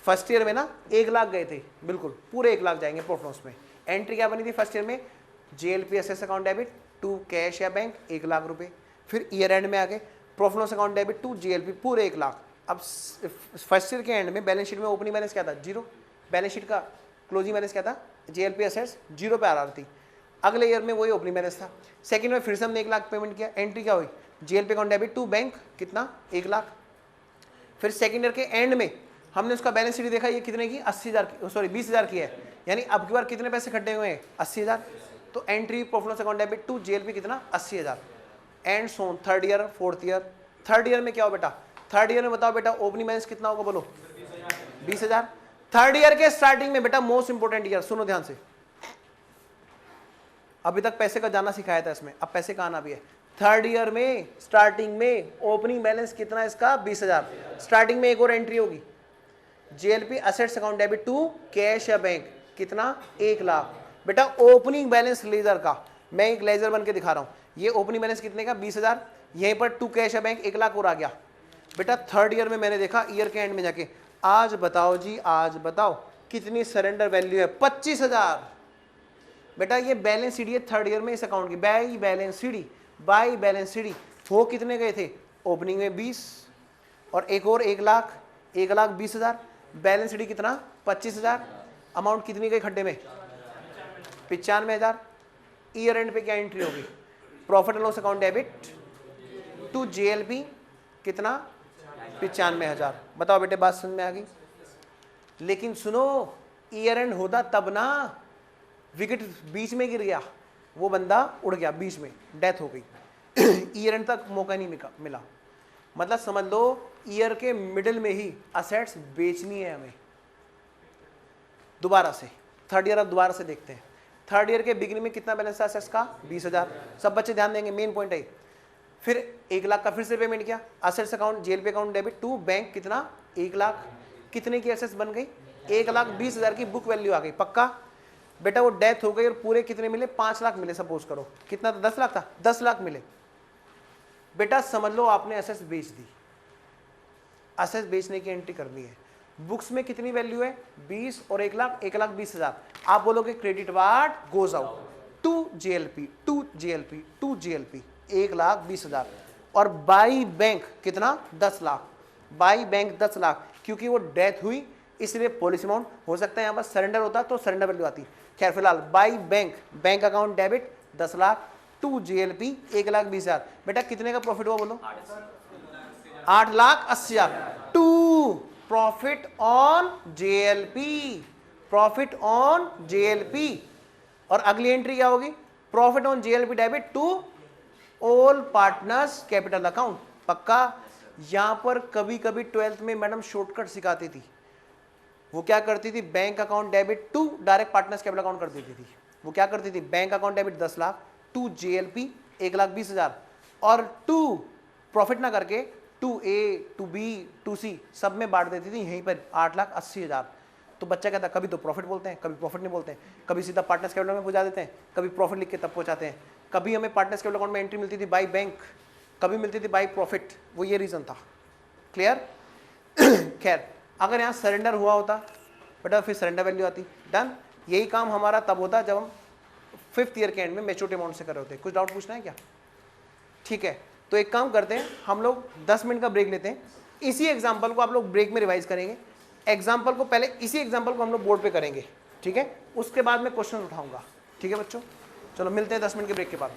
फर्स्ट ईयर में ना 1 लाख गए थे, बिल्कुल पूरे 1 लाख जाएंगे प्रॉफिट लॉस में। एंट्री क्या बनी थी फर्स्ट ईयर में, JLP assets account debit to cash या बैंक 1 लाख रुपए। फिर ईयर एंड में आ गए profit loss account debit to JLP पूरे 1 लाख। अब फर्स्ट ईयर के एंड में बैलेंस शीट में ओपनिंग बैलेंस क्या था 0, बैलेंस शीट का क्लोजिंग बैलेंस क्या था जेएलपी असेट्स 0 पे आ रहा थी। अगले ईयर में वही ओपनिंग बैलेंस था। सेकंड में फिर से हमने 1 लाख पेमेंट किया, एंट्री क्या हुई JLP account debit to bank कितना 1 लाख। फिर सेकंड ईयर के एंड में हमने उसका बैलेंस शीट देखा, ये कितने की 80,000 की, सॉरी 20,000 की है, यानी अब की बार कितने पैसे खड्डे हुए हैं 80,000। तो entry profit loss account debit to JLP कितना 80,000 and so on. Third year fourth year, third year में क्या हो बेटा, थर्ड ईयर में बताओ बेटा ओपनिंग बैलेंस कितना होगा बोलो 20,000। थर्ड ईयर के स्टार्टिंग में बेटा मोस्ट इंपोर्टेंट ईयर, सुनो ध्यान से, अभी तक पैसे का जाना सिखाया था इसमें, अब पैसे का आना भी है। थर्ड ईयर में स्टार्टिंग में ओपनिंग बैलेंस कितना है इसका 20,000। स्टार्टिंग में एक और एंट्री होगी JLP assets account debit to cash या बैंक कितना 1 लाख। बेटा ओपनिंग बैलेंस लेजर का, मैं एक लेजर बन के दिखा रहा हूं, ये ओपनिंग बैलेंस कितने का 20,000, यहीं पर टू कैश या बैंक 1 लाख और आ गया। बेटा थर्ड ईयर में मैंने देखा ईयर के एंड में जाके, आज बताओ जी आज बताओ कितनी सरेंडर वैल्यू है 25,000। बेटा ये बैलेंस सीडी है थर्ड ईयर में इस अकाउंट की, बाई बैलेंस सीडी हो कितने गए थे ओपनिंग में 20 और एक और 1 लाख, 1,20,000, बैलेंस सीडी कितना 25,000, अमाउंट कितनी गई खड्डे में 95,000। ईयर एंड पे क्या एंट्री होगी profit and loss account debit to JLP कितना 95,000। बताओ बेटे बात समझ में आ गई। लेकिन सुनो ईयर एंड होता तब ना, विकेट बीच में गिर गया, वो बंदा उड़ गया बीच में, डेथ हो गई ईयर एंड तक मौका नहीं मिला। मतलब समझ लो ईयर के मिडिल में ही असेट्स बेचनी है हमें दोबारा से। थर्ड ईयर अब दोबारा से देखते हैं, थर्ड ईयर के बिगिनिंग में कितना बैलेंस था असेट्स का 20,000। सब बच्चे ध्यान देंगे, मेन पॉइंट है। फिर 1 लाख का फिर से पेमेंट किया, assets account JLP account debit to bank कितना 1 लाख। कितने की असेट्स बन गई 1,20,000 की बुक वैल्यू आ गई पक्का। बेटा वो डेथ हो गई और पूरे कितने मिले 5 लाख मिले, सपोज करो कितना था 10 लाख था, 10 लाख मिले। बेटा समझ लो आपने एसेट्स बेच दी, एसेट्स बेचने की एंट्री करनी है। बुक्स में कितनी वैल्यू है 20 और 1 लाख, 1,20,000। आप बोलोगे credit ward goes out to JLP 1,20,000 और बाई बैंक कितना 10 लाख, बाई बैंक 10 लाख, क्योंकि वो डेथ हुई इसलिए पॉलिसी अमाउंट हो सकता है यहाँ पर सरेंडर होता तो सरेंडर वैल्यू आती। खैर फिलहाल by bank, bank account debit 10 lakh to JLP 1,20,000। बेटा कितने का प्रॉफिट हुआ बोलो? 8,80,000 to profit on JLP, profit on JLP। और अगली एंट्री क्या होगी? Profit on JLP debit to all partners capital account. पक्का? यहां पर कभी कभी 12th में मैडम शॉर्टकट सिखाती थी। वो क्या करती थी? Bank account debit to direct partners capital account कर देती थी। वो क्या करती थी? Bank account debit 10 lakh to JLP 1,20,000 और टू प्रॉफिट ना करके to A, to B, to C सब में बांट देती थी यहीं पर 8,80,000। तो बच्चा कहता कभी तो प्रॉफिट बोलते हैं, कभी प्रॉफिट नहीं बोलते हैं, कभी सीधा पार्टनर्स कैपिटल में पहुंचा देते हैं, कभी प्रॉफिट लिख के तब पहुंचाते हैं। कभी हमें पार्टनर्स कैपिटल अकाउंट में एंट्री मिलती थी बाई बैंक, कभी मिलती थी बाई प्रॉफिट। वो ये रीजन था। क्लियर? खैर अगर यहाँ सरेंडर हुआ होता बेटा फिर सरेंडर वैल्यू आती। डन। यही काम हमारा तब होता जब हम 5th ईयर के एंड में मैच्योरिटी अमाउंट से कर रहे होते। कुछ डाउट पूछना है क्या? ठीक है, तो एक काम करते हैं, हम लोग 10 मिनट का ब्रेक लेते हैं। इसी एग्जाम्पल को आप लोग ब्रेक में रिवाइज करेंगे। एग्जाम्पल को पहले, इसी एग्जाम्पल को हम लोग बोर्ड पे करेंगे, ठीक है? उसके बाद मैं क्वेश्चन उठाऊंगा। ठीक है बच्चों, चलो मिलते हैं 10 मिनट के ब्रेक के बाद।